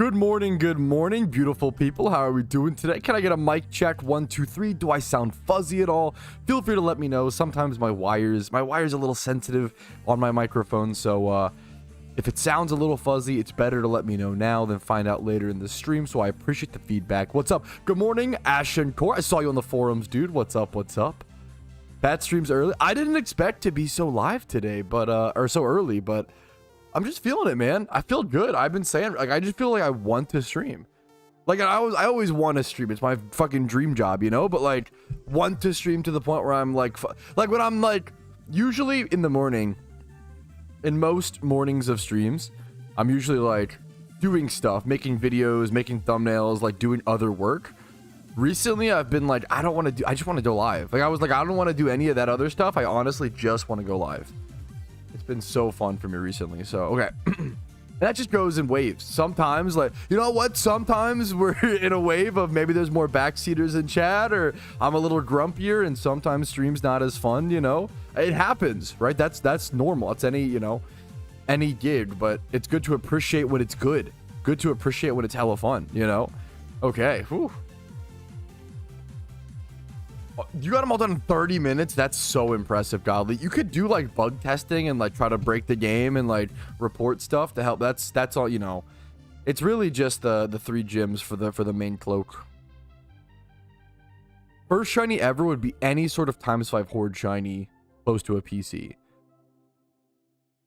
Good morning, beautiful people. How are we doing today? Can I get a mic check? 1, 2, 3. Do I sound fuzzy at all? Feel free to let me know. Sometimes my wire's a little sensitive on my microphone, so if it sounds a little fuzzy, it's better to let me know now than find out later in the stream. So I appreciate the feedback. What's up? Good morning, Ash and Core. I saw you on the forums, dude. What's up? What's up? Bat streams early. I didn't expect to be so live today, but or so early, but I'm just feeling it, man. I feel good. I've been saying, like, I just feel like I want to stream. Like, I always want to stream. It's my fucking dream job, you know? But, like, want to stream to the point where I'm, like when I'm, like, usually in the morning, in most mornings of streams, I'm usually, like, doing stuff, making videos, making thumbnails, like, doing other work. Recently, I've been, like, I just want to go live. Like, I was like, I don't want to do any of that other stuff. I honestly just want to go live. It's been so fun for me recently. So, okay. That just goes in waves. Sometimes, like, you know what? Sometimes we're in a wave of maybe there's more backseaters in chat, or I'm a little grumpier, and sometimes stream's not as fun, you know? It happens, right? That's normal. It's any, you know, any gig, but it's good to appreciate when it's good. Good to appreciate when it's hella fun, you know? Okay. Whew. You got them all done in 30 minutes. That's so impressive, Godly. You could do like bug testing and like try to break the game and like report stuff to help. That's all, you know. It's really just the 3 gems for the main cloak. First shiny ever would be any sort of ×5 horde shiny close to a PC.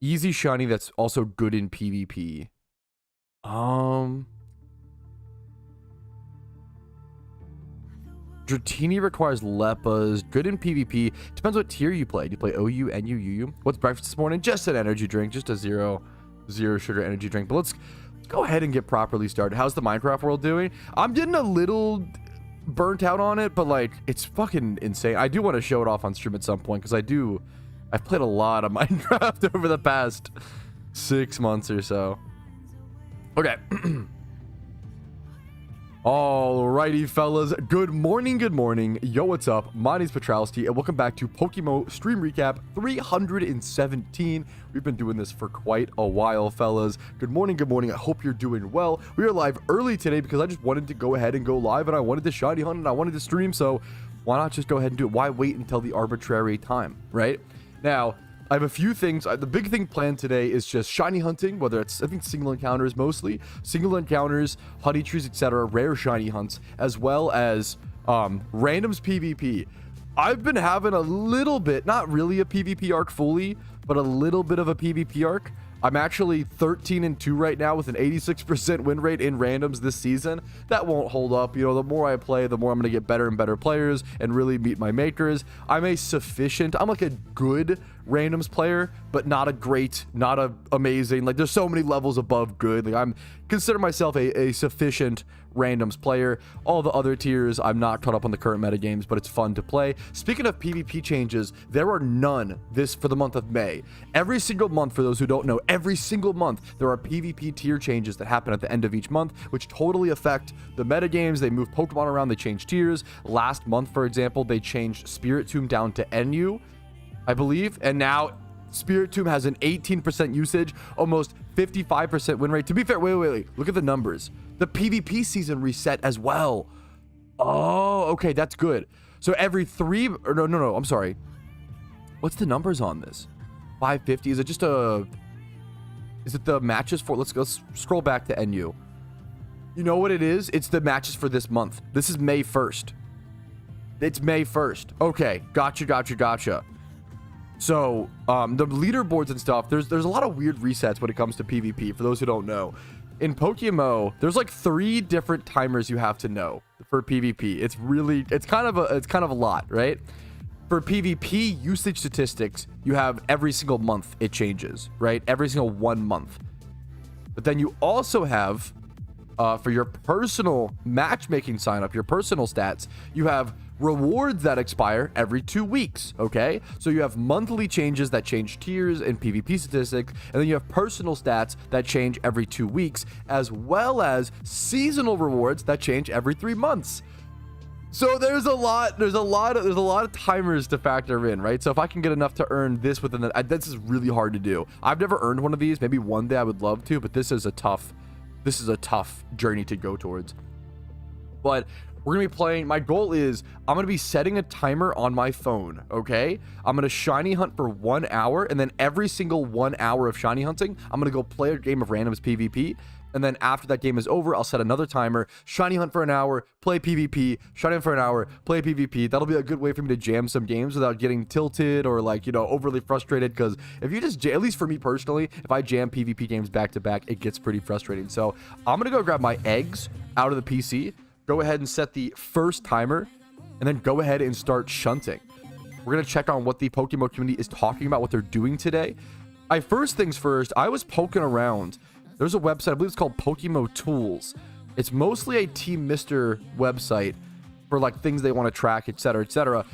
Easy shiny that's also good in PvP. Dratini requires Leppas. Good in PvP. Depends what tier you play. Do you play OU, NU, UU? What's breakfast this morning? Just an energy drink. Just a zero sugar energy drink. But let's go ahead and get properly started. How's the Minecraft world doing? I'm getting a little burnt out on it, but like, it's fucking insane. I do want to show it off on stream at some point, because I've played a lot of Minecraft over the past 6 months or so. Okay. Alrighty, fellas. Good morning. Yo, what's up? My name's Patrouski, and welcome back to PokeMMO Stream Recap 317. We've been doing this for quite a while, fellas. Good morning. I hope you're doing well. We are live early today because I just wanted to go ahead and go live, and I wanted to shiny hunt, and I wanted to stream, so why not just go ahead and do it? Why wait until the arbitrary time, right? Now, I have a few things. The big thing planned today is just shiny hunting, whether it's, I think, single encounters mostly. Single encounters, honey trees, etc. Rare shiny hunts, as well as randoms PvP. I've been having a little bit, not really a PvP arc fully, but a little bit of a PvP arc. I'm actually 13-2 right now with an 86% win rate in randoms this season. That won't hold up. You know, the more I play, the more I'm going to get better and better players and really meet my makers. I'm like a good randoms player, but not a great, not a amazing. Like, there's so many levels above good. Like, consider myself a sufficient randoms player. All the other tiers, I'm not caught up on the current meta games, but it's fun to play. Speaking of PvP changes, there are none for the month of May. Every single month, for those who don't know, every single month there are PvP tier changes that happen at the end of each month, which totally affect the meta games. They move Pokemon around, they change tiers. Last month, for example, they changed Spiritomb down to NU, I believe, and now Spiritomb has an 18% usage, almost 55% win rate. To be fair, wait. Look at the numbers. The PvP season reset as well. Oh, okay, that's good. So every 3, or no, I'm sorry. What's the numbers on this? 550. Is it the matches for? Let's scroll back to NU. You know what it is? It's the matches for this month. This is May 1st. It's May 1st. Okay, gotcha. So, the leaderboards and stuff, there's a lot of weird resets when it comes to PvP, for those who don't know. In PokeMMO, there's like 3 different timers you have to know for PvP. It's kind of a lot, right? For PvP usage statistics, you have every single month it changes, right? Every single 1 month. But then you also have, for your personal matchmaking sign up, your personal stats, you have rewards that expire every 2 weeks. Okay, so you have monthly changes that change tiers and PvP statistics, and then you have personal stats that change every 2 weeks, as well as seasonal rewards that change every 3 months. So there's a lot of timers to factor in, right? So if I can get enough to earn this within this is really hard to do. I've never earned one of these. Maybe one day I would love to, but this is a tough this is a tough journey to go towards. But we're gonna be playing. My goal is I'm gonna be setting a timer on my phone. Okay, I'm gonna shiny hunt for 1 hour, and then every single 1 hour of shiny hunting, I'm gonna go play a game of randoms PvP. And then after that game is over, I'll set another timer, shiny hunt for an hour, play PvP, shiny hunt for an hour, play PvP. That'll be a good way for me to jam some games without getting tilted or like, you know, overly frustrated. Because if you just, at least for me personally, if I jam PvP games back to back, it gets pretty frustrating. So I'm going to go grab my eggs out of the PC, go ahead and set the first timer, and then go ahead and start shunting. We're going to check on what the PokeMMO community is talking about, what they're doing today. First things first, I was poking around. There's a website, I believe it's called PokeMMO Tools. It's mostly a Team Mr. website for like things they want to track, etc., etc.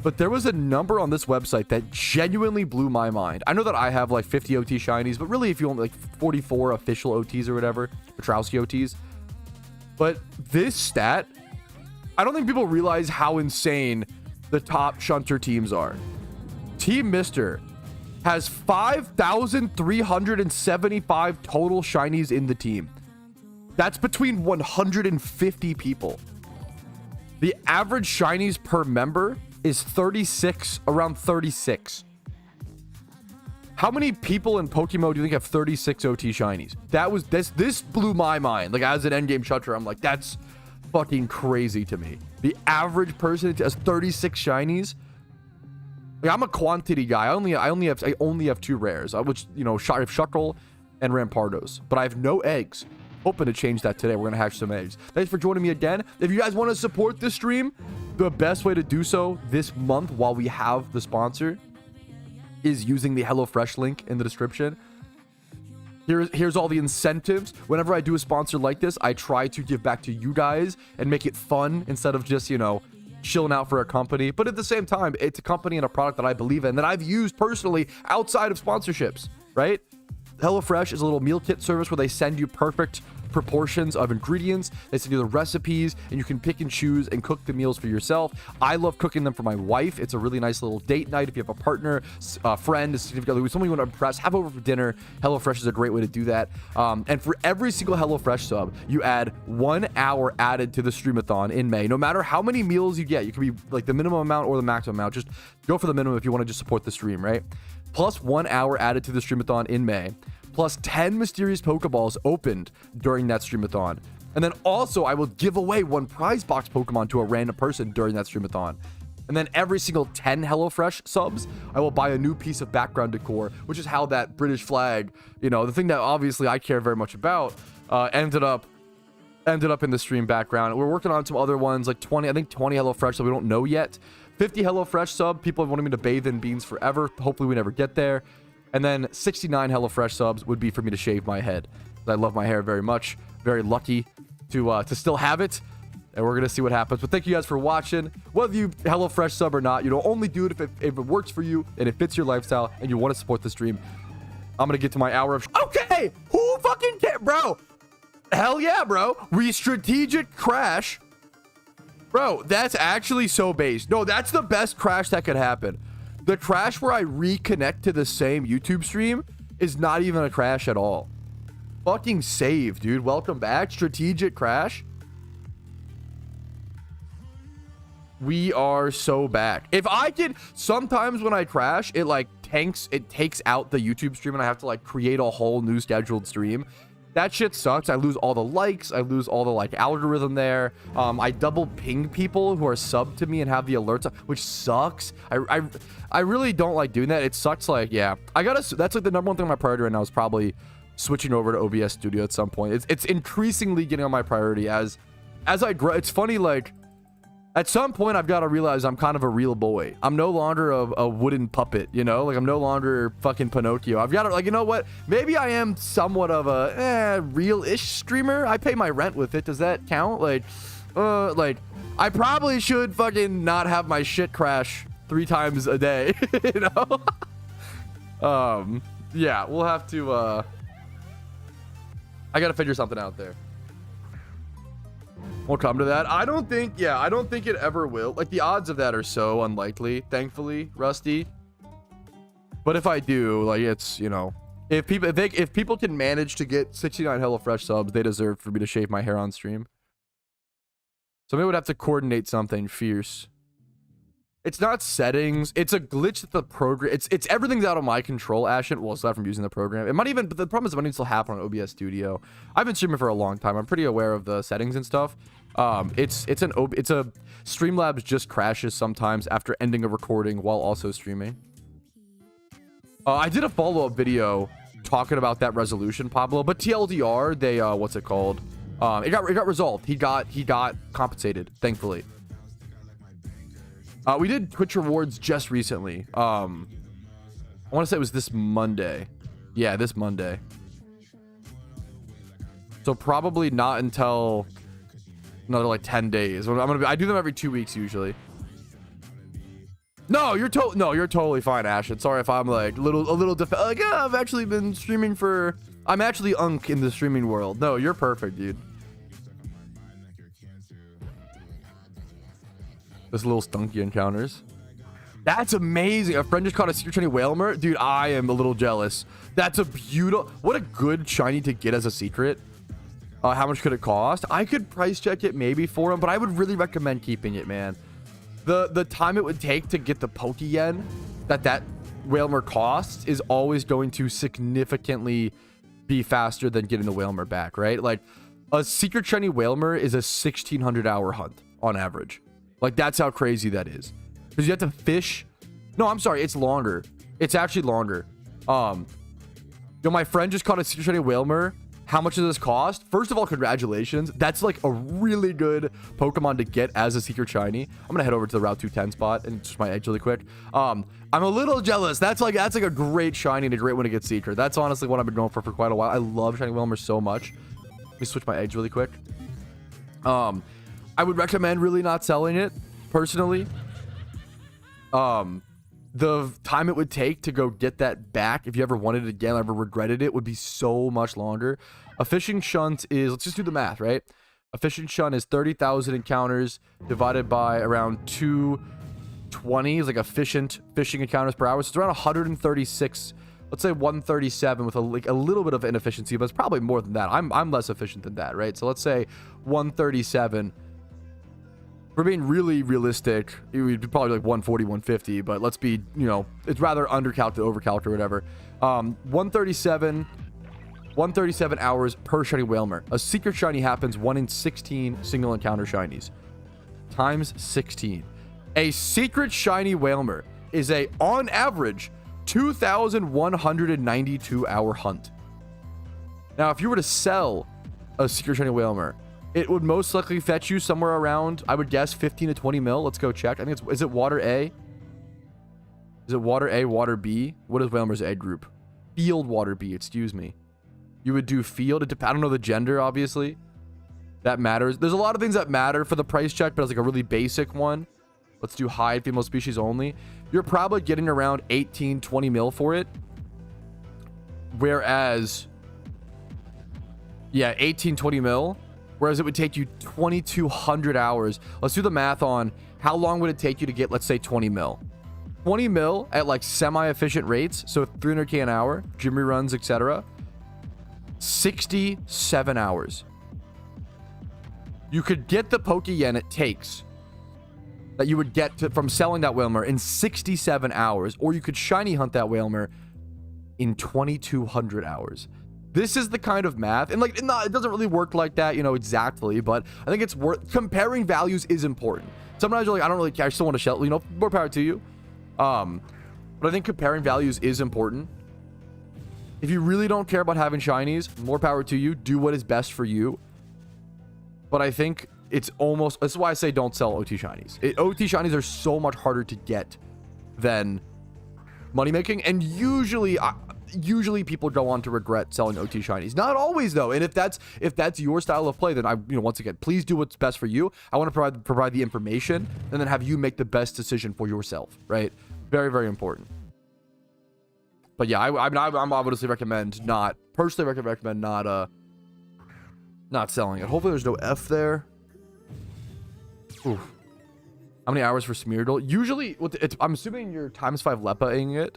But there was a number on this website that genuinely blew my mind. I know that I have like 50 OT shinies, but really if you want like 44 official OTs or whatever, Patrouski OTs. But this stat, I don't think people realize how insane the top shunter teams are. Team Mr. has 5,375 total shinies in the team. That's between 150 people. The average shinies per member is 36, around 36. How many people in PokeMMO do you think have 36 OT shinies? This blew my mind. Like as an endgame shunter, I'm like, that's fucking crazy to me. The average person has 36 shinies. Like, I'm a quantity guy. I only have 2 rares, which, you know, I have Shuckle and Rampardos, but I have no eggs. Hoping to change that today. We're gonna hatch some eggs. Thanks for joining me again. If you guys want to support this stream, the best way to do so this month while we have the sponsor is using the HelloFresh link in the description. Here's all the incentives. Whenever I do a sponsor like this, I try to give back to you guys and make it fun instead of just, you know, chilling out for a company. But at the same time, it's a company and a product that I believe in, that I've used personally outside of sponsorships, right? HelloFresh is a little meal kit service where they send you perfect proportions of ingredients. They send you the recipes and you can pick and choose and cook the meals for yourself. I love cooking them for my wife. It's a really nice little date night. If you have a partner, a friend, a significant other, someone you want to impress, have over for dinner. HelloFresh is a great way to do that. And for every single HelloFresh sub, you add 1 hour added to the streamathon in May. No matter how many meals you get, you can be like the minimum amount or the maximum amount. Just go for the minimum if you want to just support the stream, right? Plus 1 hour added to the streamathon in May. Plus 10 mysterious Pokeballs opened during that streamathon. And then also I will give away 1 prize box Pokemon to a random person during that streamathon. And then every single 10 HelloFresh subs, I will buy a new piece of background decor, which is how that British flag, you know, the thing that obviously I care very much about, ended up in the stream background. We're working on some other ones, like 20 HelloFresh that we don't know yet. 50 HelloFresh sub. People have wanted me to bathe in beans forever. Hopefully we never get there. And then 69 HelloFresh subs would be for me to shave my head. I love my hair very much. Very lucky to still have it. And we're going to see what happens. But thank you guys for watching. Whether you HelloFresh sub or not, you know, only do it if it works for you and it fits your lifestyle and you want to support the stream. I'm going to get to my hour of... Okay! Who fucking cares? Bro! Hell yeah, bro. Strategic crash. Bro, that's actually so based. No, that's the best crash that could happen. The crash where I reconnect to the same YouTube stream is not even a crash at all. Fucking save, dude. Welcome back. Strategic crash. We are so back. If I can, sometimes when I crash, it like takes out the YouTube stream and I have to like create a whole new scheduled stream. That shit sucks. I lose all the likes. I lose all the like algorithm there. I double ping people who are subbed to me and have the alerts, which sucks. I really don't like doing that. It sucks. Like, yeah, that's like the number one thing on my priority right now is probably switching over to OBS Studio at some point. It's increasingly getting on my priority as I grow. It's funny, like at some point I've got to realize I'm kind of a real boy. I'm no longer a wooden puppet, you know, like I'm no longer fucking Pinocchio. I've got to, like, you know what? Maybe I am somewhat of a real-ish streamer. I pay my rent with it. Does that count? Like I probably should fucking not have my shit crash 3 times a day, you know? Yeah, we'll have to, I got to figure something out there. We'll come to that. I don't think it ever will. Like, the odds of that are so unlikely, thankfully, Rusty. But if I do, like, it's, you know, If people can manage to get 69 HelloFresh subs, they deserve for me to shave my hair on stream. Somebody would have to coordinate something fierce. It's not settings. It's a glitch that the program. It's everything's out of my control, Ashen. Well, aside from using the program, it might even. But the problem is, it might still happen on OBS Studio. I've been streaming for a long time. I'm pretty aware of the settings and stuff. It's a Streamlabs just crashes sometimes after ending a recording while also streaming. I did a follow-up video talking about that resolution, Pablo. But TLDR, they what's it called? It got resolved. He got compensated, thankfully. We did Twitch rewards just recently. I want to say it was this Monday. Yeah, this Monday. So probably not until another like 10 days. I do them every 2 weeks usually. No, you're totally fine, Ashton. Sorry if I'm like a little like, yeah, I've actually been streaming for. I'm actually unk in the streaming world. No, you're perfect, dude. This little stunky encounters. That's amazing. A friend just caught a secret shiny Whalmer. Dude, I am a little jealous. That's a beautiful. What a good shiny to get as a secret. How much could it cost? I could price check it maybe for him, but I would really recommend keeping it, man. The time it would take to get the Pokeyen that Whalmer costs is always going to significantly be faster than getting the Whalmer back, right? Like a secret shiny Whalmer is a 1600 hour hunt on average. Like, that's how crazy that is. Because you have to fish. No, I'm sorry. It's longer. It's actually longer. My friend just caught a secret shiny Whalmer. How much does this cost? First of all, congratulations. That's like a really good Pokemon to get as a secret shiny. I'm going to head over to the Route 210 spot and just my edge really quick. I'm a little jealous. That's like a great shiny and a great one to get secret. That's honestly what I've been going for quite a while. I love shiny Whalmer so much. Let me switch my edge really quick. I would recommend really not selling it, personally. The time it would take to go get that back, if you ever wanted it again, ever regretted it, would be so much longer. A fishing shunt is, let's just do the math, right? A fishing shunt is 30,000 encounters divided by around 220 is like efficient fishing encounters per hour. So it's around 136, let's say 137 with a little bit of inefficiency, but it's probably more than that. I'm less efficient than that, right? So let's say 137. For being really realistic, it would be probably like 140, 150, but let's be, it's rather undercalc than overcalc or whatever. 137 hours per shiny Whalmer. A secret shiny happens 1 in 16 single encounter shinies. Times 16. A secret shiny Whalmer is on average, 2,192 hour hunt. Now, if you were to sell a secret shiny Whalmer, it would most likely fetch you somewhere around, I would guess, 15 to 20 mil. Let's go check. I think is it water A? Is it water A, water B? What is Whalmer's egg group? Field water B, excuse me. You would do field. I don't know the gender, obviously. That matters. There's a lot of things that matter for the price check, but it's like a really basic one. Let's do high female species only. You're probably getting around 18, 20 mil for it. Whereas, yeah, 18, 20 mil. Whereas it would take you 2,200 hours. Let's do the math on how long would it take you to get, let's say, 20 mil. 20 mil at like semi-efficient rates. So 300k an hour, gym reruns, etc. 67 hours. You could get the Pokeyen it takes that you would get from selling that Whalmer in 67 hours. Or you could shiny hunt that Whalmer in 2,200 hours. This is the kind of math, and like, it doesn't really work like that, exactly, but I think it's worth comparing values is important. Sometimes you're like, I don't really care, I still want to shell, more power to you. But I think comparing values is important. If you really don't care about having shinies, more power to you. Do what is best for you. But I think it's almost, that's why I say don't sell OT shinies. OT shinies are so much harder to get than money making, and usually people go on to regret selling OT shinies. Not always though. And if that's your style of play, then once again, please do what's best for you. I want to provide the information and then have you make the best decision for yourself, right? Very, very important. But yeah, I obviously recommend not selling it. Hopefully there's no F there. Oof. How many hours for Smeargle? Usually, I'm assuming you're ×5 Lepa-ing it.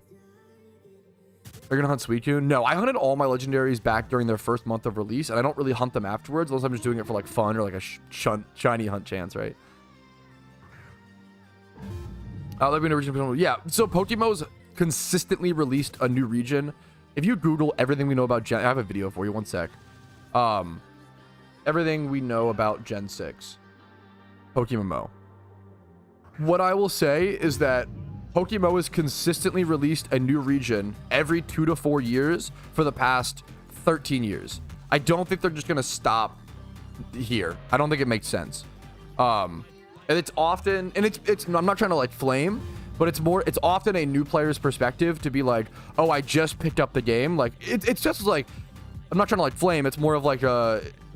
Are you gonna hunt Suicune? No, I hunted all my legendaries back during their first month of release, and I don't really hunt them afterwards, unless I'm just doing it for like fun or like a shiny hunt chance, right? Let me know region. Yeah, so PokeMMO's consistently released a new region. If you Google everything we know about Gen, I have a video for you. One sec. Everything we know about Gen 6 PokeMMO. What I will say is that PokeMMO has consistently released a new region every 2 to 4 years for the past 13 years. I don't think they're just gonna stop here. I don't think it makes sense. And it's often, and it's I'm not trying to like flame, but it's often a new player's perspective to be like, oh, I just picked up the game. Like it's just like, I'm not trying to like flame. It's more of like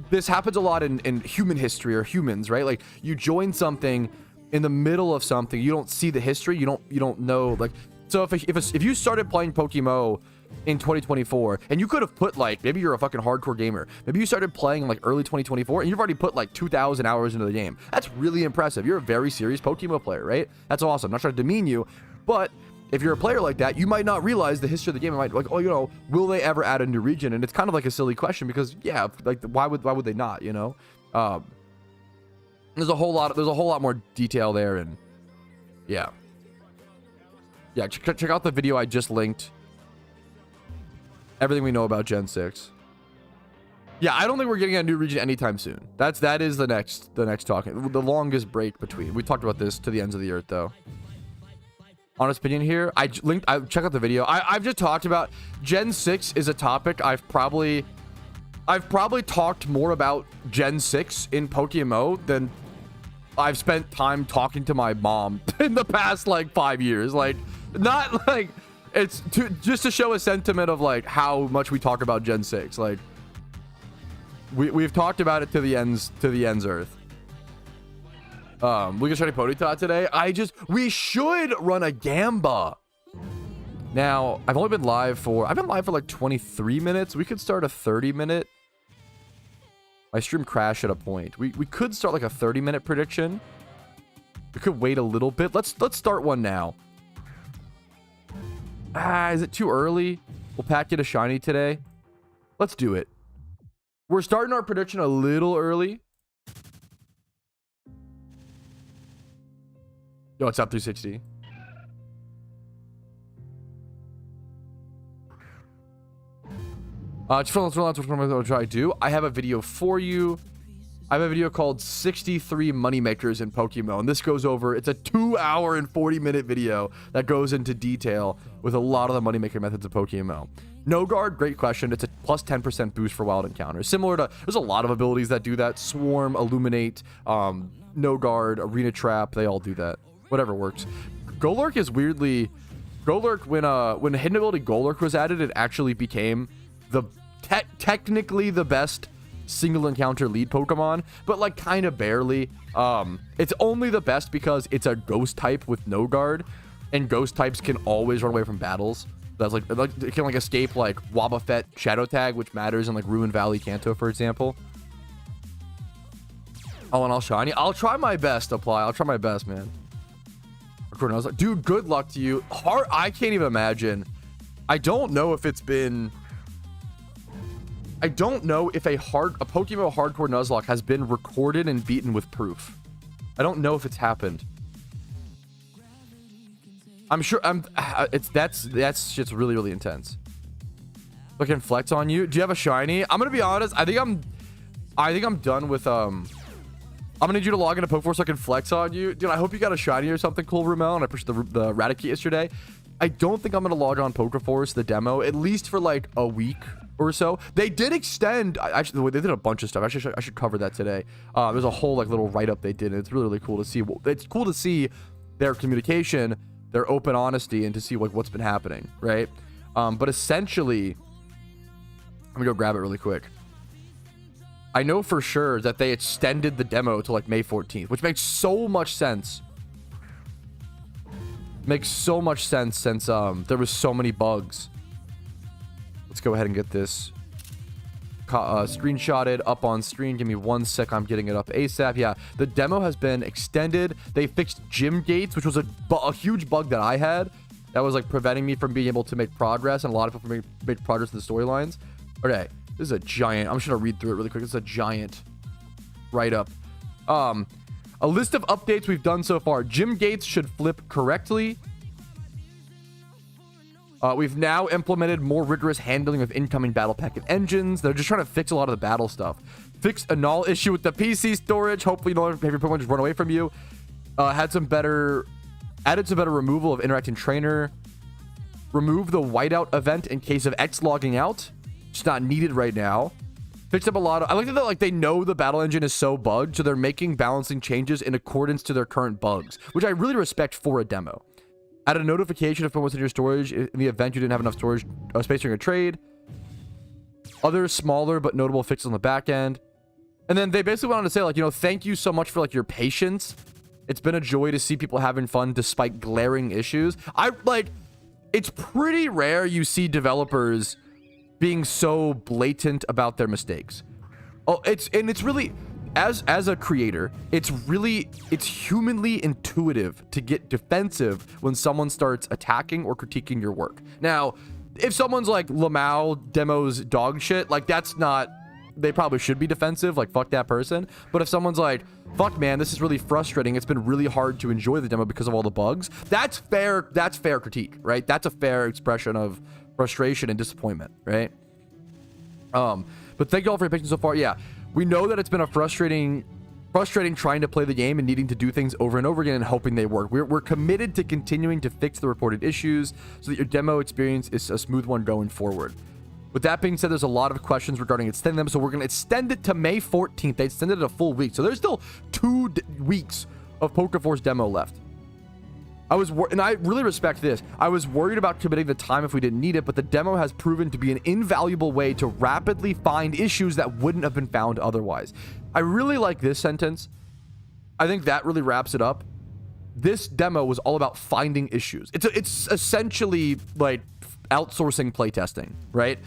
this happens a lot in human history or humans, right? Like you join something in the middle of something, you don't see the history, you don't know. Like, so if you started playing PokeMMO in 2024 and you could have put like, maybe you're a fucking hardcore gamer, maybe you started playing in like early 2024 and you've already put like 2,000 hours into the game. That's really impressive. You're a very serious PokeMMO player, right? That's awesome. I'm not trying to demean you, but if you're a player like that, you might not realize the history of the game. It might like, oh, you know, will they ever add a new region? And it's kind of like a silly question because yeah, like why would they not, you know? There's a whole lot more detail there, and yeah, check out the video I just linked. Everything we know about Gen 6. Yeah, I don't think we're getting a new region anytime soon. That is the next talking, the longest break between. We talked about this to the ends of the earth though. Honest opinion here, I check out the video. I've just talked about Gen 6 is a topic I've probably talked more about Gen 6 in PokeMMO than I've spent time talking to my mom in the past like 5 years. Like, not like it's just to show a sentiment of like how much we talk about Gen 6. Like we've talked about it to the ends earth. We can try to Ponyta today. We should run a Gamba. Now, I've been live for like 23 minutes. We could start a 30-minute. My stream crashed at a point. We could start like a 30-minute prediction. We could wait a little bit. Let's start one now. Is it too early? Will Pat get a shiny today? Let's do it. We're starting our prediction a little early. Yo, what's up, 360? Just what I do. I have a video for you. I have a video called 63 Moneymakers in PokeMMO, and this goes over, it's a 2-hour and 40-minute video that goes into detail with a lot of the moneymaker methods of PokeMMO. No guard, great question. It's a plus 10% boost for wild encounters. Similar to, there's a lot of abilities that do that. Swarm, Illuminate, no guard, Arena Trap, they all do that. Whatever works. Golurk is weirdly, Golurk, when hidden ability Golurk was added, it actually became the technically the best single encounter lead Pokemon, but like kind of barely. It's only the best because it's a ghost type with no guard, and ghost types can always run away from battles. That's like it can like escape like Wobbuffet Shadow Tag, which matters in like Ruin Valley Kanto, for example. Oh, and I'll shiny. I'll try my best, Apply. I'll try my best, man. I was like, dude, good luck to you. Hard, I can't even imagine. I don't know if it's been. I don't know if a PokeMMO hardcore Nuzlocke has been recorded and beaten with proof. I don't know if it's happened. I'm sure that's shit's really, really intense. I can flex on you. Do you have a shiny? I'm gonna be honest. I think I'm done with I'm gonna need you to log into PokeForce so I can flex on you. Dude, I hope you got a shiny or something cool, Ramel, and I pushed the Raticate yesterday. I don't think I'm gonna log on PokeForce, the demo, at least for like a week or so. They did extend, actually, they did a bunch of stuff. Actually, I should cover that today. There's a whole like little write-up they did, and it's really, really cool to see. It's cool to see their communication, their open honesty, and to see like what's been happening, right? But essentially, let me go grab it really quick. I know for sure that they extended the demo to like May 14th, which makes so much sense. Makes so much sense since there was so many bugs. Let's go ahead and get this screenshotted up on screen. Give me 1 sec. I'm getting it up ASAP. Yeah, the demo has been extended. They fixed gym gates, which was a huge bug that I had. that was like preventing me from being able to make progress, and a lot of people make progress in the storylines. Okay, this is a giant. I'm just gonna read through it really quick. It's a giant write-up. A list of updates we've done so far. Gym gates should flip correctly. We've now implemented more rigorous handling of incoming battle packet engines. They're just trying to fix a lot of the battle stuff. Fix a null issue with the PC storage. Hopefully you don't have your Pokemon just run away from you. Added some better removal of interacting trainer. Remove the whiteout event in case of X logging out. It's not needed right now. Fixed up a lot of... I like that like they know the battle engine is so bugged, so they're making balancing changes in accordance to their current bugs, which I really respect for a demo. Add a notification if it was in your storage in the event you didn't have enough storage space during a trade. Other smaller but notable fixes on the back end. And then they basically went on to say, like, you know, thank you so much for, like, your patience. It's been a joy to see people having fun despite glaring issues. It's pretty rare you see developers being so blatant about their mistakes. Oh, it's really... As a creator, it's humanly intuitive to get defensive when someone starts attacking or critiquing your work. Now, if someone's like Lamau demos dog shit, like that's not, they probably should be defensive, like fuck that person. But if someone's like, fuck man, this is really frustrating, it's been really hard to enjoy the demo because of all the bugs, that's fair critique, right? That's a fair expression of frustration and disappointment, right? But thank you all for your patience so far. Yeah. We know that it's been a frustrating trying to play the game and needing to do things over and over again and hoping they work. We're committed to continuing to fix the reported issues so that your demo experience is a smooth one going forward. With that being said, there's a lot of questions regarding extending them, so we're going to extend it to May 14th. They extended it a full week, so there's still 2 weeks of PokeForce demo left. And I really respect this. I was worried about committing the time if we didn't need it, but the demo has proven to be an invaluable way to rapidly find issues that wouldn't have been found otherwise. I really like this sentence. I think that really wraps it up. This demo was all about finding issues. It's essentially like outsourcing playtesting, right?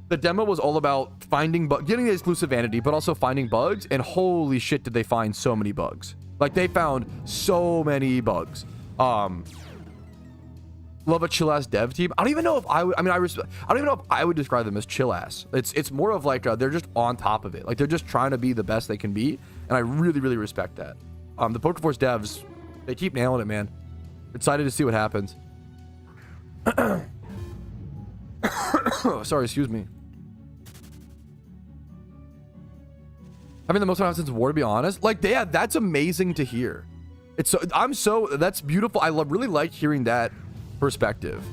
The demo was all about finding getting the exclusive vanity, but also finding bugs, and holy shit did they find so many bugs. Like they found so many bugs. Love a chill ass dev team. I don't even know if I don't even know if I would describe them as chill ass. It's more of like they're just on top of it. Like they're just trying to be the best they can be, and I really respect that. The PokeForce devs, they keep nailing it, man. Excited to see what happens. Sorry, excuse me. Having the most fun since war, to be honest. Like, yeah, that's amazing to hear. That's beautiful. I really like hearing that perspective.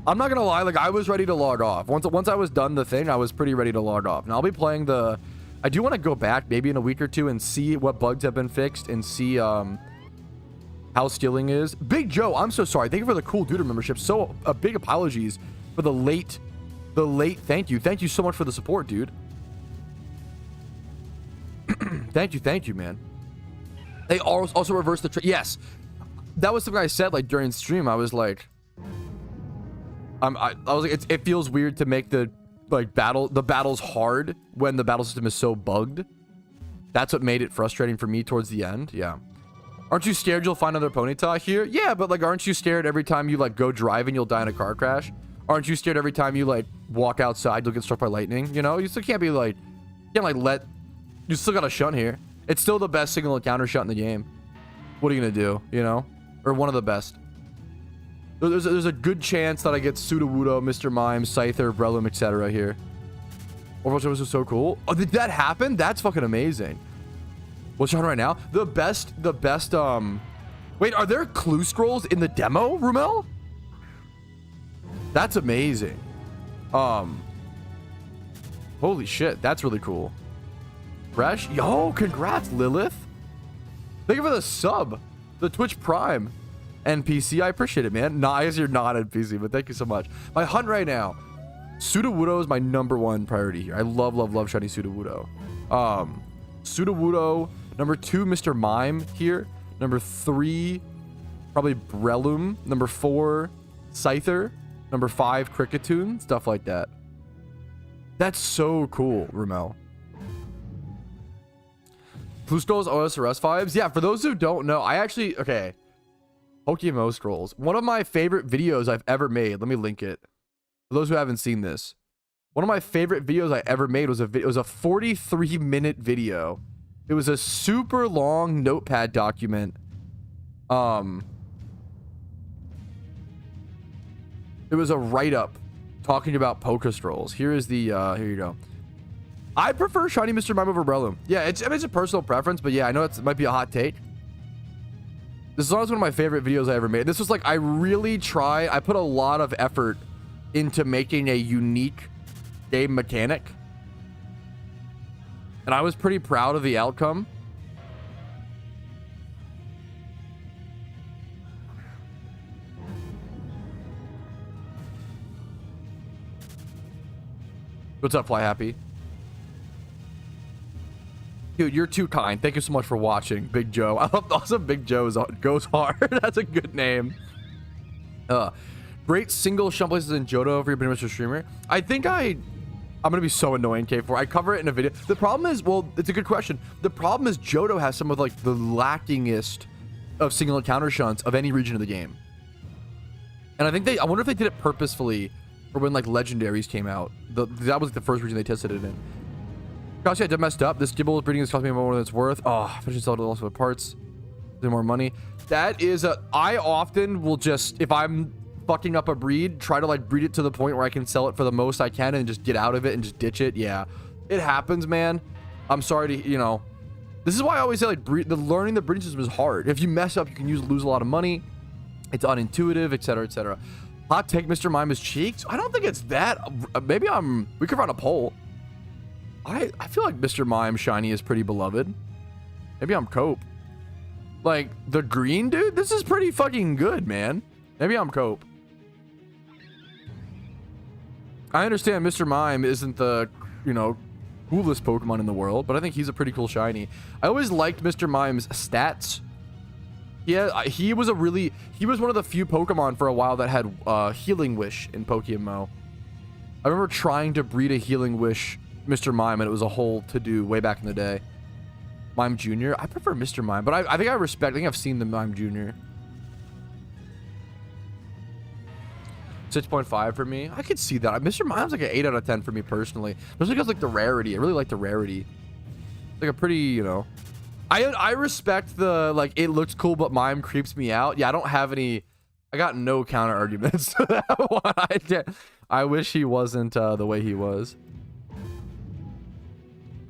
I'm not gonna lie, like I was ready to log off. Once I was done the thing, I was pretty ready to log off. And I'll be playing I do want to go back maybe in a week or two and see what bugs have been fixed and see how skilling is. Big Joe, I'm so sorry. Thank you for the cool duder membership. So big apologies for the late thank you. Thank you so much for the support, dude. Thank you, man. They also reversed the yes, that was something I said like during stream. I was like, I was like, it feels weird to make the battles hard when the battle system is so bugged. That's what made it frustrating for me towards the end. Yeah. Aren't you scared you'll find another Ponyta here? Yeah, but like, aren't you scared every time you like go driving you'll die in a car crash? Aren't you scared every time you like walk outside you'll get struck by lightning? You know, you still can't be like, you still got a shunt here. It's still the best single encounter shot in the game. What are you gonna do? You know, or one of the best. There's a good chance that I get Sudowoodo, Mr. Mime, Scyther, Breloom, etc. here. Overwatch was so cool. Oh, did that happen? That's fucking amazing. What's on right now? The best. Wait, are there clue scrolls in the demo, Rumel? That's amazing. Holy shit, that's really cool. Fresh? Yo, congrats, Lilith. Thank you for the sub. The Twitch Prime. NPC, I appreciate it, man. Nah, I guess you're not NPC, but thank you so much. My hunt right now. Sudowoodo is my #1 priority here. I love shiny Sudowoodo. Sudowoodo. #2, Mr. Mime here. #3, probably Breloom. #4, Scyther. #5, Cricketune. Stuff like that. That's so cool, Ramel. Blue Scrolls OSRS vibes. Yeah, for those who don't know, okay. PokeMMO scrolls. One of my favorite videos I've ever made. Let me link it. For those who haven't seen this. One of my favorite videos I ever made was a 43-minute video. It was a super long notepad document. It was a write-up talking about Poke Scrolls. Here is the here you go. I prefer Shiny Mr. Mime over Breloom. Yeah, I mean, it's a personal preference, but yeah, I know it might be a hot take. This is always one of my favorite videos I ever made. This was like, I put a lot of effort into making a unique game mechanic. And I was pretty proud of the outcome. What's up, Fly Happy? Dude, you're too kind. Thank you so much for watching, Big Joe. I love also Big Joe goes hard. That's a good name. Great single shun places in Johto for your Mr. Streamer. I think I'm gonna be so annoying, K4. I cover it in a video. The problem is, well, it's a good question. The problem is Johto has some of like the lackingest of single encounter shunts of any region of the game. And I wonder if they did it purposefully for when like legendaries came out. That was the first region they tested it in. Gosh, I messed up. This Gibble breeding is costing me more than it's worth. Oh, I should sell it also with parts. There's more money. That is I often will just, if I'm fucking up a breed, try to like breed it to the point where I can sell it for the most I can and just get out of it and just ditch it. Yeah, it happens, man. I'm sorry to, you know, this is why I always say like learning the breeding system is hard. If you mess up, you can lose a lot of money. It's unintuitive, etc., etc. Hot take, Mr. Mime's cheeks. I don't think it's that. Maybe we could run a poll. I feel like Mr. Mime shiny is pretty beloved. Maybe I'm Cope. Like the green dude, this is pretty fucking good, man. Maybe I'm Cope. I understand Mr. Mime isn't the, you know, coolest Pokemon in the world, but I think he's a pretty cool shiny. I always liked Mr. Mime's stats. Yeah, he was one of the few Pokemon for a while that had Healing Wish in PokeMMO. I remember trying to breed a Healing Wish Mr. Mime, and it was a whole to-do way back in the day. Mime Jr. I prefer Mr. Mime, but I think I think I've seen the Mime Jr. 6.5 for me. I could see that. Mr. Mime's like an 8 out of 10 for me personally. Especially because like the rarity. I really like the rarity. Like a pretty, you know. I respect the like it looks cool, but Mime creeps me out. Yeah, I don't have any. I got no counter arguments to that one. I wish he wasn't the way he was.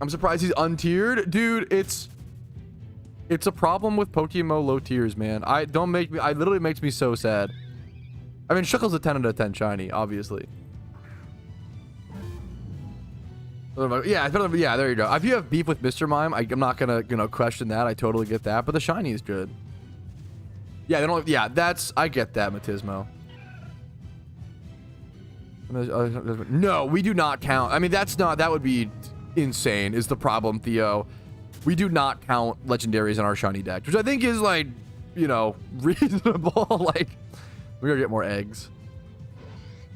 I'm surprised he's untiered, dude. It's a problem with PokeMMO low tiers, man. I literally makes me so sad. I mean, Shuckle's a 10 out of 10 shiny, obviously. Yeah, yeah, there you go. If you have beef with Mr. Mime, I'm not gonna question that. I totally get that. But the shiny is good. Yeah, they don't. Yeah, I get that, Matismo. No, we do not count. I mean, that would be insane. Is the problem, Theo? We do not count legendaries in our shiny deck, which I think is like, you know, reasonable. Like, we gotta get more eggs.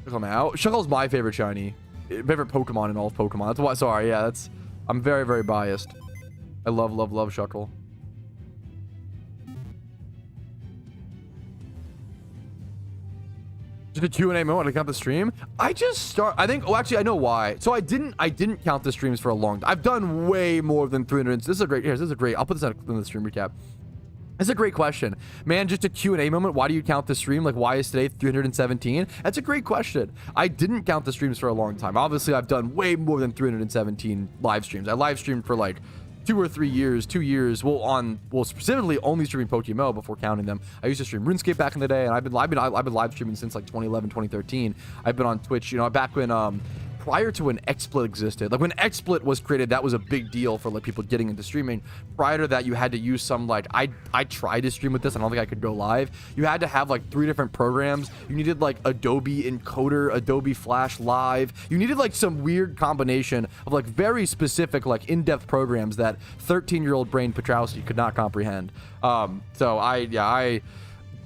Come out. Shuckle's my favorite shiny. Favorite Pokemon in all of Pokemon. That's why. Sorry, yeah, I'm very, very biased. I love Shuckle. Just a Q&A moment to count the stream. I think. Oh, actually, I know why. So I didn't count the streams for a long time. I've done way more than 300. This is a great. This is a great. I'll put this in the stream recap. That's a great question, man. Just a Q&A moment. Why do you count the stream? Like, why is today 317? That's a great question. I didn't count the streams for a long time. Obviously, I've done way more than 317 live streams. I live streamed for like 2 or 3 years, 2 years. Well, specifically only streaming PokeMMO before counting them. I used to stream RuneScape back in the day, and I've been live streaming since like 2011, 2013. I've been on Twitch, you know, back when prior to when XSplit existed. Like when XSplit was created, that was a big deal for like people getting into streaming. Prior to that, you had to use some like I tried to stream with this. I don't think I could go live. You had to have like 3 different programs. You needed like Adobe Encoder, Adobe Flash Live. You needed like some weird combination of like very specific like in-depth programs that 13-year-old brain Patrouski could not comprehend. So I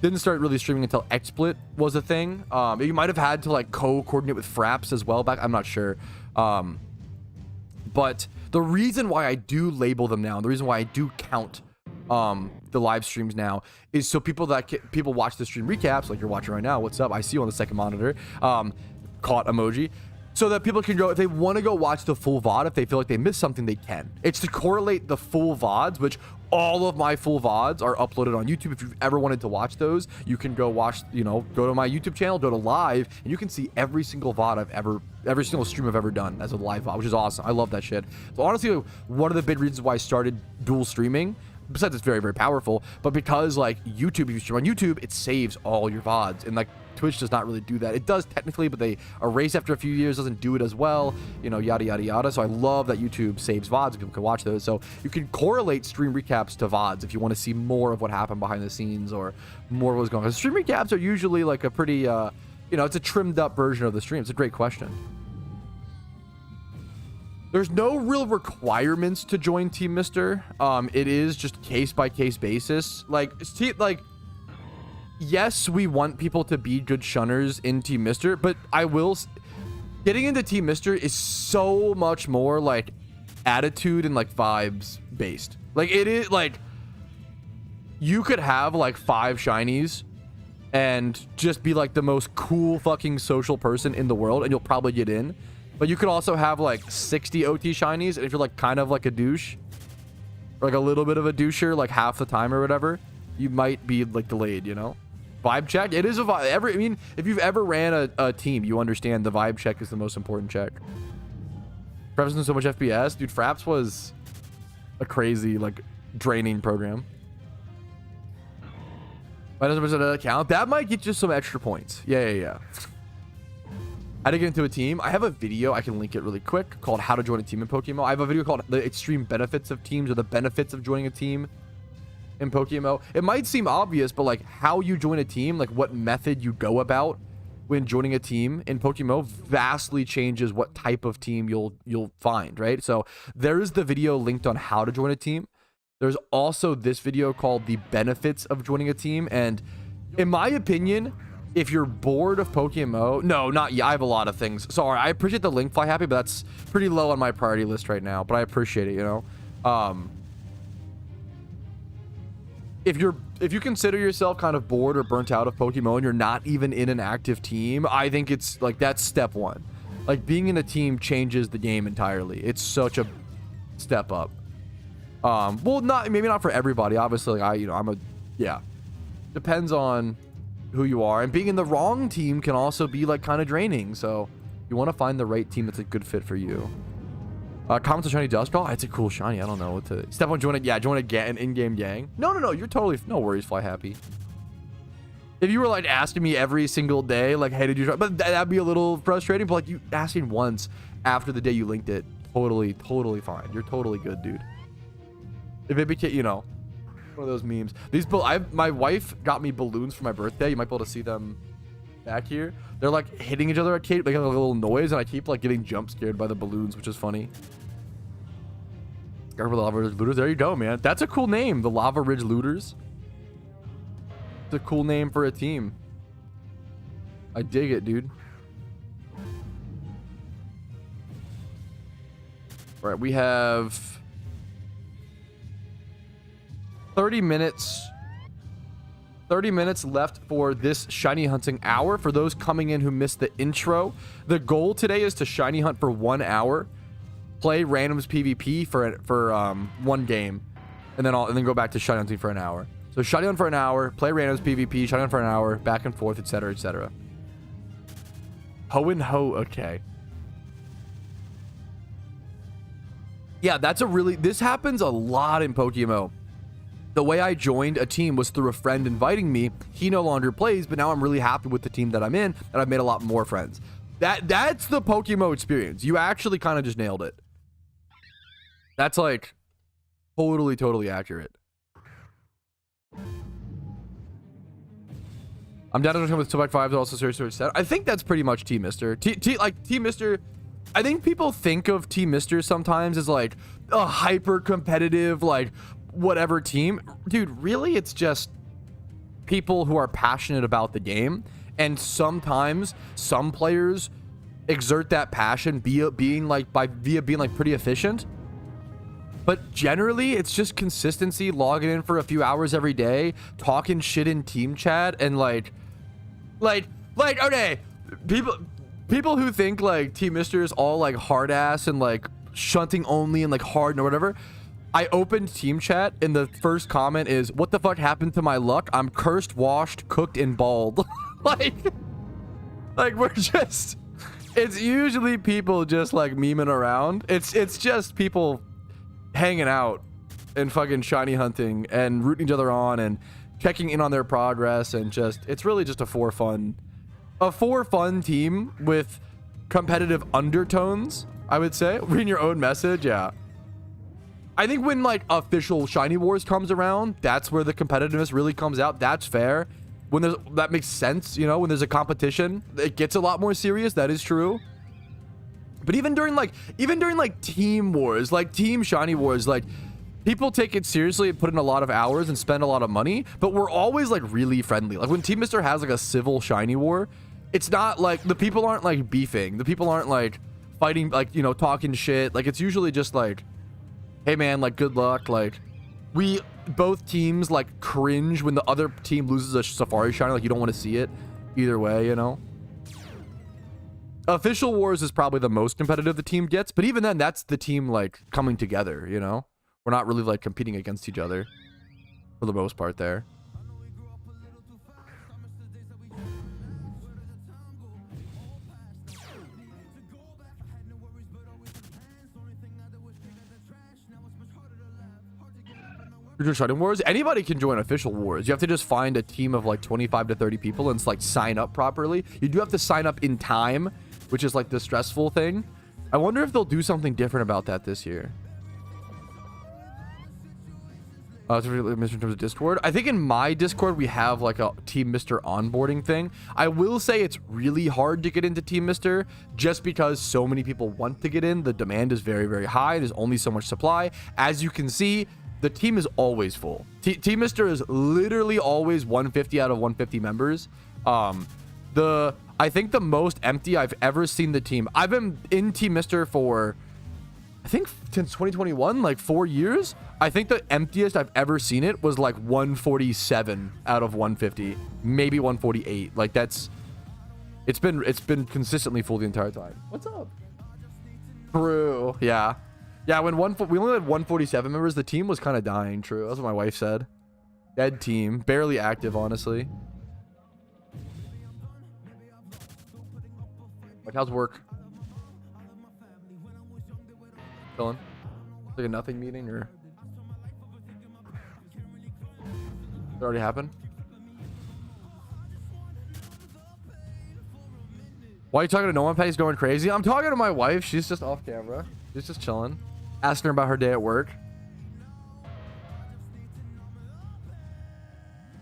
didn't start really streaming until XSplit was a thing. You might have had to like coordinate with Fraps as well back. I'm not sure. But the reason why I do label them now, the reason why I do count the live streams now is so people people watch the stream recaps like you're watching right now. What's up? I see you on the second monitor. Caught emoji. So that people can go, if they want to go watch the full VOD, if they feel like they missed something, they can. It's to correlate the full VODs, which all of my full VODs are uploaded on YouTube. If you've ever wanted to watch those, you can go watch, you know, go to my YouTube channel, go to live, and you can see every single VOD every single stream I've ever done as a live VOD, which is awesome. I love that shit. So honestly, one of the big reasons why I started dual streaming, besides it's very, very powerful, but because like YouTube, if you stream on YouTube, it saves all your VODs, and like Twitch does not really do that. It does technically, but they erase after a few years, doesn't do it as well, you know, yada yada yada. So I love that YouTube saves VODs, people can watch those. So you can correlate stream recaps to VODs if you want to see more of what happened behind the scenes or more of what's going on. Stream recaps are usually like a pretty you know, it's a trimmed up version of the stream. It's a great question. There's no real requirements to join Team Mister. It is just case by case basis. Like yes, we want people to be good shunners in Team Mister, but getting into Team Mister is so much more like attitude and like vibes based. Like it is like you could have like 5 shinies and just be like the most cool fucking social person in the world and you'll probably get in. But you could also have like 60 OT shinies, and if you're like kind of like a douche or like a little bit of a doucher like half the time or whatever, you might be like delayed, you know? Vibe check, it is a vibe. I mean, if you've ever ran a team, you understand the vibe check is the most important check. Fraps isn't so much FPS, dude. Fraps was a crazy like draining program. Why doesn't it count? That might get you some extra points. Yeah. How to get into a team. I have a video, I can link it really quick, called How to Join a Team in PokeMMO. I have a video called The Extreme Benefits of Teams, or the benefits of joining a team in PokeMMO. It might seem obvious, but like how you join a team, like what method you go about when joining a team in PokeMMO vastly changes what type of team you'll find, right? So there is the video linked on how to join a team. There's also this video called The Benefits of Joining a Team, and in my opinion, if you're bored of PokeMMO, no, not yet. I have a lot of things. Sorry, I appreciate the link fly happy, but that's pretty low on my priority list right now. But I appreciate it, you know. If you consider yourself kind of bored or burnt out of PokeMMO and you're not even in an active team, I think it's like that's step one. Like being in a team changes the game entirely. It's such a step up. Well, maybe not for everybody. Obviously, like depends on who you are, and being in the wrong team can also be like kind of draining. So you want to find the right team that's a good fit for you. Comments on shiny Duskull. It's a cool shiny. I don't know what to step on. Join an in-game gang. No, you're totally no worries, fly happy. If you were like asking me every single day, like, hey, did you try? But that'd be a little frustrating. But like you asking once after the day you linked it, totally fine. You're totally good, dude. If it became, you know, one of those memes. My wife got me balloons for my birthday. You might be able to see them back here. They're like hitting each other, making a little noise, and I keep like getting jump scared by the balloons, which is funny. The Lava Ridge Looters. There you go, man. That's a cool name, the Lava Ridge Looters. It's a cool name for a team. I dig it, dude. All right, we have 30 minutes left for this shiny hunting hour. For those coming in who missed the intro, the goal today is to shiny hunt for 1 hour, play randoms PvP for one game, and then go back to shiny hunting for an hour. So shiny hunt for an hour, play randoms PvP, shiny hunt for an hour, back and forth, etc., etc. Ho and ho. Okay. Yeah, this happens a lot in PokeMMO. The way I joined a team was through a friend inviting me. He no longer plays, but now I'm really happy with the team that I'm in, and I've made a lot more friends. That's the PokeMMO experience. You actually kind of just nailed it. That's like totally accurate. I'm down to come with 2x5, but also series set. I think that's pretty much Team Mister. Team Mister. I think people think of Team Mister sometimes as like a hyper competitive, like whatever team. Dude, really, it's just people who are passionate about the game, and sometimes some players exert that passion via being like pretty efficient, But generally, it's just consistency, logging in for a few hours every day, talking shit in team chat, and like, okay, people who think like Team Mister is all like hard ass and like shunting only and like hard or whatever. I opened team chat and the first comment is, "What the fuck happened to my luck? I'm cursed, washed, cooked, and bald." like we're just, it's usually people just like memeing around. It's just people hanging out and fucking shiny hunting and rooting each other on and checking in on their progress, and just, it's really just a for fun team with competitive undertones, I would say. Reading your own message, yeah. I think when like official shiny wars comes around, that's where the competitiveness really comes out. That's fair. When there's, that makes sense, you know, when there's a competition, it gets a lot more serious. That is true. But even during like team wars, like team shiny wars, like people take it seriously and put in a lot of hours and spend a lot of money, but we're always like really friendly. Like when Team Mister has like a civil shiny war, it's not like, the people aren't like beefing. The people aren't like fighting, like, you know, talking shit. Like it's usually just like, hey man, like good luck. Like both teams like cringe when the other team loses a safari shiny. Like you don't want to see it either way, you know. Official wars is probably the most competitive the team gets, but even then, that's the team like coming together, you know. We're not really like competing against each other for the most part there. Shutting wars, anybody can join official wars. You have to just find a team of like 25 to 30 people and like sign up properly. You do have to sign up in time, which is like the stressful thing. I wonder if they'll do something different about that this year. In terms of Discord, I think in my Discord we have like a Team Mister onboarding thing. I will say it's really hard to get into Team Mister just because so many people want to get in. The demand is very, very high. There's only so much supply. As you can see, the team is always full. Team Mister is literally always 150 out of 150 members. I think the most empty I've ever seen the team. I've been in Team Mister for, I think since 2021, like 4 years. I think the emptiest I've ever seen it was like 147 out of 150, maybe 148. Like that's, it's been consistently full the entire time. What's up? True. Yeah. Yeah, when we only had 147 members, the team was kind of dying. True. That's what my wife said. Dead team. Barely active, honestly. Like, how's work? Chilling? Like a nothing meeting, or? It already happened? Why are you talking to no one? He's going crazy. I'm talking to my wife. She's just off camera. She's just chilling. Asking her about her day at work.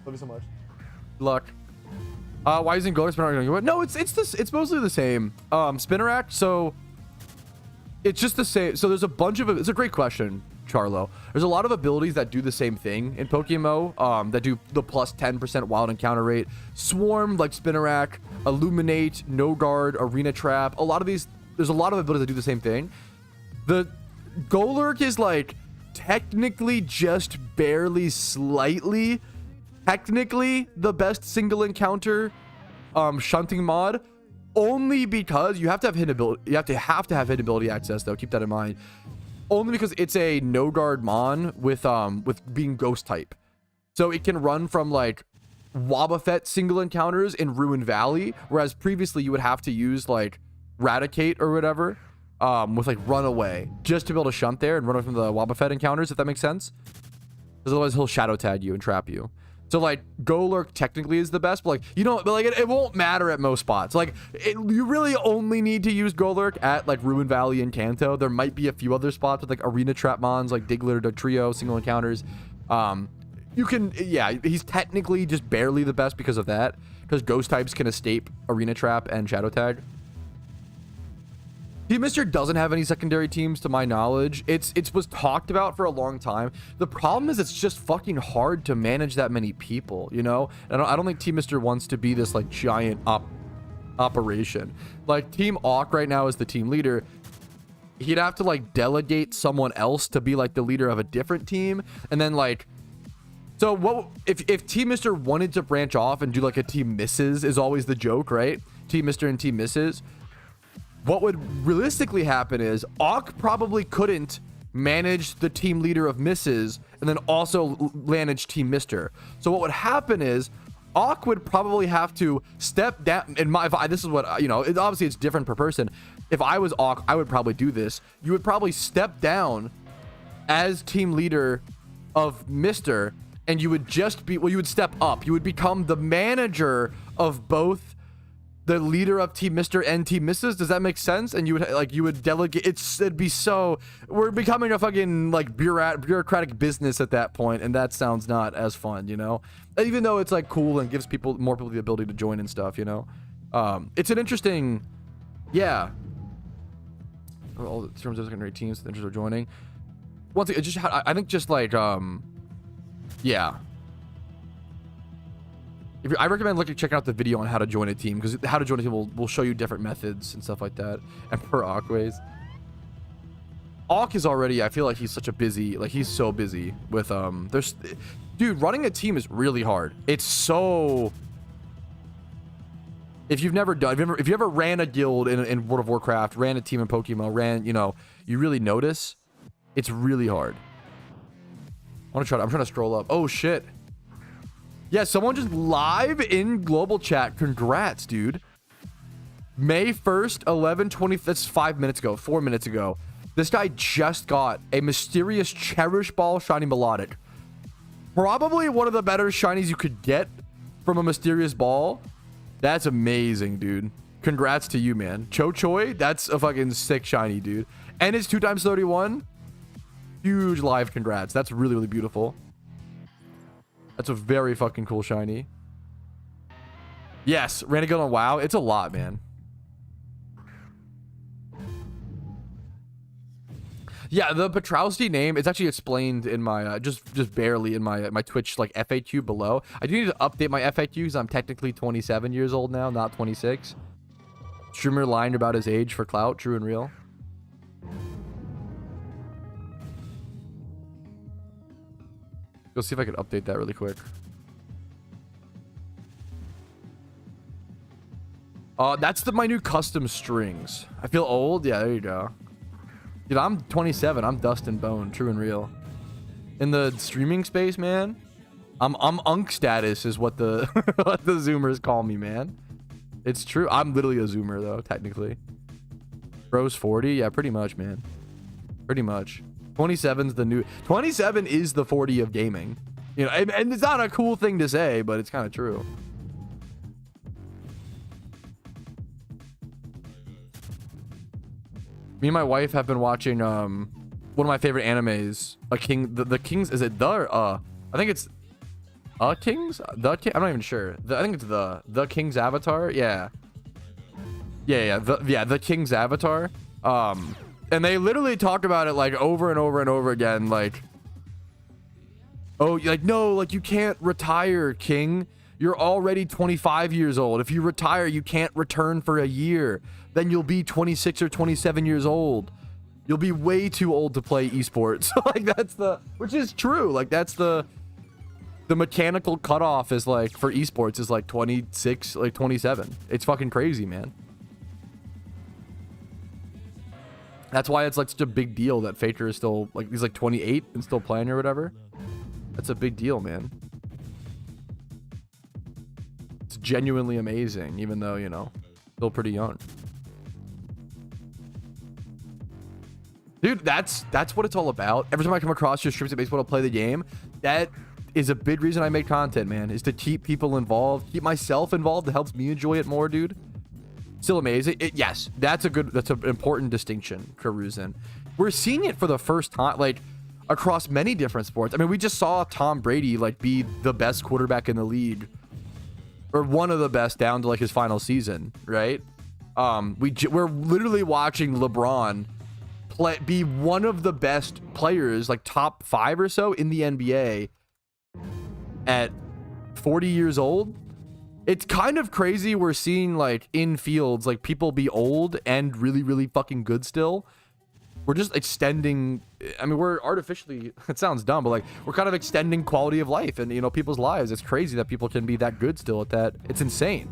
Love you so much. Good luck. Why isn't Golar Spinner going to go? No, it's mostly the same. Spinnerack, so it's just the same. So there's a bunch of, it's a great question, Charlo. There's a lot of abilities that do the same thing in PokeMMO, that do the plus 10% wild encounter rate. Swarm, like Spinnerack, Illuminate, No Guard, Arena Trap. A lot of these, there's a lot of abilities that do the same thing. The Golurk is like technically just barely slightly technically the best single encounter shunting mod, only because you have to have hidden ability, you have to have hidden ability access though. Keep that in mind. Only because it's a no guard mon with being ghost type, so it can run from like Wobbuffet single encounters in Ruin Valley, whereas previously you would have to use like Raticate or whatever with like Runaway just to be able to shunt there and run away from the Wobbuffet encounters, if that makes sense, because otherwise he'll shadow tag you and trap you. So like Golurk technically is the best, but like, you know, but like it won't matter at most spots. Like you really only need to use Golurk at like Ruin Valley and Kanto. There might be a few other spots with like Arena Trap mons like Diglett or Trio single encounters. You can, yeah, he's technically just barely the best because of that, because ghost types can escape Arena Trap and Shadow Tag. Team Mister doesn't have any secondary teams to my knowledge. It was talked about for a long time. The problem is it's just fucking hard to manage that many people, you know? And I don't think Team Mister wants to be this like giant operation. Like Team Awk right now is the team leader. he'd have to like delegate someone else to be like the leader of a different team, and then like, so what if Team Mr. wanted to branch off and do like a Team Misses is always the joke, right? Team Mr. and Team Misses. What would realistically happen is Auk probably couldn't manage the team leader of Misses and then also manage Team Mr. So what would happen is Auk would probably have to step down. In my, this is what, you know, obviously it's different per person. If I was Auk, I would probably do this. You would probably step down as team leader of Mr. and you would just be, well, you would step up. You would become the manager of both the leader of Team Mr. and Team Mrs. Does that make sense? And you would like, you would delegate. It'd be so, we're becoming a fucking like bureaucratic business at that point, and that sounds not as fun, you know. Even though it's like cool and gives more people the ability to join and stuff, you know. It's an interesting, yeah. All the terms of secondary teams, the interest of joining. One thing, just I think just like yeah. I recommend checking out the video on how to join a team, because how to join a team will show you different methods and stuff like that. And per Aukways. Auk is already, I feel like he's such a busy, like he's so busy with dude, running a team is really hard. It's so, if you've never done, if you ever ran a guild in World of Warcraft, ran a team in Pokemon, you know, you really notice it's really hard. I'm trying to scroll up. Oh shit. Yeah, someone just live in global chat. Congrats, dude. May 1st, 11:20. That's 5 minutes ago, 4 minutes ago. This guy just got a mysterious Cherish Ball Shiny Melodic. Probably one of the better shinies you could get from a mysterious ball. That's amazing, dude. Congrats to you, man. Cho Choi, that's a fucking sick shiny, dude. And it's 2x31. Huge live congrats. That's really, really beautiful. That's a very fucking cool shiny. Yes, Renegade on WoW. It's a lot, man. Yeah, the Patrouski name, it's actually explained in my just barely in my Twitch like FAQ below. I do need to update my FAQ because I'm technically 27 years old now, not 26. Streamer lying about his age for clout, true and real. Go see if I can update that really quick. That's my new custom strings. I feel old. Yeah, there you go. Dude, I'm 27. I'm dust and bone, true and real. In the streaming space, man, I'm unk status is what the what the Zoomers call me, man. It's true. I'm literally a Zoomer though, technically. Bro's 40. Yeah, pretty much, man. Pretty much. 27's the new 27 is the 40 of gaming, you know, and it's not a cool thing to say, but it's kind of true. Me and my wife have been watching one of my favorite animes, the King's, is it I think it's King's, I'm not even sure. I think it's the King's Avatar. Yeah, the King's Avatar. And they literally talk about it like over and over and over again, like, oh, like, no, like you can't retire, King. You're already 25 years old. If you retire, you can't return for a year. Then you'll be 26 or 27 years old. You'll be way too old to play esports. Like that's which is true. Like that's the mechanical cutoff is like for esports is like 26, like 27. It's fucking crazy, man. That's why it's like such a big deal that Faker is still like, he's like 28 and still playing or whatever. That's a big deal, man. It's genuinely amazing, even though, you know, still pretty young. Dude, that's what it's all about. Every time I come across your streams that makes me want to play the game, that is a big reason I make content, man, is to keep people involved, keep myself involved. It helps me enjoy it more, dude. Still amazing. Yes, that's an important distinction, Karuzin. We're seeing it for the first time, like across many different sports. I mean, we just saw Tom Brady like be the best quarterback in the league, or one of the best down to like his final season, right? We're literally watching LeBron be one of the best players, like top 5 or so in the NBA at 40 years old. It's kind of crazy. We're seeing like in fields, like people be old and really, really fucking good still. we're just extending. I mean, we're artificially, it sounds dumb, but like we're kind of extending quality of life and, you know, people's lives. It's crazy that people can be that good still at that. It's insane.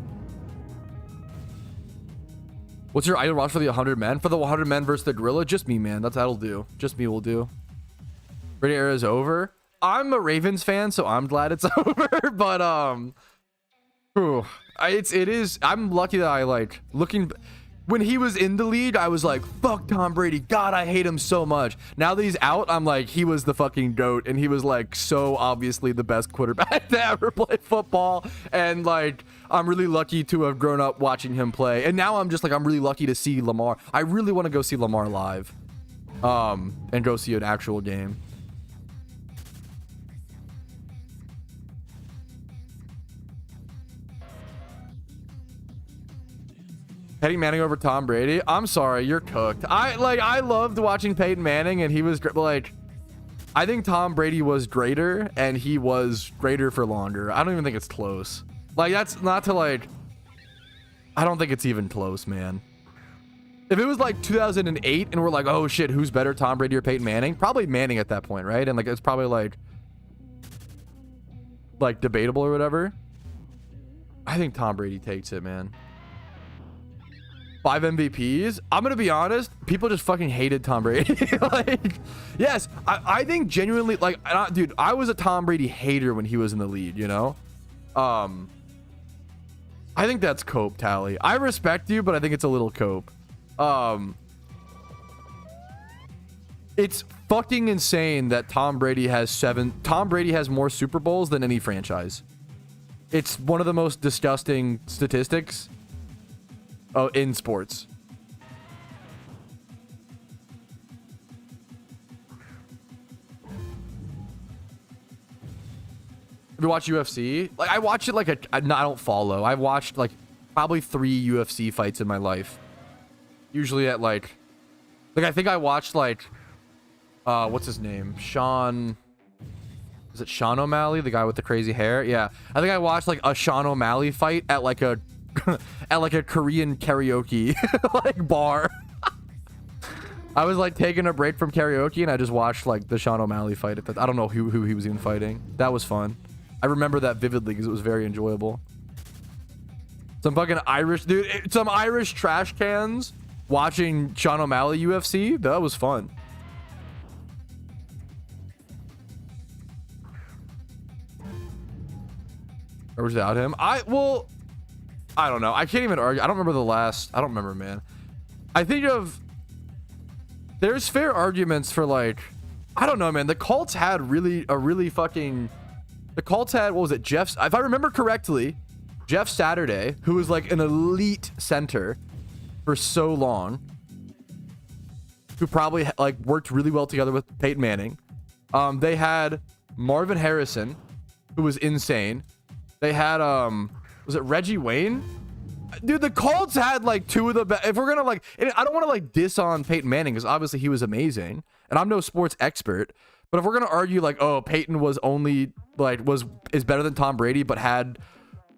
What's your idle roster for the 100 men? For the 100 men versus the gorilla? Just me, man. That'll do. Just me will do. Brady era is over. I'm a Ravens fan, so I'm glad it's over. But it is. I'm lucky that I like looking. When he was in the league, I was like, fuck Tom Brady. God, I hate him so much. Now that he's out, I'm like, he was the fucking GOAT. And he was like so obviously the best quarterback to ever play football. And like, I'm really lucky to have grown up watching him play. And now I'm just like, I'm really lucky to see Lamar. I really want to go see Lamar live. And go see an actual game. Peyton Manning over Tom Brady. I'm sorry, you're cooked. I loved watching Peyton Manning, and he was like, I think Tom Brady was greater, and he was greater for longer. I don't even think it's close. Like, that's not to like, I don't think it's even close, man. If it was like 2008 and we're like, oh shit, who's better, Tom Brady or Peyton Manning? Probably Manning at that point, right? And like, it's probably like debatable or whatever. I think Tom Brady takes it, man. 5 MVPs. I'm gonna be honest, people just fucking hated Tom Brady. Like, yes, I think genuinely, like, dude, I was a Tom Brady hater when he was in the lead, you know. I think that's cope, Tally. I respect you, but I think it's a little cope. It's fucking insane that Tom Brady has more Super Bowls than any franchise. It's one of the most disgusting statistics in sports. Have you watched UFC? Like, I watch it like I don't follow. I've watched like probably 3 UFC fights in my life. Usually at like I think I watched like what's his name? Is it Sean O'Malley, the guy with the crazy hair? Yeah. I think I watched like a Sean O'Malley fight at like a at like a Korean karaoke like bar. I was like taking a break from karaoke and I just watched like the Sean O'Malley fight at I don't know who he was even fighting. That was fun. I remember that vividly because it was very enjoyable. Some fucking Irish dude, some Irish trash cans watching Sean O'Malley UFC. That was fun. Or without him? I don't know. I can't even argue. I don't remember the last. I don't remember, man. I think there's fair arguments for like, I don't know, man. The Colts had the Colts had, what was it? If I remember correctly, Jeff Saturday, who was like an elite center for so long, who probably like worked really well together with Peyton Manning. They had Marvin Harrison, who was insane. They had, was it Reggie Wayne? Dude, the Colts had like 2 of the best. If we're gonna like, I don't want to like diss on Peyton Manning because obviously he was amazing, and I'm no sports expert. But if we're gonna argue like, oh, Peyton was only like is better than Tom Brady, but had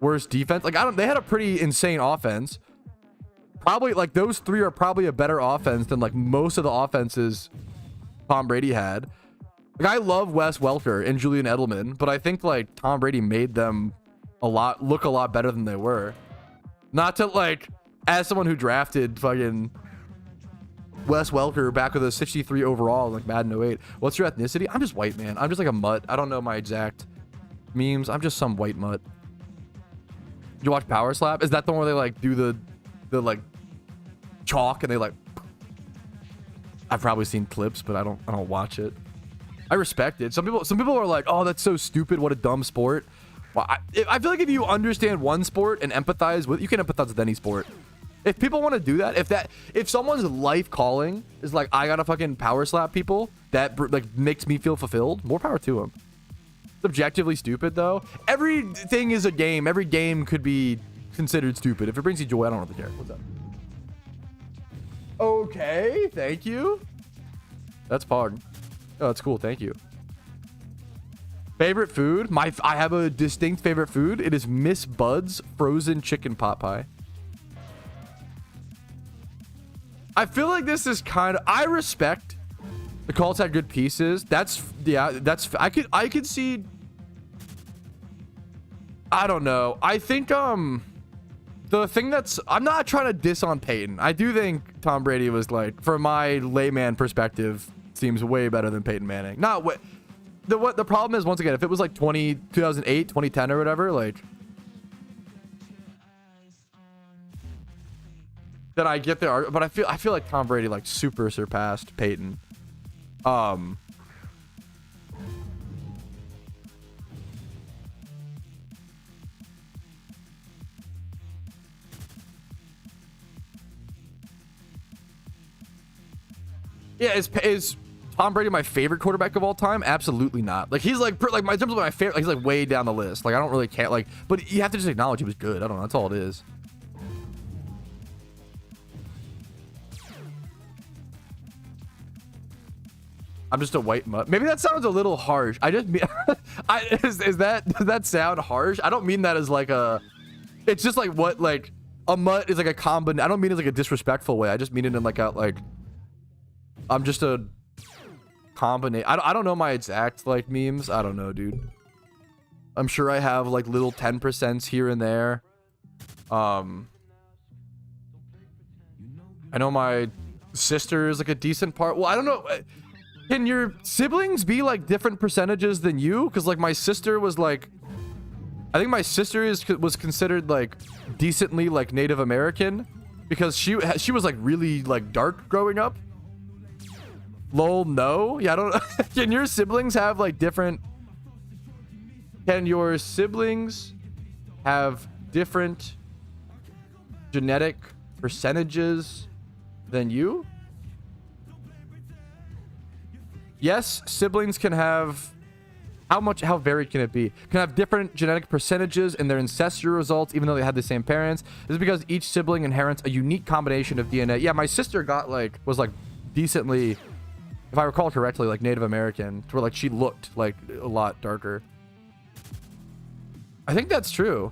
worse defense, like they had a pretty insane offense. Probably like those 3 are probably a better offense than like most of the offenses Tom Brady had. Like, I love Wes Welker and Julian Edelman, but I think like Tom Brady made them look a lot better than they were. Not to like, as someone who drafted fucking Wes Welker back with a 63 overall, like Madden 08. What's your ethnicity? I'm just white, man. I'm just like a mutt. I don't know my exact memes. I'm just some white mutt. Did you watch Power Slap? Is that the one where they like do the like chalk and they like? I've probably seen clips, but I don't watch it. I respect it. Some people are like, oh, that's so stupid. What a dumb sport. Well, I feel like if you understand one sport and empathize with, you can empathize with any sport. If people want to do that, if someone's life calling is like, I gotta fucking power slap people, that like makes me feel fulfilled, more power to them. It's objectively stupid though. Everything is a game. Every game could be considered stupid. If it brings you joy, I don't really care. What's up? Okay, thank you. That's Pog. Oh, that's cool. Thank you. Favorite food? I have a distinct favorite food. It is Miss Bud's frozen chicken pot pie. I feel like this is kind of, I respect the cults had good pieces. That's, yeah, that's, I could see, I don't know. I think, the thing that's, I'm not trying to diss on Peyton. I do think Tom Brady was like, from my layman perspective, seems way better than Peyton Manning. Not what the problem is, once again, if it was like 2008, 2010 or whatever, like, then I get there. But I feel like Tom Brady like super surpassed Peyton. Yeah, is Tom Brady my favorite quarterback of all time? Absolutely not. Like, he's like in terms of my favorite, like, he's like way down the list. Like, I don't really care. Like, but you have to just acknowledge he was good. I don't know. That's all it is. I'm just a white mutt. Maybe that sounds a little harsh. I just mean, does that sound harsh? I don't mean that as like a, it's just like what, like a mutt is like a combination. I don't mean it as like a disrespectful way. I just mean it in like a, like, I'm just a combination. I don't know my exact like memes. I don't know, dude. I'm sure I have like little 10% here and there. I know my sister is like a decent part. Well, I don't know. Can your siblings be like different percentages than you? Because like my sister was like, I think my sister was considered like decently like Native American because she was like really like dark growing up. Lol, no. Yeah, I don't. Can your siblings have like different? Can your siblings have different genetic percentages than you? Yes, siblings can have. How varied can it be? Can have different genetic percentages in their ancestral results, even though they had the same parents. This is because each sibling inherits a unique combination of DNA. Yeah, my sister was like decently, if I recall correctly, like Native American, to where like she looked like a lot darker. I think that's true.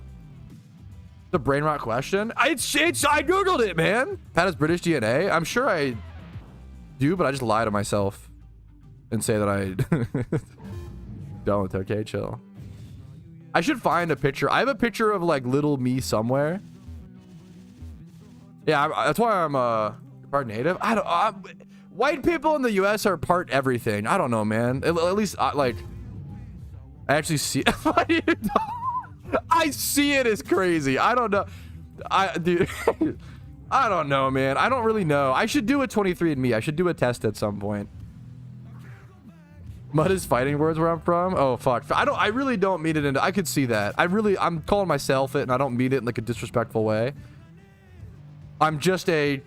The brain rot question. I googled it, man. Pat has British DNA. I'm sure I do, but I just lie to myself and say that I don't. Okay, chill. I should find a picture. I have a picture of like little me somewhere. Yeah, that's why I'm part Native. White people in the U.S. are part everything. I don't know, man. At least like I actually see. I see it as crazy. I don't know. Dude, I don't know, man. I don't really know. I should do a 23andMe. I should do a test at some point. Mud is fighting words where I'm from. Oh fuck. I really don't mean it in. I could see that. I'm calling myself it, and I don't mean it in like a disrespectful way. I'm just I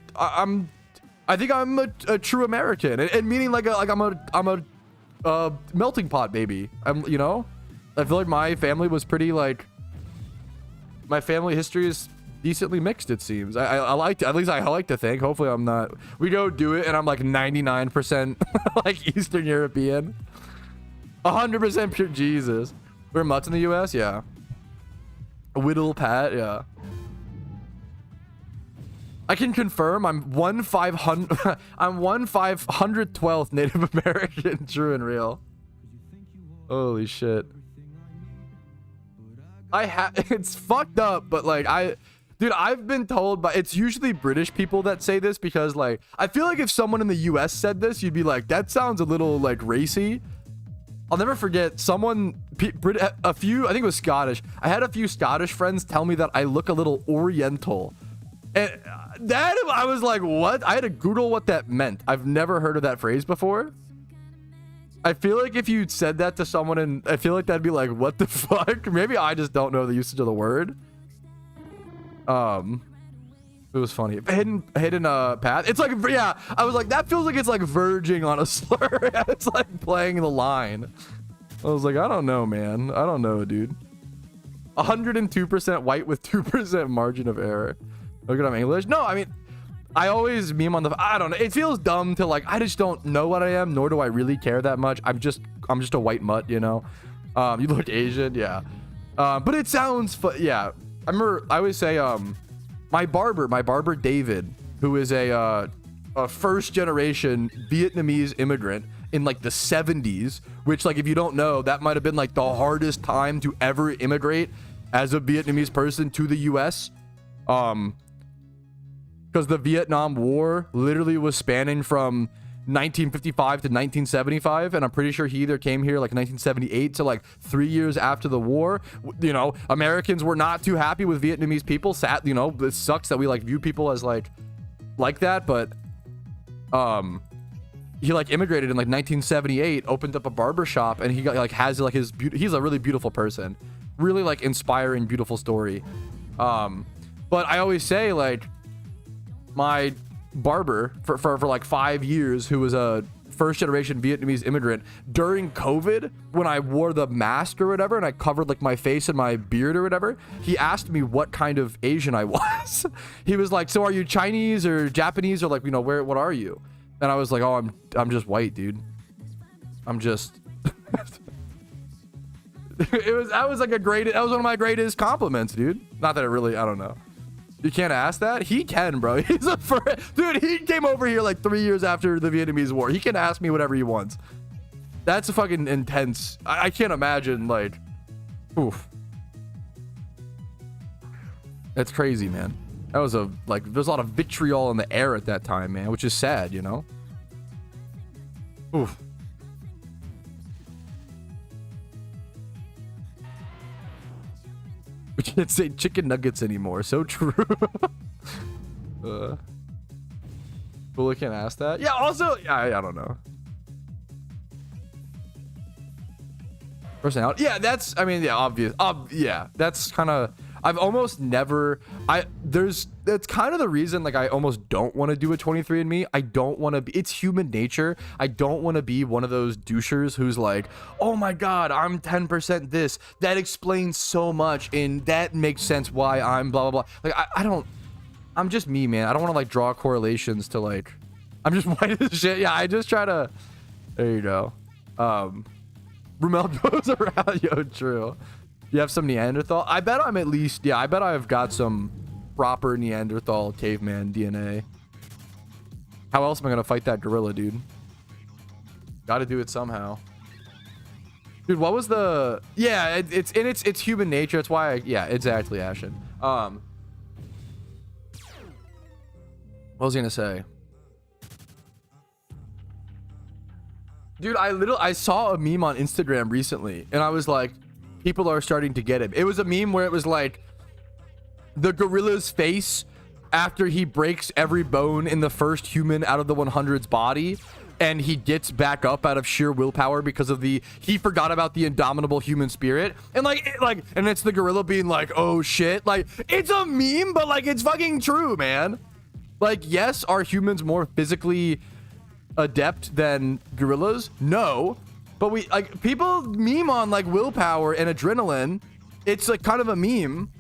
think I'm a true American, and meaning like I'm a melting pot baby. You know, I feel like my family was pretty like. My family history is decently mixed, it seems. I like to, at least I like to think. Hopefully I'm not. We go do it and I'm like 99% like Eastern European. 100% pure Jesus. We're mutts in the US, yeah. Whittle Pat, yeah. I can confirm I'm 1/500 I'm 1/512th Native American, true and real. Holy shit. It's fucked up, but like dude, I've been told by, it's usually British people that say this because like, I feel like if someone in the US said this, you'd be like, that sounds a little like racy. I'll never forget someone, a few, I think it was Scottish. I had a few Scottish friends tell me that I look a little Oriental. And that, I was like, what? I had to Google what that meant. I've never heard of that phrase before. I feel like if you said that to someone, and I feel like that'd be like, what the fuck? Maybe I just don't know the usage of the word. It was funny. Hidden path. It's like, yeah, I was like, that feels like it's like verging on a slur. It's like playing the line. I was like, I don't know, man. I don't know, dude. 102% white with 2% margin of error. Look at I'm English. No, I mean, I always meme on the, I don't know. It feels dumb to like, I just don't know what I am, nor do I really care that much. I'm just a white mutt, you know? You look Asian, yeah. But it sounds, yeah. I always say, my barber David, who is a a first generation Vietnamese immigrant in like the 70s, which, like, if you don't know, that might have been like the hardest time to ever immigrate as a Vietnamese person to the US. Because the Vietnam War literally was spanning from 1955 to 1975, and I'm pretty sure he either came here like 1978 to like 3 years after the war. You know, Americans were not too happy with Vietnamese people. Sad, you know, it sucks that we like view people as like that, but he like immigrated in like 1978, opened up a barber shop, and he got like has like his he's a really beautiful person, really like inspiring, beautiful story. But I always say, like, my barber for like 5 years, who was a first generation Vietnamese immigrant, during COVID, when I wore the mask or whatever and I covered like my face and my beard or whatever, he asked me what kind of Asian I was. He was like, so are you Chinese or Japanese, or like, you know, what are you? And I was like, oh, I'm just white, dude. I'm just that was one of my greatest compliments, dude. Not that it really, I don't know. You can't ask that? He can, bro. He's a dude. He came over here like 3 years after the Vietnamese War. He can ask me whatever he wants. That's a fucking intense. I can't imagine, like, oof. That's crazy, man. That was there's a lot of vitriol in the air at that time, man, which is sad, you know? Oof. We can't say chicken nuggets anymore. So true. Bully can't ask that. Yeah, also, I don't know. Personality. Yeah, that's, I mean, yeah, obvious. Yeah, that's kind of, I've almost never, that's kind of the reason, like, I almost don't want to do a 23andMe. I don't want to be, it's human nature. I don't want to be one of those douchers who's like, oh my God, I'm 10% this. That explains so much, and that makes sense why I'm blah, blah, blah. Like, I'm just me, man. I don't want to, like, draw correlations to, like, I'm just white as shit. Yeah, I just try to, there you go. Rumel goes around, yo, true. You have some Neanderthal? I bet I'm at least, yeah, I bet I've got some proper Neanderthal caveman DNA. How else am I gonna fight that gorilla, dude? Gotta do it somehow. Dude, what was the, yeah, it's human nature. It's why yeah, exactly, Ashen. What was I gonna say? Dude, I saw a meme on Instagram recently, and I was like, people are starting to get it. It was a meme where it was like the gorilla's face after he breaks every bone in the first human out of the 100's body, and he gets back up out of sheer willpower because of he forgot about the indomitable human spirit, and and it's the gorilla being like, oh shit. Like, it's a meme, but like, it's fucking true, man. Like, yes, are humans more physically adept than gorillas? No. But we, like, people meme on like willpower and adrenaline. It's like kind of a meme,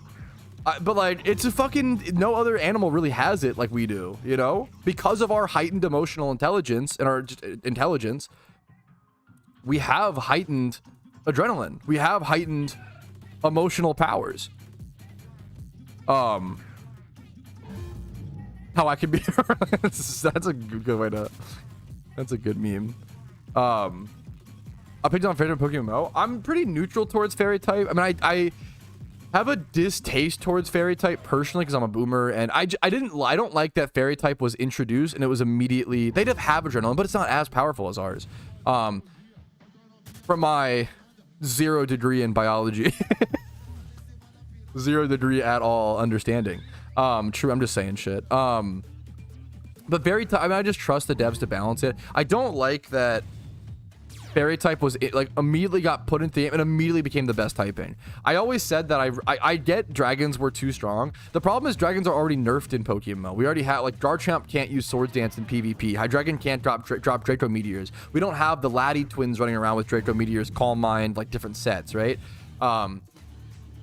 but like, it's a fucking, no other animal really has it like we do, you know, because of our heightened emotional intelligence and our intelligence. We have heightened adrenaline. We have heightened emotional powers. How I can be that's a good way to, that's a good meme. I picked on favorite PokeMMO. I'm pretty neutral towards fairy type. I mean, I have a distaste towards fairy type personally because I'm a boomer, and I don't like that fairy type was introduced and it was immediately, they did have adrenaline, but it's not as powerful as ours. From my 0 degree in biology, 0 degree at all understanding. True, I'm just saying shit. But fairy type, I mean, I just trust the devs to balance it. I don't like that fairy type was like immediately got put into the game and immediately became the best typing. I always said that I get dragons were too strong. The problem is dragons are already nerfed in PokeMMO. We already have, like, Garchomp can't use Swords Dance in PvP. Hydreigon can't drop Draco Meteors. We don't have the Laddie twins running around with Draco Meteors, Calm Mind, like different sets, right?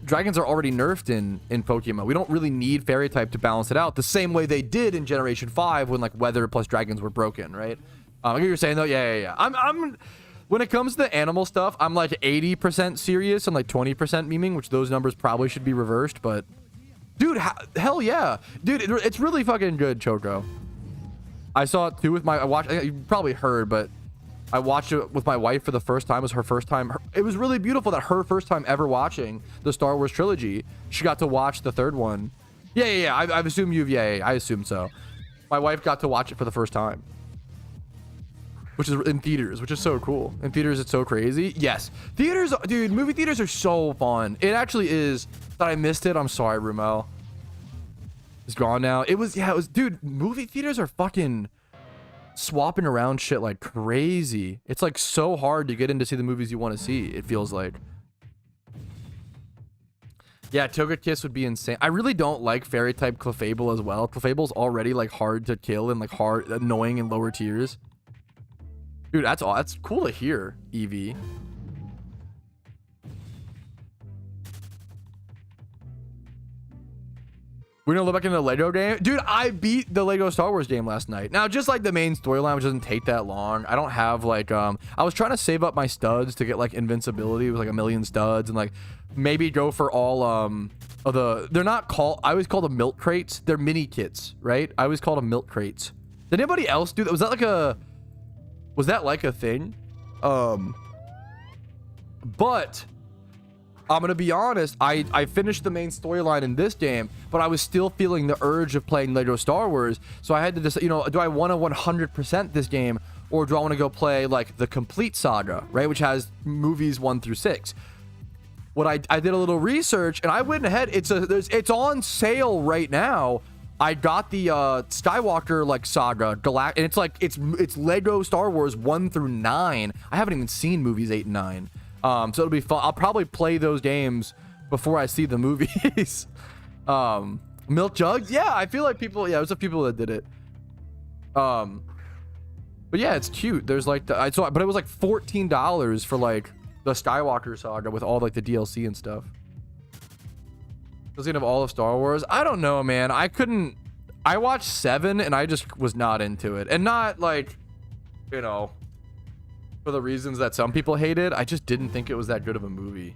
Dragons are already nerfed in PokeMMO. We don't really need fairy type to balance it out the same way they did in Generation 5 when like weather plus dragons were broken, right? I get what you're saying though. Yeah. I'm when it comes to animal stuff, I'm like 80% serious and like 20% memeing, which those numbers probably should be reversed, but dude, hell yeah. Dude, it's really fucking good, Choco. I saw it too with my, you probably heard, but I watched it with my wife for the first time. It was her first time. It was really beautiful that her first time ever watching the Star Wars trilogy, she got to watch the third one. Yeah. I've assumed you've, yeah, I assume so. My wife got to watch it for the first time, which is in theaters, which is so cool. In theaters, it's so crazy. Yes. Theaters, dude, movie theaters are so fun. It actually is. That I missed it. I'm sorry, Rumel. It's gone now. It was, dude, movie theaters are fucking swapping around shit like crazy. It's like so hard to get in to see the movies you want to see, it feels like. Yeah, Togekiss would be insane. I really don't like fairy type Clefable as well. Clefable's already like hard to kill and like hard, annoying in lower tiers. Dude, that's cool to hear, Eevee. We're gonna look back into the Lego game. Dude, I beat the Lego Star Wars game last night. Now, just like the main storyline, which doesn't take that long. I don't have like, I was trying to save up my studs to get like invincibility with like 1,000,000 studs and like maybe go for all, they're not called, I always call them milk crates. They're mini kits, right? I always call them milk crates. Did anybody else do that? Was that like a thing? But I'm gonna be honest, I finished the main storyline in this game, but I was still feeling the urge of playing Lego Star Wars, so I had to decide, you know, do I want to 100% this game, or do I want to go play like the complete saga, right, which has movies 1 through 6. What I did a little research and I went ahead. It's on sale right now. I got the Skywalker like saga and it's like it's Lego Star Wars 1 through 9. I haven't even seen movies 8 and 9. So it'll be fun. I'll probably play those games before I see the movies. Milk jugs, yeah, I feel like people, yeah, there's a people that did it. But yeah, it's cute. There's like but it was like $14 for like the Skywalker saga with all like the DLC and stuff. Thinking of all of Star Wars, I don't know, man. I watched 7 and I just was not into it, and not like, you know, for the reasons that some people hated. I just didn't think it was that good of a movie.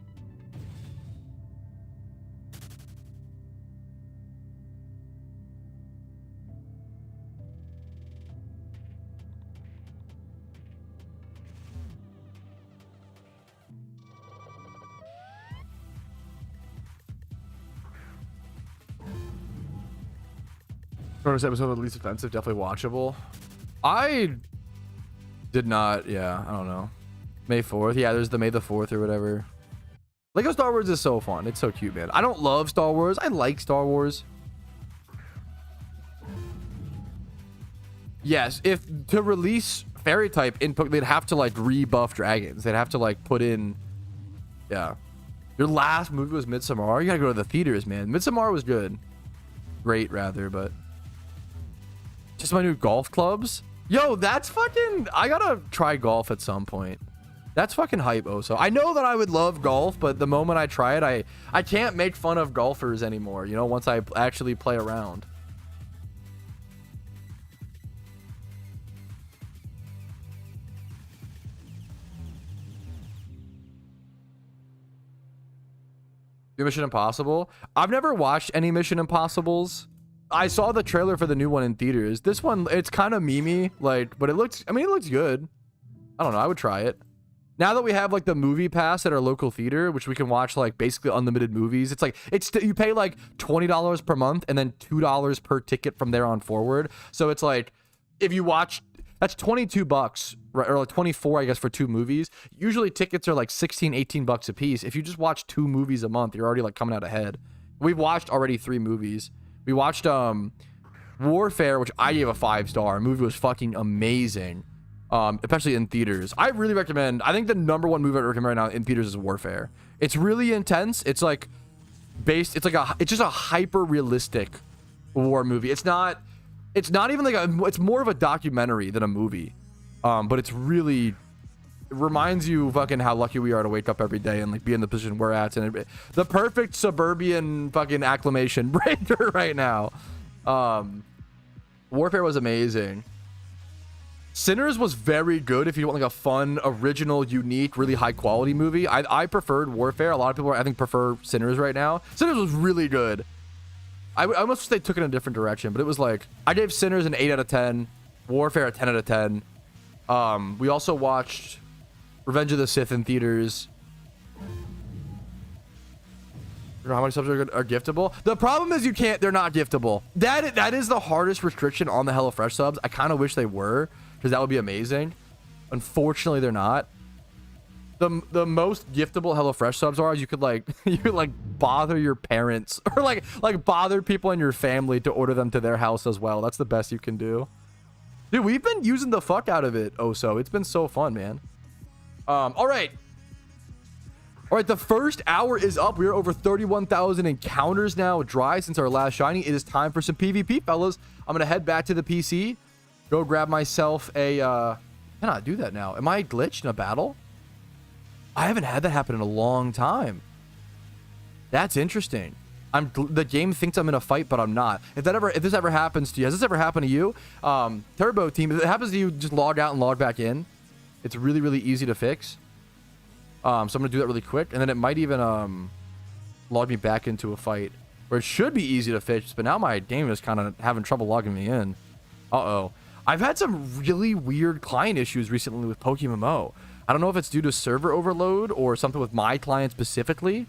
Shortest episode of the least offensive, definitely watchable. I did not, yeah, I don't know. May 4th, yeah, there's the May the 4th or whatever. Lego Star Wars is so fun. It's so cute, man. I don't love Star Wars. I like Star Wars. Yes, if to release fairy type input, they'd have to like rebuff dragons. They'd have to like put in, yeah. Your last movie was Midsommar. You gotta go to the theaters, man. Midsommar was good. Great, rather, but just my new golf clubs. Yo, that's fucking, I gotta try golf at some point. That's fucking hype, Oso. I know that I would love golf, but the moment I try it, I can't make fun of golfers anymore, you know, once I actually play around. Mission Impossible? I've never watched any Mission Impossibles. I saw the trailer for the new one in theaters. This one, it's kind of memey, like, but it looks, I mean, it looks good. I don't know, I would try it. Now that we have like the movie pass at our local theater, which we can watch like basically unlimited movies, it's like, you pay like $20 per month and then $2 per ticket from there on forward. So it's like, if you watch, that's $22, right? Or like 24, I guess, for 2 movies. Usually tickets are like 16, 18 bucks a piece. If you just watch 2 movies a month, you're already like coming out ahead. We've watched already 3 movies. We watched Warfare, which I gave a 5-star. The movie was fucking amazing, especially in theaters. I really recommend. I think the #1 movie I recommend right now in theaters is Warfare. It's really intense. It's like based. It's just a hyper realistic war movie. It's not even like it's more of a documentary than a movie. But it's really, it reminds you fucking how lucky we are to wake up every day and like be in the position we're at, and the perfect suburban fucking acclamation breaker right now. Warfare was amazing. Sinners was very good if you want like a fun, original, unique, really high quality movie. I preferred Warfare. A lot of people I think prefer Sinners right now. Sinners was really good. I almost wish they took it in a different direction, but it was like, I gave Sinners an 8 out of 10. Warfare, a 10 out of 10. We also watched Revenge of the Sith in theaters. You know how many subs are giftable? The problem is you can't, they're not giftable. That is the hardest restriction on the HelloFresh subs. I kind of wish they were, because that would be amazing. Unfortunately, they're not. The most giftable HelloFresh subs are you could like bother your parents or like bother people in your family to order them to their house as well. That's the best you can do. Dude, we've been using the fuck out of it. So it's been so fun, man. All right, the first hour is up. We are over 31,000 encounters now dry since our last shiny. It is time for some PvP, fellas. I'm gonna head back to the PC, go grab myself a cannot do that now. Am I glitched in a battle? I haven't had that happen in a long time. That's interesting. The game thinks I'm in a fight, but I'm not. If this ever happens to you, has this ever happened to you? Turbo team, if it happens to you, just log out and log back in. It's really, really easy to fix. So I'm gonna do that really quick, and then it might even log me back into a fight where it should be easy to fix, but now my game is kind of having trouble logging me in. I've had some really weird client issues recently with PokeMMO. I don't know if it's due to server overload or something with my client specifically,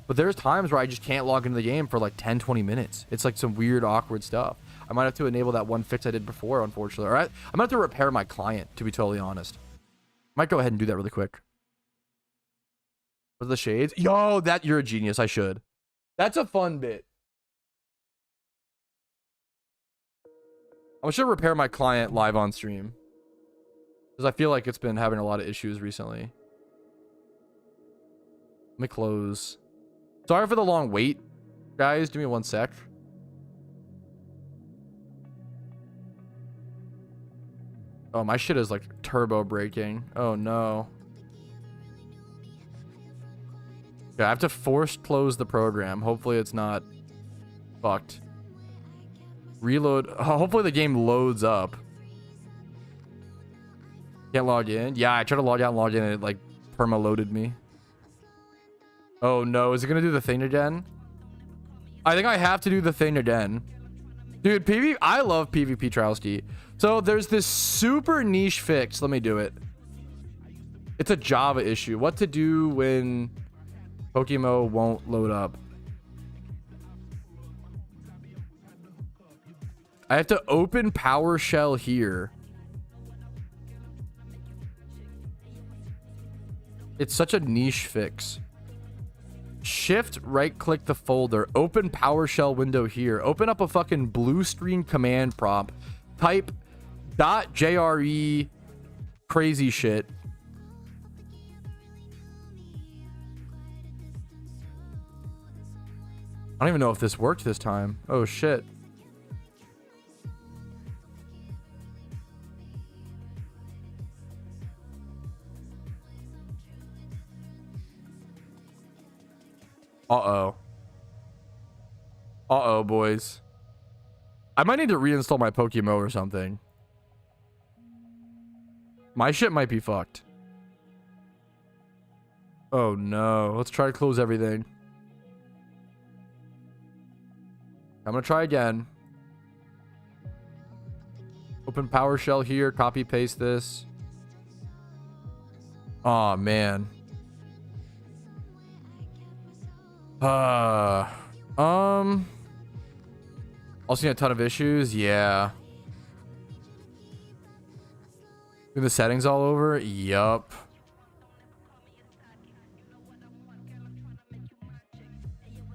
but there's times where I just can't log into the game for like 10-20 minutes. It's like some weird, awkward stuff. I might have to enable that one fix I did before, unfortunately. All right, I'm gonna have to repair my client, to be totally honest. Might go ahead and do that really quick. What's the shades? Yo, you're a genius. I should. That's a fun bit. I'm sure repair my client live on stream, because I feel like it's been having a lot of issues recently. Let me close. Sorry for the long wait, guys. Give me 1 sec. Oh, my shit is like turbo breaking. Oh no. Okay, I have to force close the program. Hopefully it's not fucked. Reload. Hopefully the game loads up. Can't log in. Yeah, I tried to log out and log in and it like perma loaded me. Oh no, is it gonna do the thing again? I think I have to do the thing again. Dude, I love PvP Patrouski. So there's this super niche fix. Let me do it. It's a Java issue. What to do when PokeMMO won't load up. I have to open PowerShell here. It's such a niche fix. Shift right click the folder, open PowerShell window here, open up a fucking blue screen command prompt, type .jre crazy shit. I don't even know if this worked this time. Oh shit. Uh-oh, boys. I might need to reinstall my PokeMMO or something. My shit might be fucked. Oh no. Let's try to close everything. I'm gonna try again. Open PowerShell here, copy paste this. Oh man. Also seen a ton of issues. Yeah. The settings all over. Yup.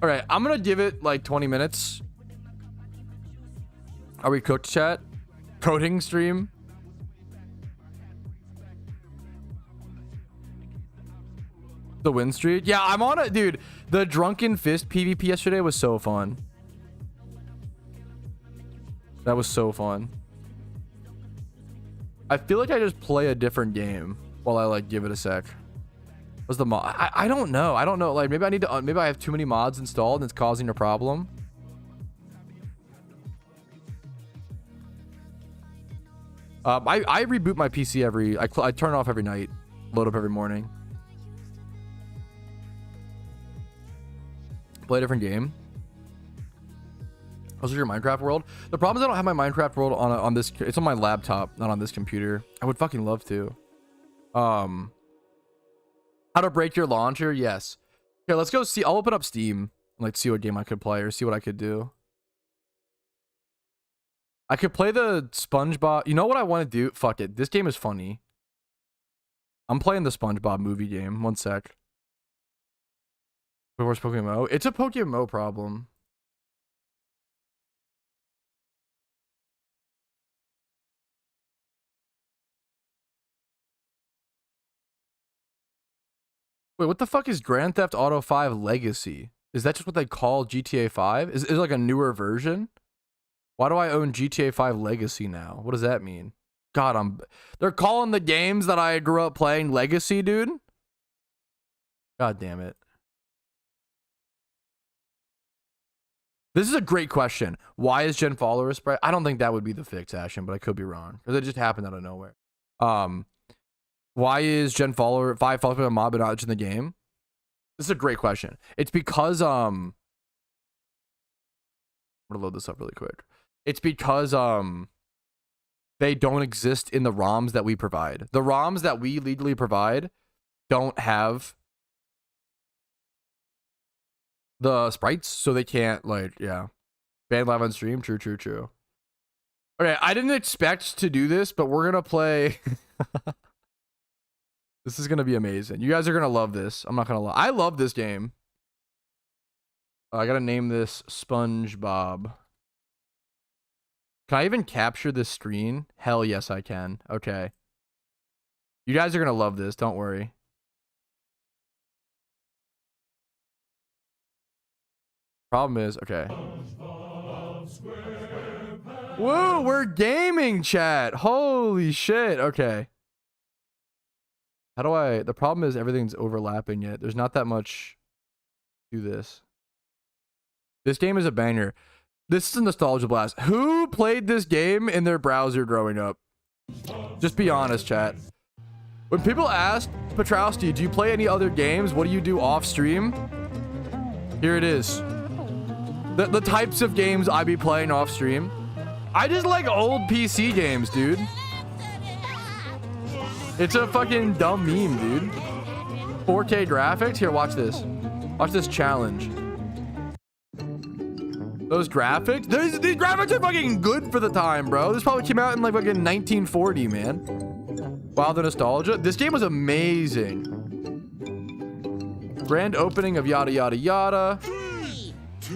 All right, I'm gonna give it like 20 minutes. Are we cooked, chat? Coding stream. The win streak. Yeah, I'm on it, dude. The Drunken Fist PvP yesterday was so fun. That was so fun. I feel like I just play a different game while I like give it a sec. What's the mod? I don't know. I don't know. Like maybe I need to. Maybe I have too many mods installed and it's causing a problem. I reboot my PC I turn it off every night, load up every morning. Play a different game. How's your Minecraft world? The problem is I don't have my Minecraft world on this. It's on my laptop, not on this computer. I would fucking love to. How to break your launcher? Yes. Okay, let's go see. I'll open up Steam and like see what game I could play or see what I could do. I could play the SpongeBob. You know what I want to do? Fuck it. This game is funny. I'm playing the SpongeBob movie game. One sec. Where's PokeMMO? It's a PokeMMO problem. Wait, what the fuck is Grand Theft Auto 5 Legacy? Is that just what they call GTA 5? Is it like a newer version? Why do I own GTA 5 Legacy now? What does that mean? God, they're calling the games that I grew up playing Legacy, dude. God damn it. This is a great question. Why is Gen follower spread? I don't think that would be the fix, Ashen, but I could be wrong. Because it just happened out of nowhere. Why is Gen follower 5 following a mob but not in the game? This is a great question. It's because I'm gonna load this up really quick. It's because they don't exist in the ROMs that we provide. The ROMs that we legally provide don't have the sprites, so they can't, like, yeah. Ban live on stream. True. Okay, I didn't expect to do this, but we're gonna play. This is gonna be amazing. You guys are gonna love this. I'm not gonna lie. I love this game. I gotta name this SpongeBob. Can I even capture this screen? Hell yes, I can. Okay. You guys are gonna love this. Don't worry. Problem is, okay. Whoa, we're gaming, chat. Holy shit. Okay. How do I... The problem is everything's overlapping yet. There's not that much to this. This game is a banger. This is a nostalgia blast. Who played this game in their browser growing up? Just be honest, chat. When people ask, Patrouski, do you play any other games? What do you do off stream? Here it is. The types of games I be playing off stream. I just like old PC games, dude. It's a fucking dumb meme, dude. 4K graphics? Here, watch this. Watch this challenge. Those graphics? These graphics are fucking good for the time, bro. This probably came out in like fucking 1940, man. Wow, the nostalgia. This game was amazing. Grand opening of yada yada yada.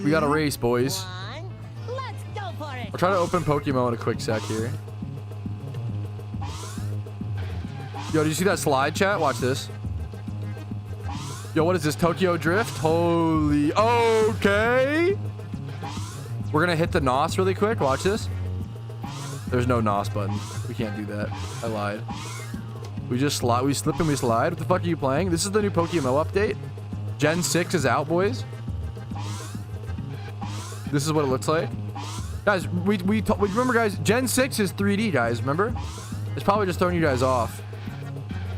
We got a race, boys. I'll try to open PokeMMO in a quick sec here. Yo, did you see that slide, chat? Watch this. Yo, what is this? Tokyo Drift? Holy... Okay. We're gonna hit the NOS really quick. Watch this. There's no NOS button. We can't do that. I lied. We just slide. We slip and we slide. What the fuck are you playing? This is the new PokeMMO update. Gen 6 is out, boys. This is what it looks like. Guys, we remember, guys, Gen 6 is 3D, guys. Remember? It's probably just throwing you guys off.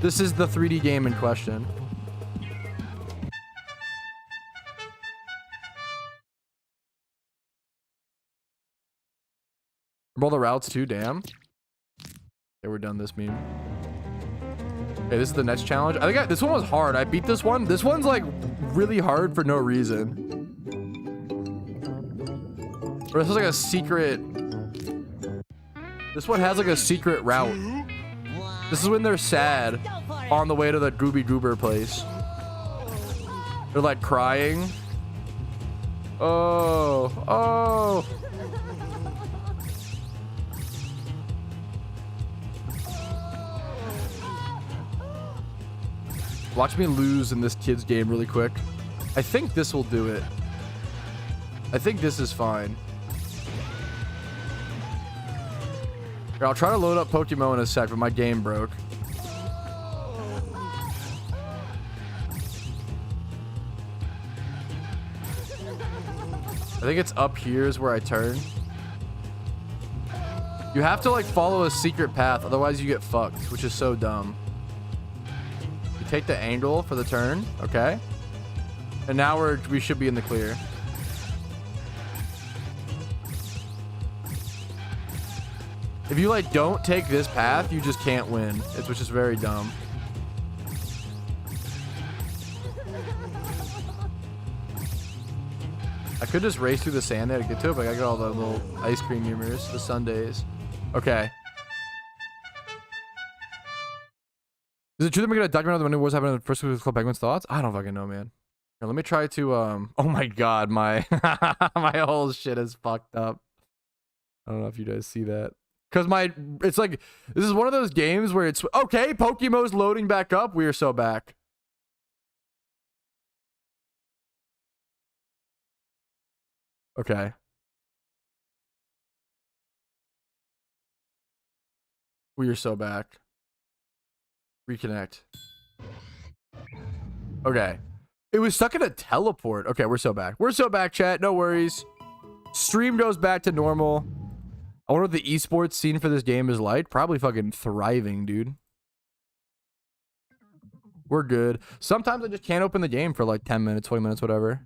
This is the 3D game in question. Roll the routes too, damn. Okay, we're done this meme. Okay, this is the next challenge. I think this one was hard. I beat this one. This one's like really hard for no reason. Or this is like a secret. This one has like a secret route. This is when they're sad on the way to the Gooby Goober place. They're like crying. Oh. Watch me lose in this kid's game really quick. I think this will do it. I think this is fine. Here, I'll try to load up PokeMMO in a sec, but my game broke. I think it's up here is where I turn. You have to like follow a secret path, otherwise you get fucked, which is so dumb. You take the angle for the turn, okay? And now we should be in the clear. If you like don't take this path, you just can't win. Which is very dumb. I could just race through the sand there to get to it, but I gotta get all the little ice cream humors, the sundaes. Okay. Is it true that we're gonna document what was happening in the first week of Club Penguin's thoughts? I don't fucking know, man. Here, let me try to oh my god, my my whole shit is fucked up. I don't know if you guys see that. Cause it's like this is one of those games where it's okay, PokeMMO's loading back up. We are so back. Okay. We are so back. Reconnect. Okay. It was stuck in a teleport. Okay, we're so back. We're so back, chat. No worries. Stream goes back to normal. I wonder what the esports scene for this game is like. Probably fucking thriving, dude. We're good. Sometimes I just can't open the game for like 10 minutes, 20 minutes, whatever.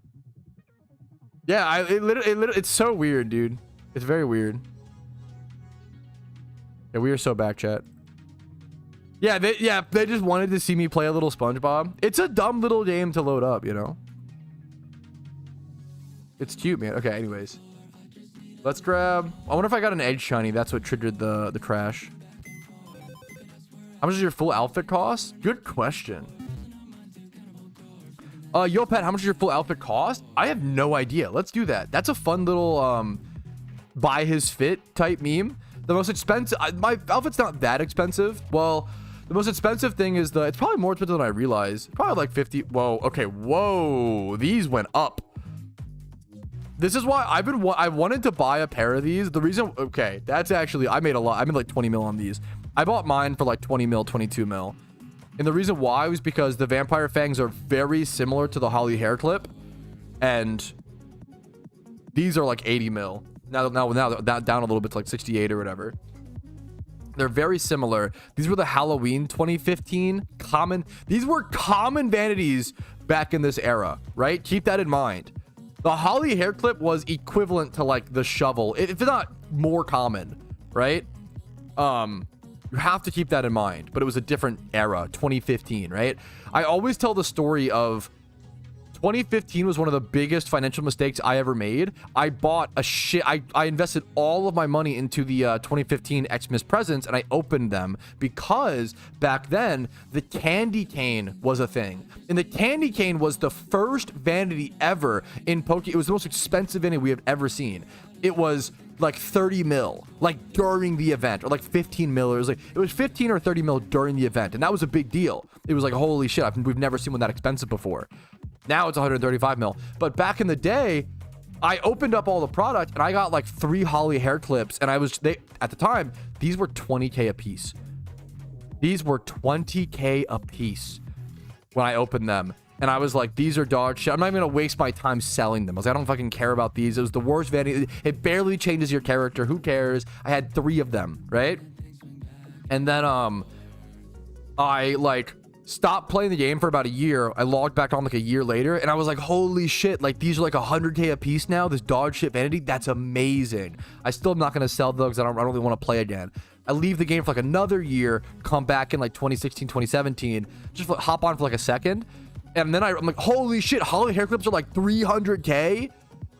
Yeah, it's so weird, dude. It's very weird. Yeah, we are so back, chat. Yeah, they just wanted to see me play a little SpongeBob. It's a dumb little game to load up, you know? It's cute, man. Okay, anyways. Let's grab... I wonder if I got an edge shiny. That's what triggered the crash. How much does your full outfit cost? Good question. Yo, Pet, how much does your full outfit cost? I have no idea. Let's do that. That's a fun little, buy his fit type meme. The most expensive... my outfit's not that expensive. Well, the most expensive thing is it's probably more expensive than I realized. Probably like 50... Whoa, okay, whoa. These went up. This is why I wanted to buy a pair of these. The reason... Okay, that's actually... I made a lot. I made like 20 mil on these. I bought mine for like 20 mil, 22 mil. And the reason why was because the vampire fangs are very similar to the holly hair clip, and these are like 80 mil. Now they're down a little bit to like 68 or whatever. They're very similar. These were the Halloween 2015 common. These were common vanities back in this era, right? Keep that in mind. The holly hair clip was equivalent to like the shovel, if not more common, right? You have to keep that in mind, but it was a different era, 2015, right? I always tell the story of 2015 was one of the biggest financial mistakes I ever made. I bought a shit. I invested all of my money into the 2015 Xmas presents, and I opened them because back then the candy cane was a thing, and the candy cane was the first vanity ever in Poke. It was the most expensive vanity we have ever seen. It was like 30 mil, like during the event, or like 15 mil. It was 15 or 30 mil during the event, and that was a big deal. It was like, holy shit, we've never seen one that expensive before. Now it's 135 mil. But back in the day, I opened up all the product and I got like 3 holly hair clips, and at the time, these were 20K a piece. These were 20K a piece when I opened them. And I was like, these are dog shit. I'm not even gonna waste my time selling them. I was like, I don't fucking care about these. It was the worst vanity. It barely changes your character. Who cares? I had 3 of them, right? And then I like stopped playing the game for about a year. I logged back on like a year later, and I was like, holy shit, like these are like 100K a piece now. This dog shit vanity, that's amazing. I still am not gonna sell those. I don't really want to play again. I leave the game for like another year, come back in like 2016, 2017, just hop on for like a second. And then I'm like, holy shit, holly hair clips are like 300K.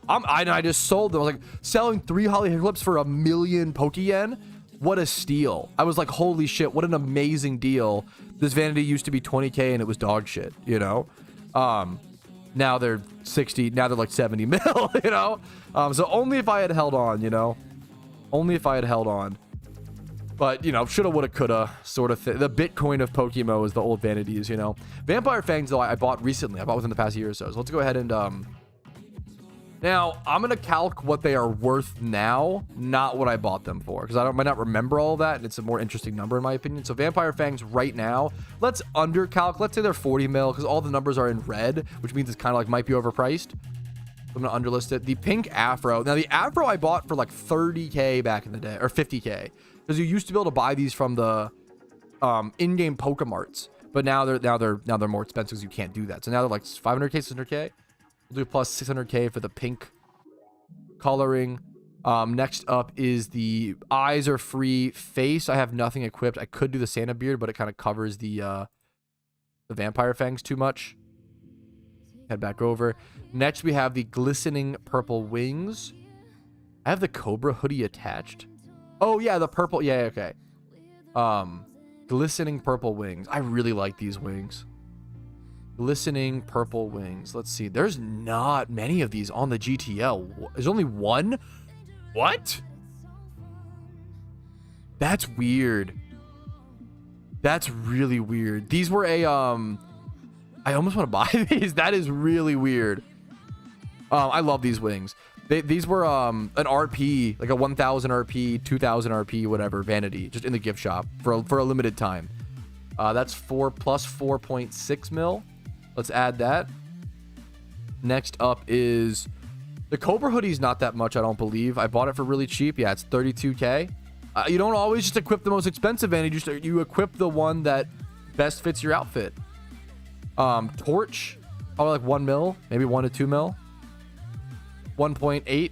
I just sold them. I was like, selling 3 holly hair clips for $1 million Pokeyen. What a steal. I was like, holy shit, what an amazing deal. This vanity used to be 20K and it was dog shit, you know? Now they're 60, now they're like 70 mil, you know? So only if I had held on, you know? Only if I had held on. But, you know, shoulda, woulda, coulda sort of thing. The Bitcoin of PokeMMO is the old vanities, you know. Vampire Fangs, though, I bought recently. I bought within the past year or so. So let's go ahead and... Now, I'm going to calc what they are worth now, not what I bought them for. Because I might not remember all of that, and it's a more interesting number, in my opinion. So Vampire Fangs right now, let's undercalc. Let's say they're 40 mil, because all the numbers are in red, which means it's kind of like might be overpriced. I'm going to underlist it. The pink Afro. Now, the Afro I bought for like 30K back in the day, or 50K. Because you used to be able to buy these from the in-game Pokemarts, but now they're more expensive because you can't do that. So now they're like 500K, 600K. We'll do plus 600K for the pink coloring. Next up is the eyes are free. Face, I have nothing equipped. I could do the Santa beard, but it kind of covers the vampire fangs too much. Head back over. Next, we have the glistening purple wings. I have the Cobra hoodie attached. Oh, yeah, the purple. Yeah, okay. Glistening purple wings. I really like these wings. Glistening purple wings. Let's see. There's not many of these on the GTL. There's only one? What? That's weird. That's really weird. These were a, I almost want to buy these. That is really weird. I love these wings. These were an RP, like a 1000 RP, 2000 RP, whatever, vanity, just in the gift shop for a limited time. That's 4 plus 4.6 mil. Let's add that. Next up is the Cobra hoodie's not that much, I don't believe. I bought it for really cheap. Yeah, it's 32K. You don't always just equip the most expensive vanity. You equip the one that best fits your outfit. Torch, probably like 1 mil, maybe 1 to 2 mil. 1.8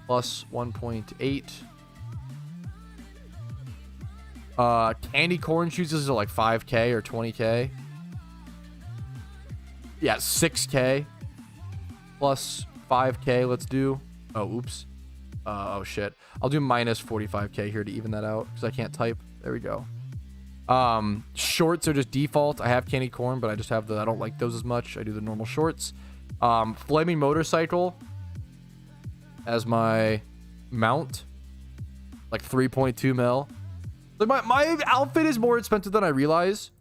plus 1.8. Candy corn shoes, these are like 5K or 20K. Yeah, 6K plus 5K. Let's do. Oh, oops. Oh shit. I'll do minus 45K here to even that out because I can't type. There we go. Shorts are just default. I have candy corn, but I just have I don't like those as much. I do the normal shorts. Flaming motorcycle as my mount, like 3.2 mil. Like my outfit is more expensive than I realize.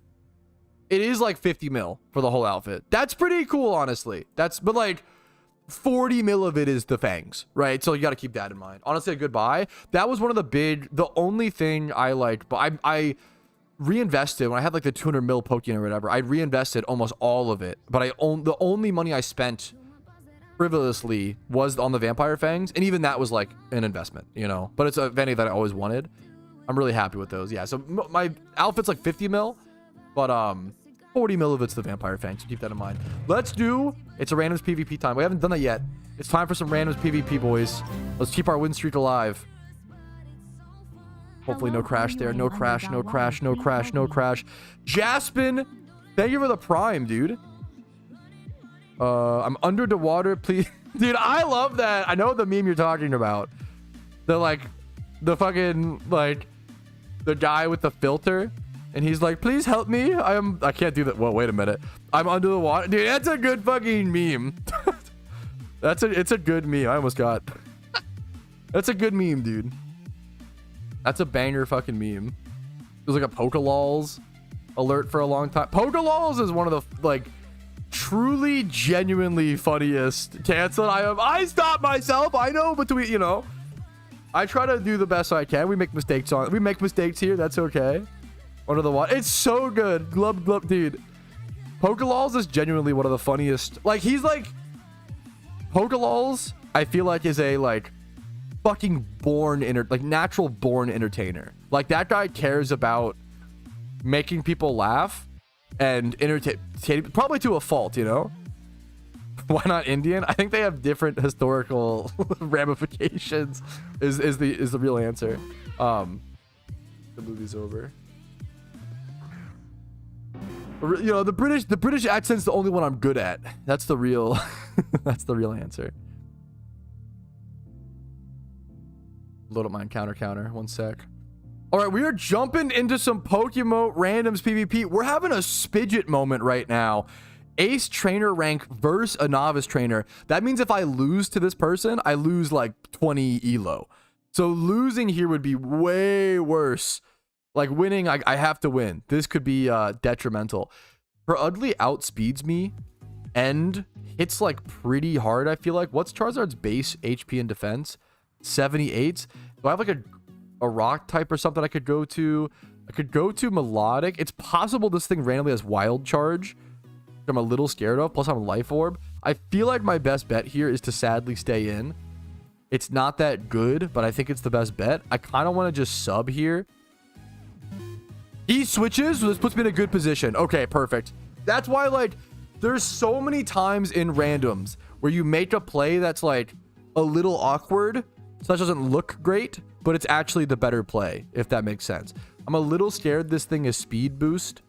It is like 50 mil for the whole outfit. That's pretty cool, honestly. But like 40 mil of it is the fangs, right? So you got to keep that in mind. Honestly, a good buy. That was one of the only thing I like, but I reinvested when I had like the 200 mil Pokeyen or whatever. I reinvested almost all of it, but the only money I spent frivolously was on the vampire fangs, and even that was like an investment, you know. But it's a vanity that I always wanted. I'm really happy with those. Yeah, so my outfit's like 50 mil, but 40 mil of it's the vampire fangs, so keep that in mind. It's a randoms PvP time. We haven't done that yet. It's time for some randoms PvP, boys. Let's keep our win streak alive. Hopefully no crash there. No crash, no crash, no crash, no crash. Jaspin, thank you for the prime, dude. I'm under the water, please. Dude, I love that. I know the meme you're talking about. The fucking, like, the guy with the filter. And he's like, please help me. I can't do that. Well, wait a minute. I'm under the water. Dude, that's a good fucking meme. It's a good meme. I almost got. That's a good meme, dude. That's a banger fucking meme. There's like a Pokelols alert for a long time. Pokelols is one of the, like, truly, genuinely funniest cancel. I stop myself. I know between, you know. I try to do the best I can. We make mistakes here. That's okay. Under the water. It's so good. Glub, glub, dude. Pokelols is genuinely one of the funniest. Like, he's like... Pokelols, I feel like, is a, like, fucking natural born entertainer. Like, that guy cares about making people laugh and entertain, probably to a fault, you know? Why not Indian? I think they have different historical ramifications is the real answer. The movie's over. You know, the British accent's the only one I'm good at. That's the real that's the real answer. Load up my counter. 1 sec. All right, we are jumping into some PokeMMO randoms PvP. We're having a Spidget moment right now. Ace trainer rank versus a novice trainer. That means if I lose to this person, I lose like 20 elo. So losing here would be way worse. Like winning, I have to win. This could be detrimental. Her Ugly outspeeds me and hits like pretty hard, I feel like. What's Charizard's base HP and defense? 78. Do I have like a rock type or something I could go to? I could go to Melodic. It's possible this thing randomly has Wild Charge, which I'm a little scared of. Plus I'm a Life Orb. I feel like my best bet here is to sadly stay in. It's not that good, but I think it's the best bet. I kind of want to just sub here. He switches, so this puts me in a good position. Okay, perfect. That's why, like, there's so many times in randoms where you make a play that's, like, a little awkward, Slash doesn't look great, but it's actually the better play, if that makes sense. I'm a little scared this thing is speed boost.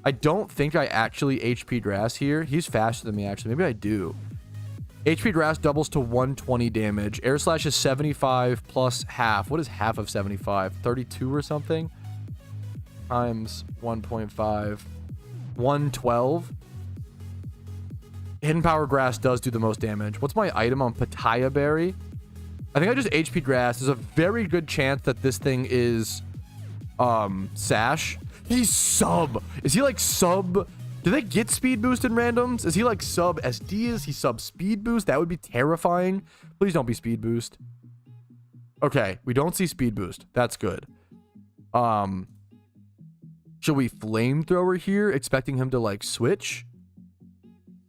I don't think I actually HP Grass here. He's faster than me, actually. Maybe I do. HP Grass doubles to 120 damage. Air Slash is 75 plus half. What is half of 75? 32 or something? Times 1.5. 112. Hidden Power Grass does do the most damage. What's my item on Papaya Berry? I think I just HP Grass. There's a very good chance that this thing is Sash. He's sub. Is he like sub? Do they get speed boost in randoms? Is he like sub SD? Is he sub speed boost? That would be terrifying. Please don't be speed boost. Okay, we don't see speed boost. That's good. Should we flamethrower here, expecting him to like switch?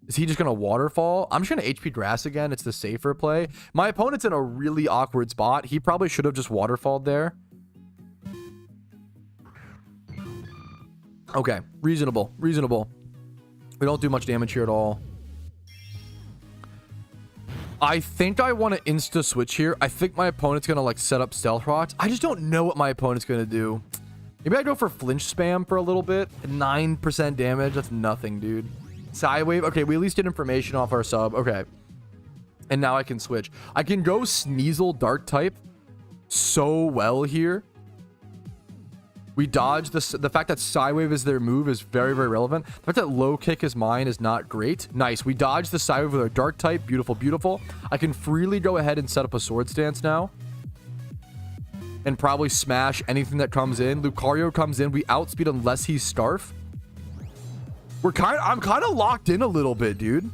Is he just gonna waterfall? I'm just gonna HP Grass again. It's the safer play. My opponent's in a really awkward spot. He probably should have just waterfalled there. Okay, reasonable, reasonable. We don't do much damage here at all. I think I want to insta switch here. I think my opponent's gonna like set up stealth rocks. I just don't know what my opponent's gonna do. Maybe I go for flinch spam for a little bit. 9% damage. That's nothing, dude. Psywave. Okay, we at least get information off our sub. Okay. And now I can switch. I can go Sneasel Dark type so well here. We dodge the fact that Psywave is their move is very, very relevant. The fact that low kick is mine is not great. Nice. We dodge the Psywave with our Dark type. Beautiful, beautiful. I can freely go ahead and set up a Sword Stance now. And probably smash anything that comes in. Lucario comes in. We outspeed unless he's Starf. I'm kind of locked in a little bit, dude.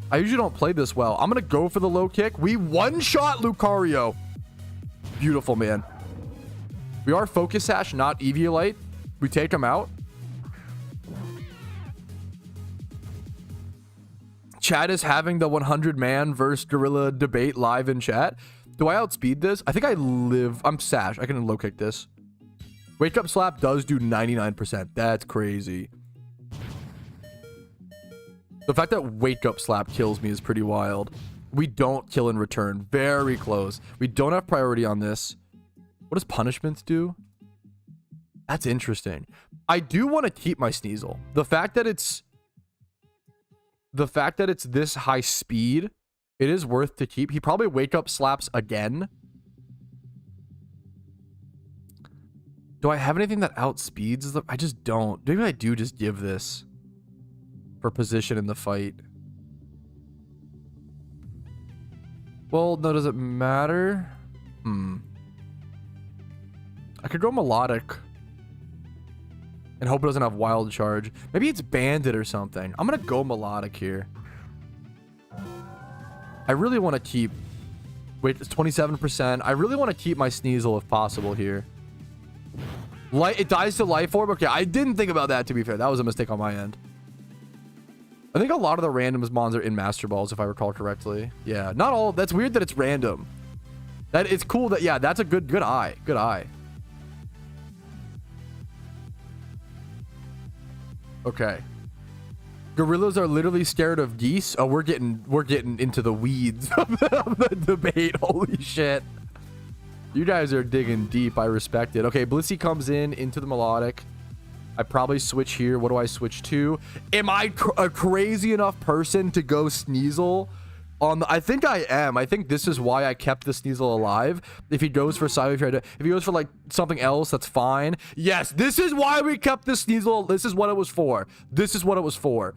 I usually don't play this well. I'm going to go for the low kick. We one-shot Lucario. Beautiful, man. We are Focus Sash, not Eviolite. We take him out. Chat is having the 100-man versus Gorilla debate live in chat. Do I outspeed this? I think I live. I'm Sash. I can low kick this. Wake Up Slap does do 99%. That's crazy. The fact that Wake Up Slap kills me is pretty wild. We don't kill in return. Very close. We don't have priority on this. What does punishments do? That's interesting. I do want to keep my Sneasel. The fact that it's this high speed, it is worth to keep. He probably Wake Up Slaps again. Do I have anything that outspeeds them? I just don't. Maybe I do just give this for position in the fight. Well, no, does it matter? I could go Melodic and hope it doesn't have Wild Charge. Maybe it's Bandit or something. I'm going to go Melodic here. I really want to keep... Wait, it's 27%. I really want to keep my Sneasel if possible here. It dies to Life Orb? Okay, I didn't think about that, to be fair. That was a mistake on my end. I think a lot of the randoms mons are in Master Balls, if I recall correctly. Yeah, not all. That's weird that it's random. That it's cool that... Yeah, that's a good eye. Good eye. Okay. Gorillas are literally scared of geese. Oh, we're getting into the weeds of the debate. Holy shit. You guys are digging deep. I respect it. Okay, Blissey comes into the Melodic. I probably switch here. What do I switch to? Am I a crazy enough person to go Sneasel? I think I am. I think this is why I kept the Sneasel alive. If he goes for Psywave, if he goes for like something else, that's fine. Yes, this is why we kept the Sneasel. This is what it was for. This is what it was for.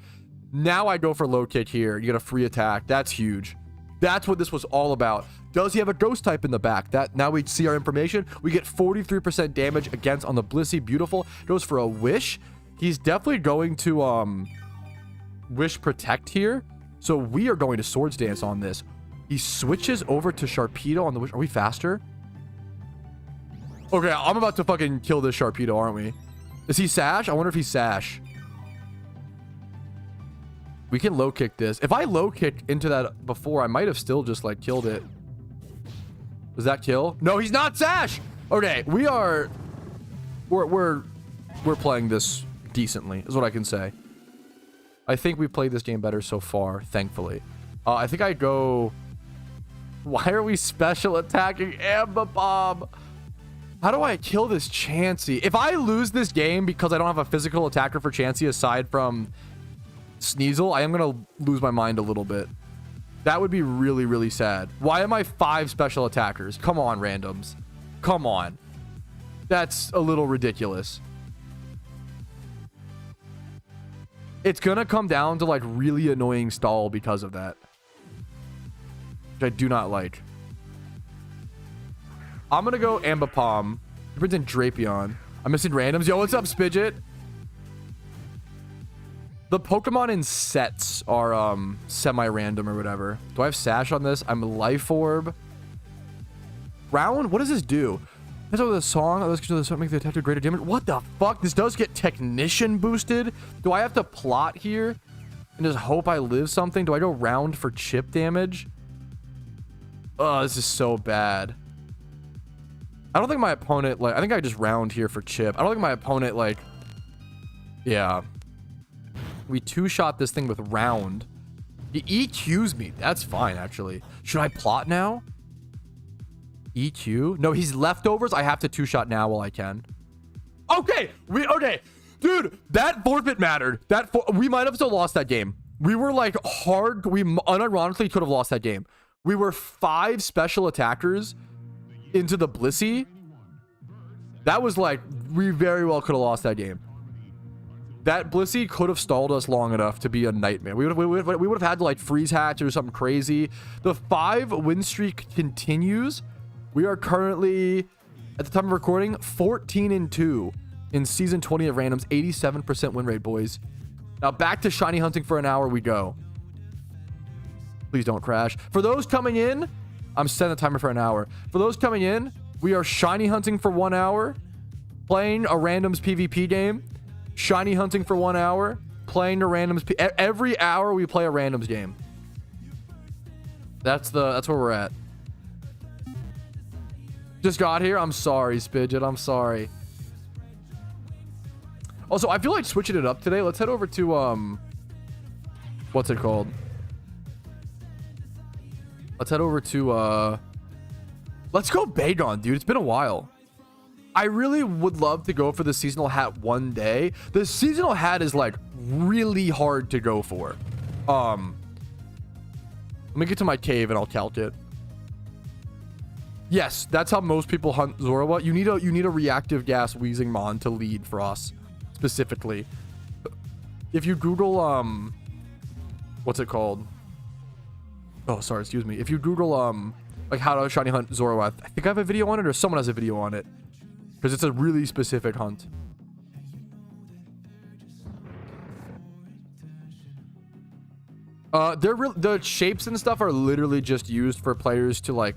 Now I go for low kick here. You get a free attack. That's huge. That's what this was all about. Does he have a ghost type in the back? That now we see our information. We get 43% damage against on the Blissey. Beautiful. Goes for a Wish. He's definitely going to Wish Protect here. So we are going to Swords Dance on this. He switches over to Sharpedo on the Wish. Are we faster? Okay, I'm about to fucking kill this Sharpedo, aren't we? Is he Sash? I wonder if he's Sash. We can low kick this. If I low kick into that before, I might have still just like killed it. Does that kill? No, he's not Sash. Okay, we're playing this decently, is what I can say. I think we played this game better so far, thankfully. I think I go Why are we special attacking Ambipom? How do I kill this Chansey? If I lose this game because I don't have a physical attacker for Chansey aside from Sneasel, I am going to lose my mind a little bit. That would be really, really sad. Why am I 5 special attackers? Come on, randoms. Come on. That's a little ridiculous. It's going to come down to like really annoying stall because of that. Which I do not like. I'm going to go Ambipom. He brings in Drapion. I'm missing randoms. Yo, what's up, Spidget? The Pokemon in sets are semi-random or whatever. Do I have Sash on this? I'm Life Orb. Round? What does this do? That's over the song. Let's control the song, make the attack do greater damage. What the fuck? This does get Technician boosted. Do I have to plot here and just hope I live something? Do I go round for chip damage? Oh, this is so bad. I don't think my opponent, like, I think I just round here for chip. I don't think my opponent, like, yeah. We 2-shot this thing with round. He EQs me. That's fine, actually. Should I plot now? EQ? No, he's leftovers. I have to 2-shot now while I can. Okay. Okay. Dude, that forfeit mattered. We might have still lost that game. We were like hard. We unironically could have lost that game. We were 5 special attackers into the Blissey. That was like, we very well could have lost that game. That Blissey could have stalled us long enough to be a nightmare. We would have had to like freeze hatch or something crazy. The 5 win streak continues. We are currently, at the time of recording, 14-2 in season 20 of randoms. 87% win rate, boys. Now back to shiny hunting for an hour we go. Please don't crash. For those coming in, I'm setting the timer for an hour. For those coming in, we are shiny hunting for 1 hour, playing a randoms PvP game, shiny hunting for 1 hour, playing a randoms. Every hour we play a randoms game. That's where we're at. Just got here. I'm sorry, Spidget. I'm sorry. Also, I feel like switching it up today. Let's head over to what's it called? Let's head over to let's go Bagon, dude. It's been a while. I really would love to go for the seasonal hat one day. The seasonal hat is like really hard to go for. Let me get to my cave and I'll calc it. Yes, that's how most people hunt Zorua. You need a reactive gas wheezing mon to lead for us specifically. If you Google what's it called? Oh, sorry, excuse me. If you Google like how to shiny hunt Zorua, I think I have a video on it or someone has a video on it. Because it's a really specific hunt. The shapes and stuff are literally just used for players to like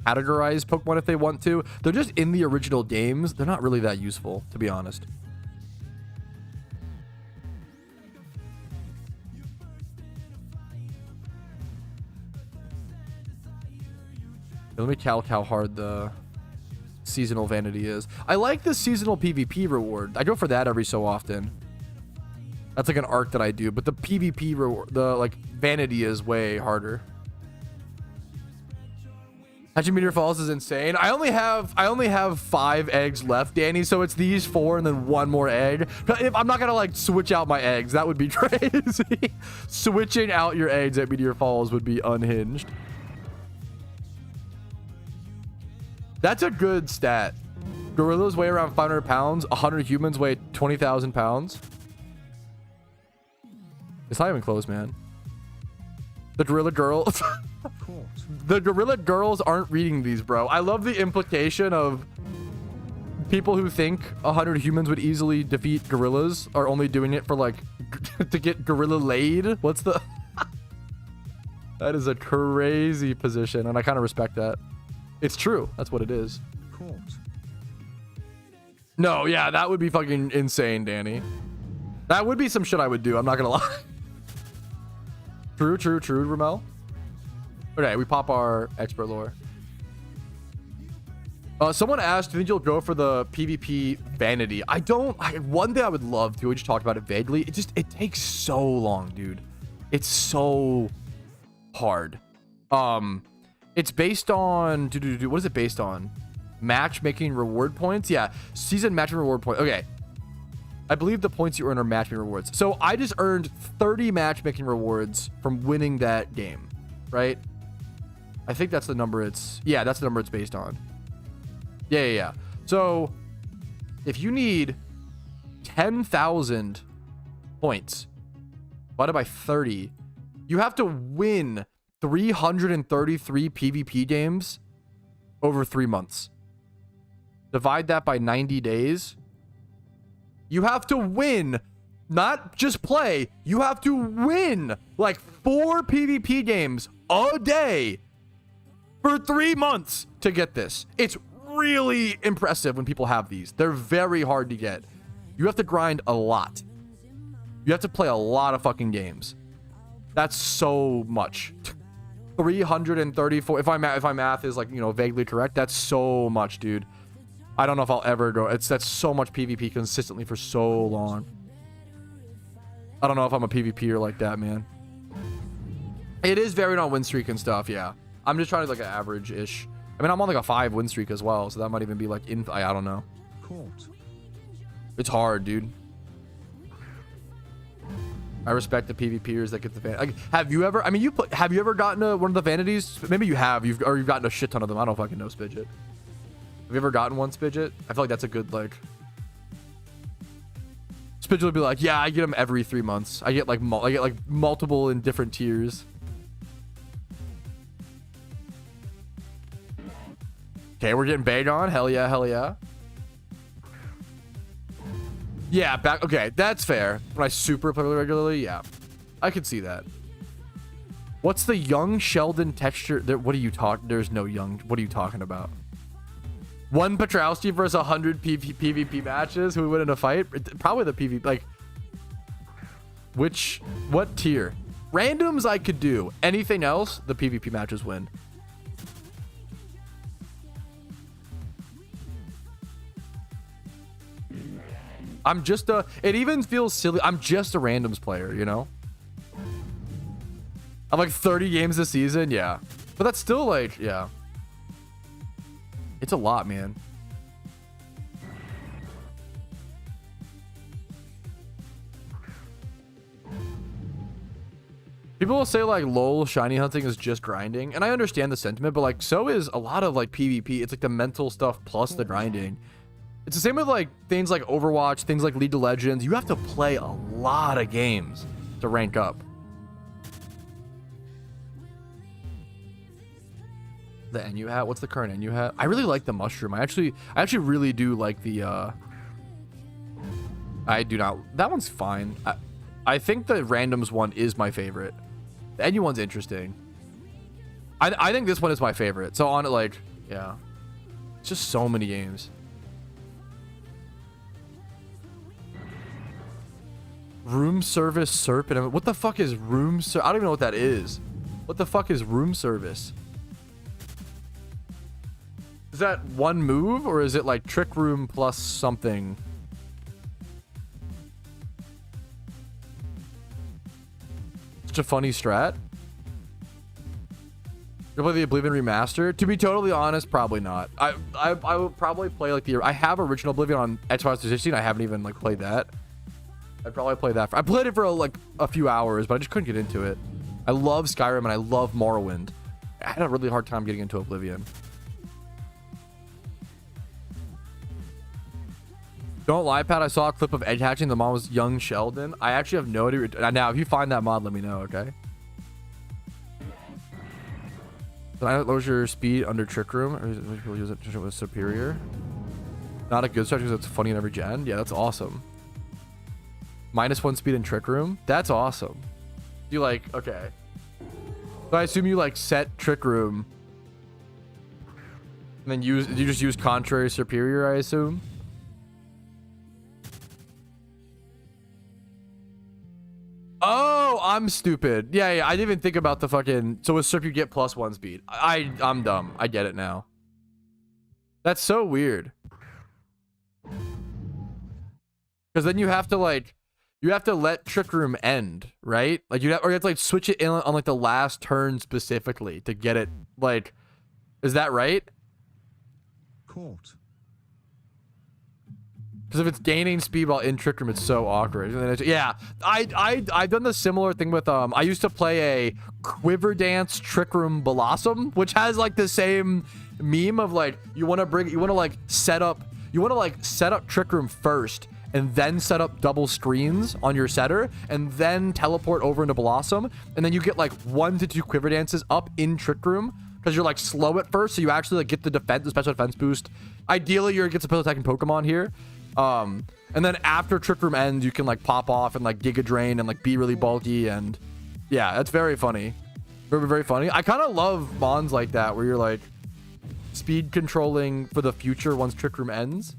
categorize Pokemon if they want to. They're just in the original games. They're not really that useful, to be honest. Let me calc how hard the seasonal vanity is. I like the seasonal PvP reward. I go for that every so often. That's like an arc that I do, but the PvP reward, the like vanity is way harder. Hatching Meteor Falls is insane. I only have 5 eggs left, Danny, so it's these 4 and then 1 more egg. If I'm not gonna like switch out my eggs, that would be crazy. Switching out your eggs at Meteor Falls would be unhinged. That's a good stat. Gorillas weigh around 500 pounds. 100 humans weigh 20,000 pounds. It's not even close, man. The Gorilla Girls. The Gorilla Girls aren't reading these, bro. I love the implication of people who think 100 humans would easily defeat gorillas are only doing it for like to get gorilla laid. What's the... That is a crazy position, and I kind of respect that. It's true. That's what it is. No, yeah, that would be fucking insane, Danny. That would be some shit I would do. I'm not gonna lie. True, Ramel. Okay, we pop our expert lore. Someone asked, do you think you'll go for the PvP vanity? One day I would love to. We just talked about it vaguely. It takes so long, dude. It's so hard. It's based on what is it based on? Matchmaking reward points. Yeah, season matchmaking reward points. Okay, I believe the points you earn are matchmaking rewards. So I just earned 30 matchmaking rewards from winning that game, right? I think that's the number it's that's the number it's based on. Yeah. So if you need 10,000 points divided by 30, you have to win 333 PvP games over 3 months. Divide that by 90 days. You have to win, not just play. You have to win like 4 PvP games a day for 3 months to get this. It's really impressive when people have these. They're very hard to get. You have to grind a lot. You have to play a lot of fucking games. That's so much. 334. If my math is like, you know, vaguely correct, that's so much, dude. I don't know if I'll ever go. That's so much PvP consistently for so long. I don't know if I'm a PvPer like that, man. It is varied on win streak and stuff, yeah. I'm just trying to like an average-ish. I mean, I'm on like a 5 win streak as well, so that might even be like I don't know. It's hard, dude. I respect the PvPers that get the van. Like, have you ever? I mean, have you ever gotten one of the vanities? Maybe you have. You've gotten a shit ton of them. I don't fucking know, Spidget. Have you ever gotten one, Spidget? I feel like that's a good like. Spidget would be like, yeah, I get them every 3 months. I get like multiple in different tiers. Okay, we're getting bag on. Hell yeah, hell yeah. Yeah, back. Okay, that's fair. When I super play regularly, yeah, I could see that. What's the young Sheldon texture? What are you talking? There's no young. What are you talking about? One Patrouski versus 100 PvP matches. Who would win in a fight? Probably the PvP. Like, what tier? Randoms I could do. Anything else, the PvP matches win. I'm just it even feels silly. I'm just a randoms player, you know? I'm like 30 games this season, yeah. But that's still like, yeah. It's a lot, man. People will say like lol, shiny hunting is just grinding. And I understand the sentiment, but like so is a lot of like PvP. It's like the mental stuff plus the grinding. It's the same with like things like Overwatch, things like League of Legends. You have to play a lot of games to rank up. The NU hat. What's the current NU hat? I really like the mushroom. I actually really do like the I do not. That one's fine. I think the randoms one is my favorite. The NU one's interesting. I think this one is my favorite. So on it, like, yeah. It's just so many games. Room service serpent. What the fuck is room service? I don't even know what that is. What the fuck is room service? Is that one move or is it like trick room plus something? Such a funny strat. You play the Oblivion remaster? To be totally honest, probably not. I would probably play like I have original Oblivion on Xbox 360. I haven't even like played that. I'd probably play that. I played it for like a few hours, but I just couldn't get into it. I love Skyrim and I love Morrowind. I had a really hard time getting into Oblivion. Don't lie, Pat. I saw a clip of egg hatching. The mom was young Sheldon. I actually have no idea. Now, if you find that mod, let me know, okay? Can I lower your speed under Trick Room? Or people use it with Superior? Not a good start because it's funny in every gen. Yeah, that's awesome. -1 speed in Trick Room. That's awesome. You like, okay. So I assume you like set Trick Room and then you just use Contrary Superior, I assume. Oh, I'm stupid. Yeah, I didn't even think about the fucking. So with Serp you get +1 speed. I'm dumb. I get it now. That's so weird. Because then you have to like. You have to let Trick Room end, right? Like you have to like switch it in on like the last turn specifically to get it like Is that right? Caught. Because if it's gaining speed while in Trick Room, it's so awkward. And then yeah, I've done the similar thing with I used to play a Quiver Dance Trick Room Blossom, which has like the same meme of like you want to set up Trick Room first and then set up double screens on your setter and then teleport over into Blossom, and then you get like 1 to 2 Quiver Dances up in Trick Room because you're like slow at first, so you actually like get the special defense boost. Ideally, you're get some attacking Pokemon here. And then after Trick Room ends, you can like pop off and like Giga Drain and like be really bulky, and yeah, that's very funny. Very, very funny. I kind of love bonds like that where you're like speed controlling for the future once Trick Room ends.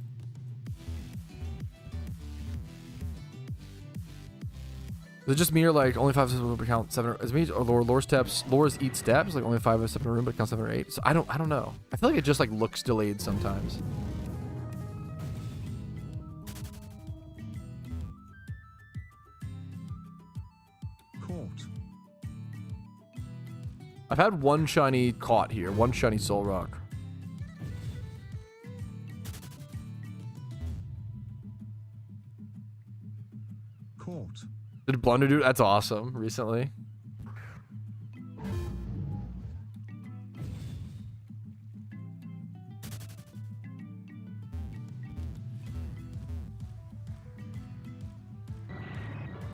Is it just me or like only 5 steps but count 7? Is it me or lore steps? Lore's eat steps like only 5 steps in a room but count 7 or 8. So I don't know. I feel like it just like looks delayed sometimes. I've had one shiny caught here, one shiny Soul Rock. Caught. Did Blunder do? That's awesome. Recently.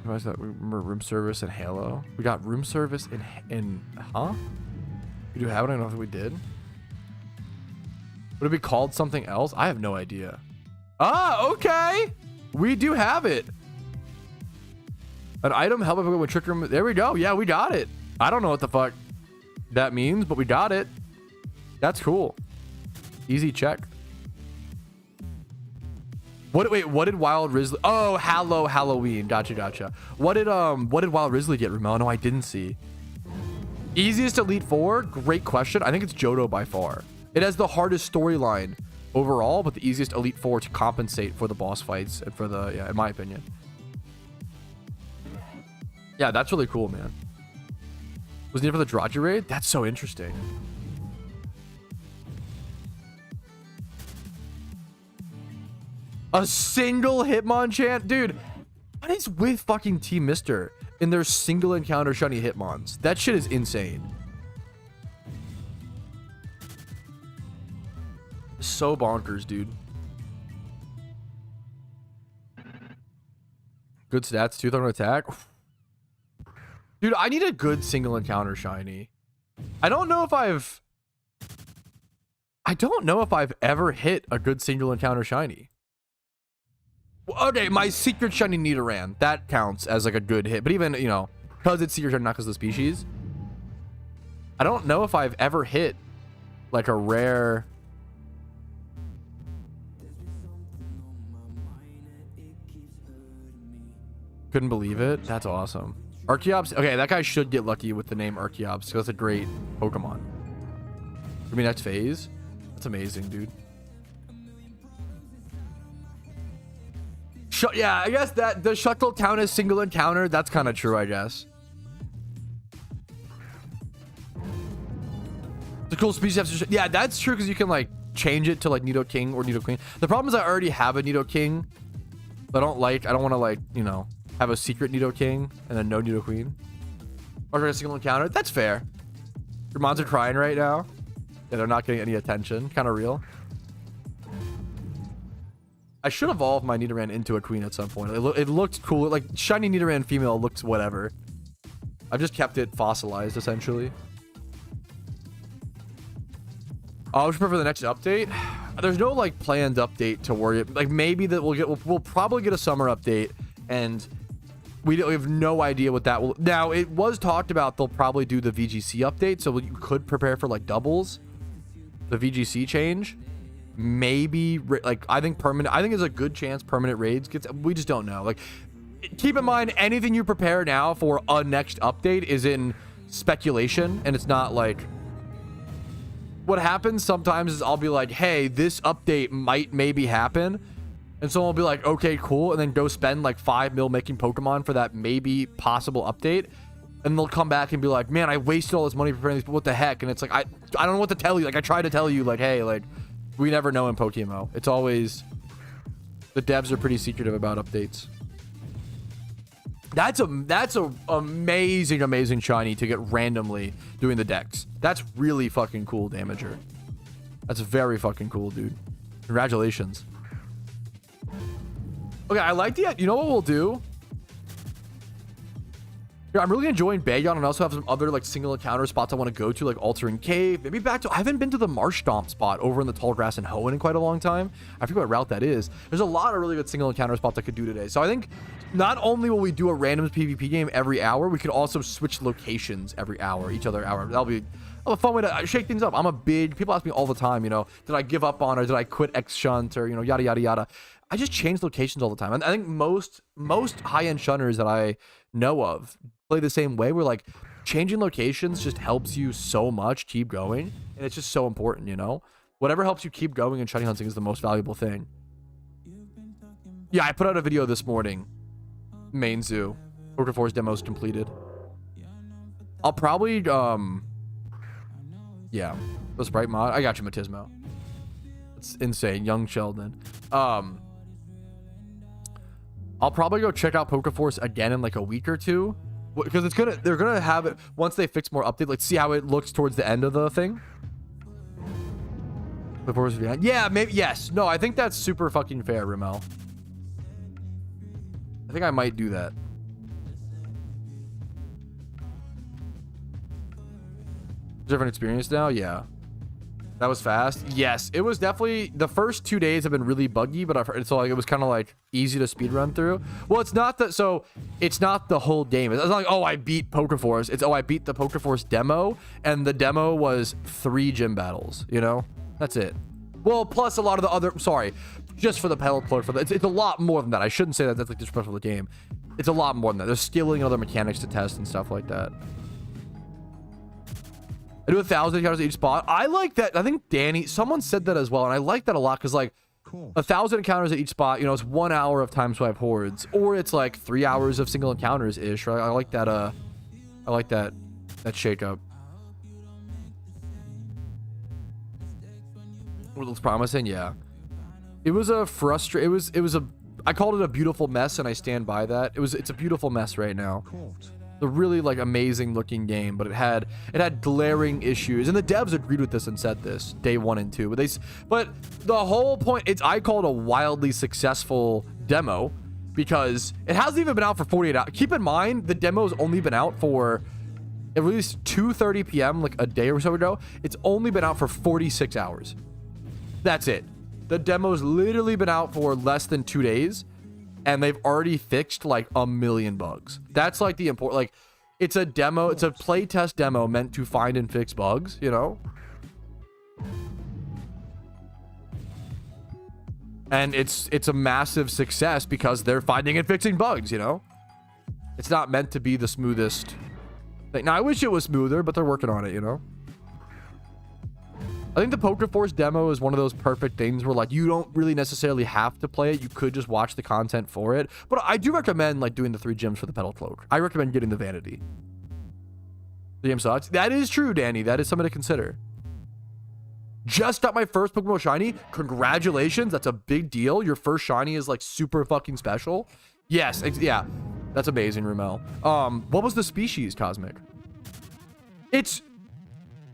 Why is that? We remember room service and Halo. We got room service in huh? We do have it. I don't know if we did. Would it be called something else? I have no idea. Ah, okay. We do have it. An item help with Trick Room. There we go. Yeah, we got it. I don't know what the fuck that means, but we got it. That's cool. Easy check. Wait, what did Wild Risley? Oh, Halloween. Gotcha. What did Wild Risley get, Ramel? No, I didn't see. Easiest Elite Four? Great question. I think it's Johto by far. It has the hardest storyline overall, but the easiest Elite Four to compensate for the boss fights and for the, yeah, in my opinion. Yeah, that's really cool, man. Was needed for the Draji raid? That's so interesting. A single Hitmonchan? Dude, what is with fucking Team Mister in their single encounter shiny Hitmons? That shit is insane. So bonkers, dude. Good stats, 2,000 attack. Dude, I need a good single encounter shiny. I don't know if I've ever hit a good single encounter shiny. Okay, my secret shiny Nidoran, that counts as like a good hit, but even, you know, because it's secret shiny, not because of the species, I don't know if I've ever hit like a rare. Couldn't believe it. That's awesome. Archeops. Okay, that guy should get lucky with the name Archeops because that's a great Pokemon. I mean, next phase. That's amazing, dude. Yeah, I guess that the Shuckle Town is single encounter. That's kind of true, I guess. The cool species. Yeah, that's true because you can like change it to like Nidoking or Nidoqueen. The problem is I already have a Nidoking. I don't want to like, you know, have a secret Nidoking and then no Nidoqueen. Or a single encounter. That's fair. Your mons are crying right now. Yeah, they're not getting any attention. Kind of real. I should evolve my Nidoran into a queen at some point. It looked cool. Like shiny Nidoran female looks whatever. I've just kept it fossilized essentially. I would prefer the next update. There's no like planned update to worry. Like maybe that we'll probably get a summer update, and we have no idea what that will. Now it was talked about they'll probably do the VGC update, so you could prepare for like doubles. The VGC change. Maybe like I think there's a good chance permanent raids gets. We just don't know. Like keep in mind anything you prepare now for a next update is in speculation, and it's not like what happens sometimes is I'll be like, hey, this update might maybe happen, and someone will be like, okay, cool, and then go spend like 5 mil making Pokemon for that maybe possible update, And they'll come back and be like, man, I wasted all this money preparing these, what the heck? And it's like, I don't know what to tell you. Like, I try to tell you, like, hey, like, we never know in PokeMMO. It's always, the devs are pretty secretive about updates. That's a amazing shiny to get randomly doing the decks. That's really fucking cool, Damager. That's very fucking cool, dude. Congratulations. Okay, I like the, you know what we'll do? Yeah, I'm really enjoying Bayon, and I also have some other like single encounter spots I want to go to, like Altering Cave. Maybe back to, I haven't been to the Marsh Stomp spot over in the Tall Grass and Hoenn in quite a long time. I forget what route that is. There's a lot of really good single encounter spots I could do today. So I think not only will we do a randoms PvP game every hour, we could also switch locations every hour, each other hour. That'll be a fun way to shake things up. I'm a big, people ask me all the time, you know, did I give up on, or did I quit X Shunt, or, you know, yada, yada, yada. I just change locations all the time. And I think most high-end shunners that I know of play the same way, where like changing locations just helps you so much keep going, and it's just so important, you know. Whatever helps you keep going and shiny hunting is the most valuable thing. Yeah, I put out a video this morning. Main zoo PokeForce demos completed. I'll probably yeah, the sprite mod. I got you, Matismo. It's insane. Young Sheldon. I'll probably go check out PokeForce again in like a week or two, because they're gonna have it once they fix more update. Like, see how it looks towards the end of the thing. Yeah, maybe. Yes. No, I think that's super fucking fair, Ramel. I think I might do that. Different experience now. Yeah. That was fast. Yes, it was definitely, the first 2 days have been really buggy, but I've heard, so like it was kind of like easy to speed run through. Well, it's not that, so it's not the whole game. It's not like, oh, I beat PokeForce. It's, oh, I beat the PokeForce demo, and the demo was 3 gym battles, you know? That's it. Well, plus a lot of the other, sorry, just for the pedal plug for that. It's a lot more than that. I shouldn't say that that's like disrespectful of the game. It's a lot more than that. There's skilling and other mechanics to test and stuff like that. I do 1,000 encounters at each spot. I like that. I think Danny, someone said that as well, and I like that a lot, because like 1,000 encounters at each spot, you know, it's 1 hour of time swipe hordes, or it's like 3 hours of single encounters ish. Right? I like that. I like that shake up. What looks promising? Yeah. It was a I called it a beautiful mess, and I stand by that. It's a beautiful mess right now. A really like amazing looking game, but it had glaring issues, and the devs agreed with this and said this day 1 and 2. But the whole point, I call it a wildly successful demo, because it hasn't even been out for 48 hours. Keep in mind, the demo's only been out for at least 2:30 p.m. like a day or so ago. It's only been out for 46 hours. That's it. The demo's literally been out for less than 2 days, and they've already fixed like 1 million bugs. That's like the important, like, it's a demo, it's a playtest demo meant to find and fix bugs, you know? And it's a massive success because they're finding and fixing bugs, you know? It's not meant to be the smoothest thing. Now, I wish it was smoother, but they're working on it, you know? I think the PokeForce demo is one of those perfect things where like you don't really necessarily have to play it. You could just watch the content for it. But I do recommend like doing the 3 gyms for the Petal Cloak. I recommend getting the Vanity. The game sucks. That is true, Danny. That is something to consider. Just got my first PokeMMO shiny. Congratulations. That's a big deal. Your first shiny is like super fucking special. Yes. Yeah. That's amazing, Ramel. What was the species, Cosmic? It's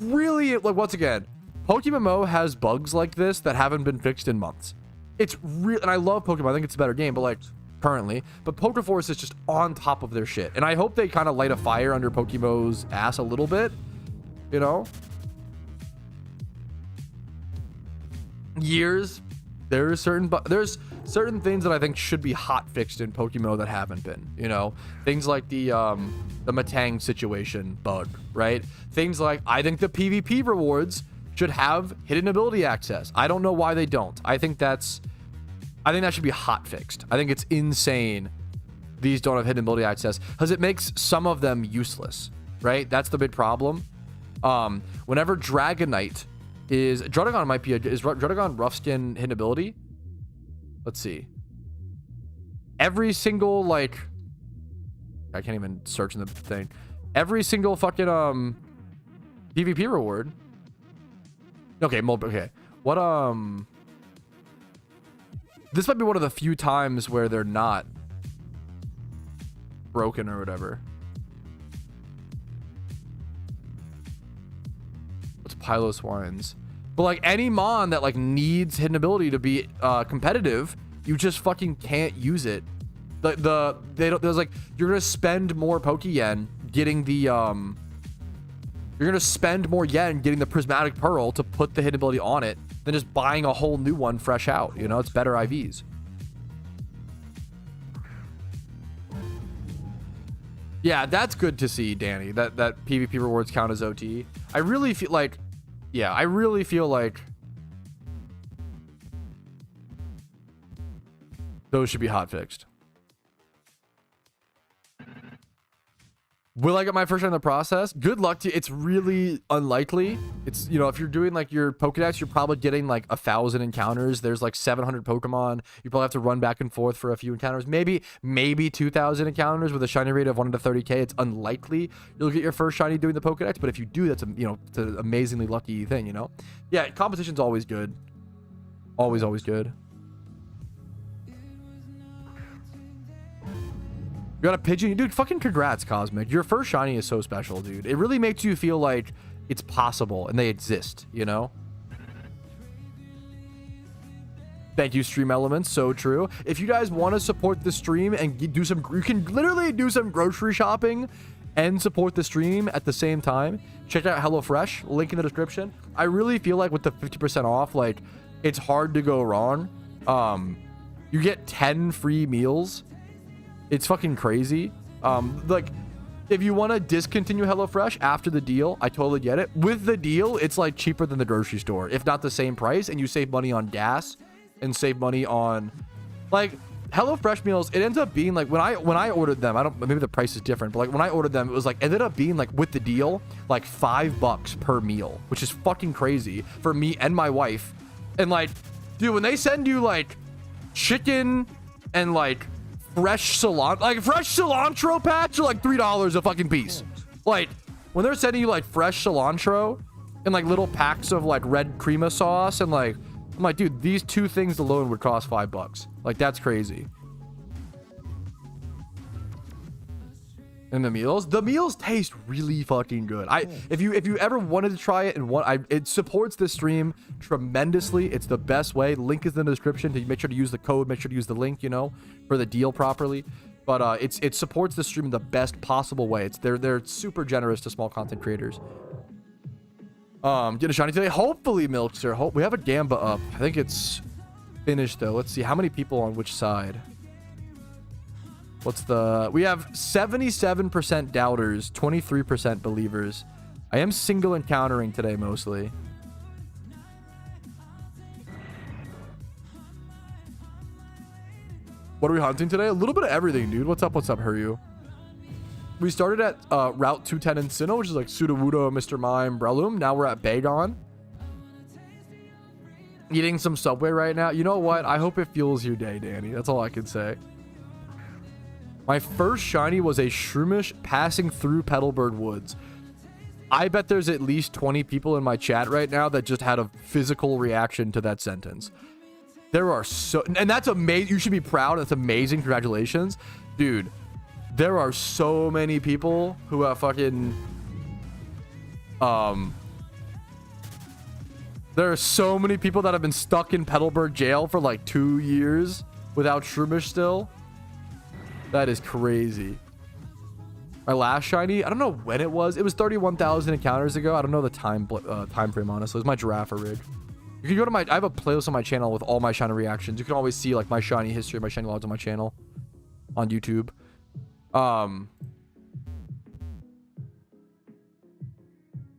really, like, once again, PokeMMO has bugs like this that haven't been fixed in months. It's real, and I love Pokemon. I think it's a better game, but like currently, but PokeForce is just on top of their shit, and I hope they kind of light a fire under Pokemo's ass a little bit, you know. There's certain things that I think should be hot fixed in Pokemon that haven't been, you know, things like the Matang situation bug, right? Things like, I think the PvP rewards should have hidden ability access. I don't know why they don't. I think that should be hot fixed. I think it's insane these don't have hidden ability access, because it makes some of them useless, right? That's the big problem. Whenever Dragonite is Druddigon rough skin hidden ability? Let's see. Every single, like, I can't even search in the thing. every single fucking PvP reward. Okay, okay. What this might be one of the few times where they're not broken or whatever. What's Pylos Wines? But like any mon that like needs hidden ability to be competitive, you just fucking can't use it. There's like, you're gonna spend more Pokeyen getting the you're gonna spend more yen getting the prismatic pearl to put the hidden ability on it than just buying a whole new one fresh out. You know, it's better IVs. Yeah, that's good to see, Danny, that PvP rewards count as OT. I really feel like, yeah, I really feel like those should be hot fixed. Will I get my first shine in the process? Good luck to you. It's really unlikely. It's, you know, if you're doing like your Pokedex, you're probably getting like 1,000 encounters. There's like 700 Pokemon. You probably have to run back and forth for a few encounters. Maybe 2,000 encounters with a shiny rate of 1 to 30k. It's unlikely you'll get your first shiny doing the Pokedex, but if you do, that's a, you know, it's an amazingly lucky thing, you know? Yeah, competition's always good. Always, always good. You got a pigeon? Dude, fucking congrats, Cosmic. Your first shiny is so special, dude. It really makes you feel like it's possible and they exist, you know? Thank you, Stream Elements. So true. If you guys want to support the stream and do some, you can literally do some grocery shopping and support the stream at the same time. Check out HelloFresh, link in the description. I really feel like with the 50% off, like, it's hard to go wrong. You get 10 free meals. It's fucking crazy. Like, if you want to discontinue HelloFresh after the deal, I totally get it. With the deal, it's like cheaper than the grocery store, if not the same price, and you save money on gas and save money on, like, HelloFresh meals. It ends up being like, when I ordered them, I don't, maybe the price is different, but like when I ordered them, it was like, ended up being like, with the deal, like $5 per meal, which is fucking crazy for me and my wife. And like, dude, when they send you like chicken and like fresh cilantro packs are like $3 a fucking piece. Like, when they're sending you like fresh cilantro and like little packs of like red crema sauce, and like, I'm like, dude, these two things alone would cost $5. Like, that's crazy. And the meals taste really fucking good. If you ever wanted to try it and it supports this stream tremendously. It's the best way. Link is in the description. To make sure to use the code, make sure to use the link, you know, for the deal properly. But it supports the stream in the best possible way. They're super generous to small content creators. Get a shiny today, hopefully, Milkster. We have a Gamba up. I think it's finished though. Let's see how many people on which side. We have 77% doubters, 23% believers. I am single encountering today mostly. What are we hunting today? A little bit of everything, dude. What's up, Hiryu? We started at Route 210 in Sinnoh, which is like Sudowoodo, Mr. Mime, Breloom. Now we're at Bagon. Eating some Subway right now. You know what? I hope it fuels your day, Danny. That's all I can say. My first shiny was a Shroomish passing through Petalburg Woods. I bet there's at least 20 people in my chat right now that just had a physical reaction to that sentence. There are so... And that's amazing. You should be proud. That's amazing. Congratulations. Dude, there are so many people who have fucking... There are so many people that have been stuck in Petalburg jail for like 2 years without Shroomish still. That is crazy. My last shiny, I don't know when it was. It was 31,000 encounters ago. I don't know the time frame, honestly. It was my Giraffe rig. You can go to I have a playlist on my channel with all my shiny reactions. You can always see like my shiny history, my shiny logs on my channel on YouTube.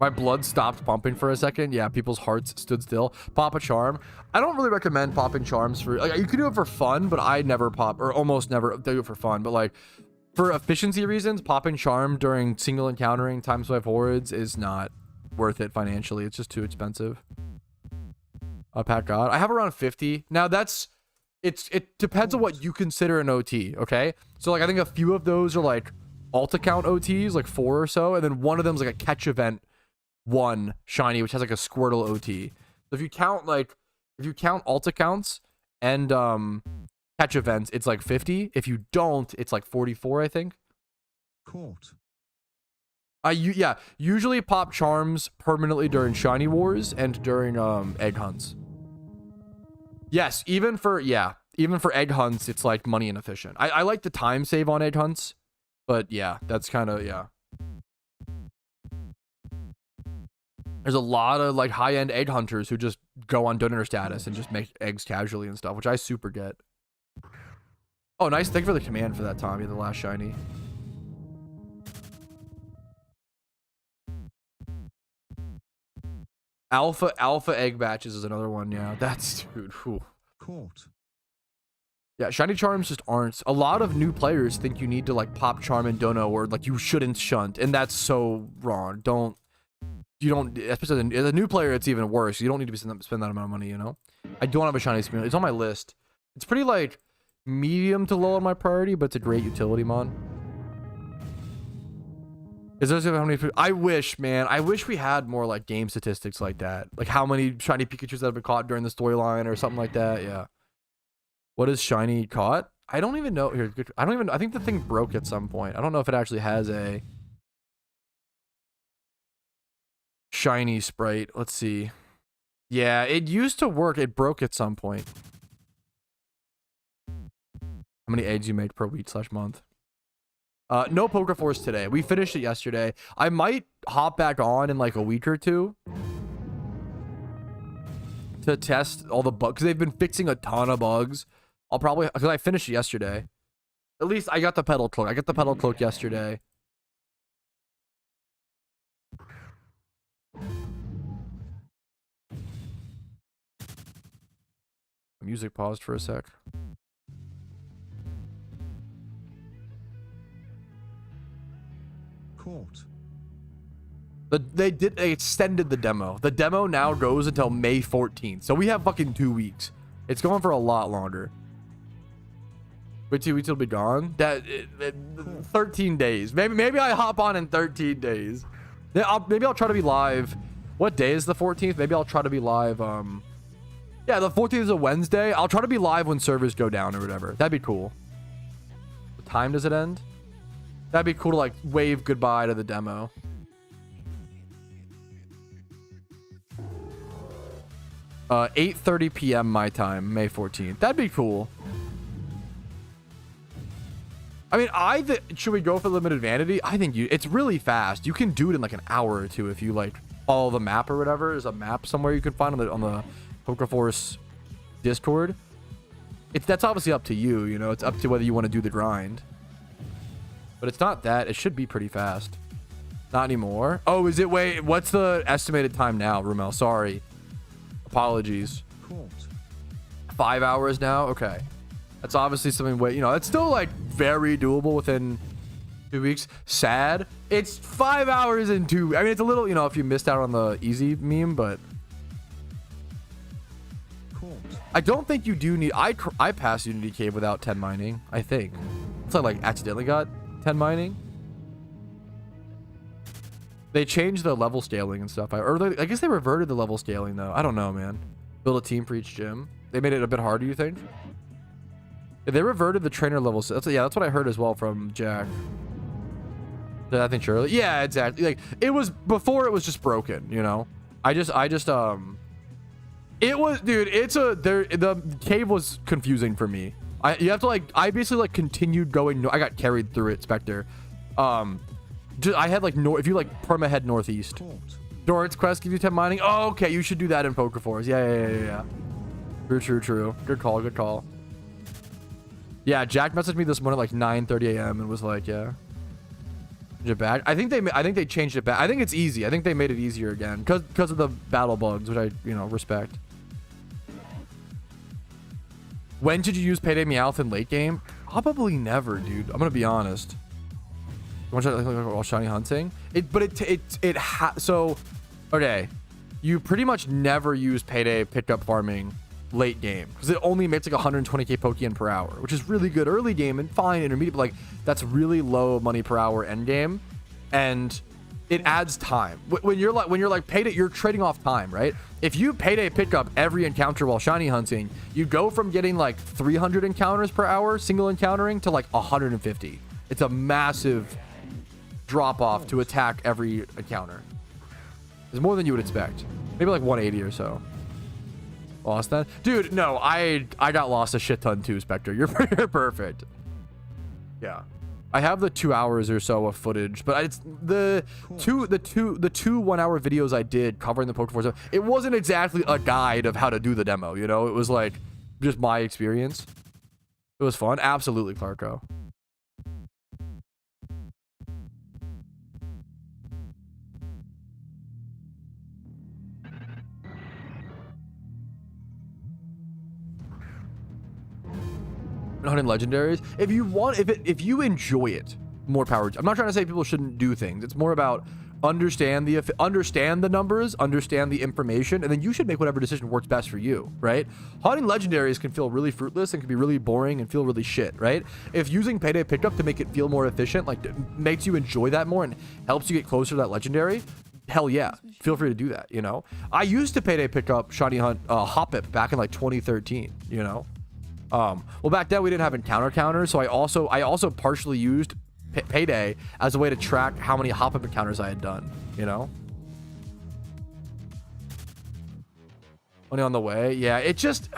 My blood stopped pumping for a second. Yeah, people's hearts stood still. Pop a charm. I don't really recommend popping charms for... Like, you can do it for fun, but I never pop... Or almost never do it for fun. But, like, for efficiency reasons, popping charm during single encountering times 5 hordes is not worth it financially. It's just too expensive. Pack God. I have around 50. Now, that's... It depends on what you consider an OT, okay? So, like, I think a few of those are, like, alt account OTs, like 4 or so, and then one of them's like a catch event 1 shiny, which has like a Squirtle OT. So if you count alt accounts and catch events, it's like 50. If you don't, it's like 44, I think. Caught. Yeah, usually pop charms permanently during shiny wars and during egg hunts. Yes, even for egg hunts, it's like money inefficient. I like the time save on egg hunts, but yeah, that's kind of, yeah. There's a lot of like high-end egg hunters who just go on donor status and just make eggs casually and stuff, which I super get. Oh, nice. Thank you for the command for that, Tommy, the last shiny. Alpha egg batches is another one. Yeah, that's, dude. Whew. Caught. Yeah, shiny charms just aren't. A lot of new players think you need to like pop charm and dono, or like you shouldn't shunt, and that's so wrong. You don't, especially as a new player, it's even worse. You don't need to spend that amount of money, you know? I don't have a shiny spoon. It's on my list. It's pretty like medium to low on my priority, but it's a great utility mon. Is there how many? I wish, man. I wish we had more like game statistics like that. Like how many shiny Pikachus that have been caught during the storyline or something like that. Yeah. What is shiny caught? I don't even know. Here, I think the thing broke at some point. I don't know if it actually has a shiny sprite. Let's see. Yeah, it used to work. It broke at some point. How many eggs you make per week/month? No PokeForce today. We finished it yesterday. I might hop back on in like a week or two to test all the bugs, because they've been fixing a ton of bugs. I'll probably, because I finished it yesterday. At least I got the pedal cloak. I got the pedal cloak yesterday. Music paused for a sec. Caught. They extended the demo. The demo now goes until May 14th. So we have fucking 2 weeks. It's going for a lot longer. Wait, 2 weeks it'll be gone? 13 days. Maybe I hop on in 13 days. Maybe I'll try to be live. What day is the 14th? Maybe I'll try to be live. Yeah, the 14th is a Wednesday. I'll try to be live when servers go down or whatever. That'd be cool. What time does it end? That'd be cool to like wave goodbye to the demo. Uh, 8:30 p.m. my time, May 14th. That'd be cool. I mean, should we go for limited vanity? I think it's really fast. You can do it in like an hour or two if you like follow the map or whatever. There's a map somewhere you can find on the PokeForce Discord. That's obviously up to you. You know, it's up to whether you want to do the grind. But it's not that. It should be pretty fast. Not anymore. Oh, is it? Wait, what's the estimated time now, Rumel? Sorry. Apologies. Caught. 5 hours now? Okay. That's obviously something, you know, it's still like very doable within 2 weeks. Sad. It's 5 hours in 2. I mean, it's a little, you know, if you missed out on the easy meme, but Caught. I don't think you do need, I passed Unity Cave without 10 mining, I think. It's like accidentally got 10 mining. They changed the level scaling and stuff. I guess they reverted the level scaling though. I don't know, man. Build a team for each gym. They made it a bit harder, you think? They reverted the trainer levels. That's what I heard as well from Jack. Did I think Shirley? Yeah, exactly. Like it was before. It was just broken. You know. It was, dude. The cave was confusing for me. You have to like. I basically like continued going. I got carried through it, Spectre. I had like if you like perma head northeast. Caught. Dorit's quest gives you 10 mining. Oh, okay. You should do that in PokeForce. Yeah. True. Good call. Yeah, Jack messaged me this morning at like 9:30 a.m. and was like, yeah. Change it back. I think they changed it back. I think it's easy. I think they made it easier again because of the battle bugs, which I, you know, respect. When did you use Payday Meowth in late game? Probably never, dude. I'm gonna be honest. You want to try like shiny hunting? So okay, you pretty much never use Payday pickup farming late game, because it only makes like 120k Pokeyen per hour, which is really good early game and fine intermediate, but like that's really low money per hour end game, and it adds time. When you're like payday, you're trading off time, right? If you payday pick up every encounter while shiny hunting, you go from getting like 300 encounters per hour single encountering to like 150. It's a massive drop off to attack every encounter. It's more than you would expect. Maybe like 180 or so. Lost that? Dude, no, I got lost a shit ton too, Spectre. You're perfect. Yeah. I have the 2 hours or so of footage, but it's the two 1 hour videos I did covering the PokeForce. It wasn't exactly a guide of how to do the demo, you know? It was like just my experience. It was fun. Absolutely, Clarko. Hunting legendaries, if you want, if you enjoy it, more power. I'm not trying to say people shouldn't do things. It's more about understand the numbers, understand the information, and then you should make whatever decision works best for you, right? Hunting legendaries can feel really fruitless and can be really boring and feel really shit, right? If using payday pickup to make it feel more efficient, like makes you enjoy that more and helps you get closer to that legendary, hell yeah, feel free to do that. You know, I used to payday pickup shiny hunt Hoppip back in like 2013. You know. Well, back then we didn't have encounter counters, so I also partially used payday as a way to track how many hop-up encounters I had done, you know. Money on the way. Yeah, it just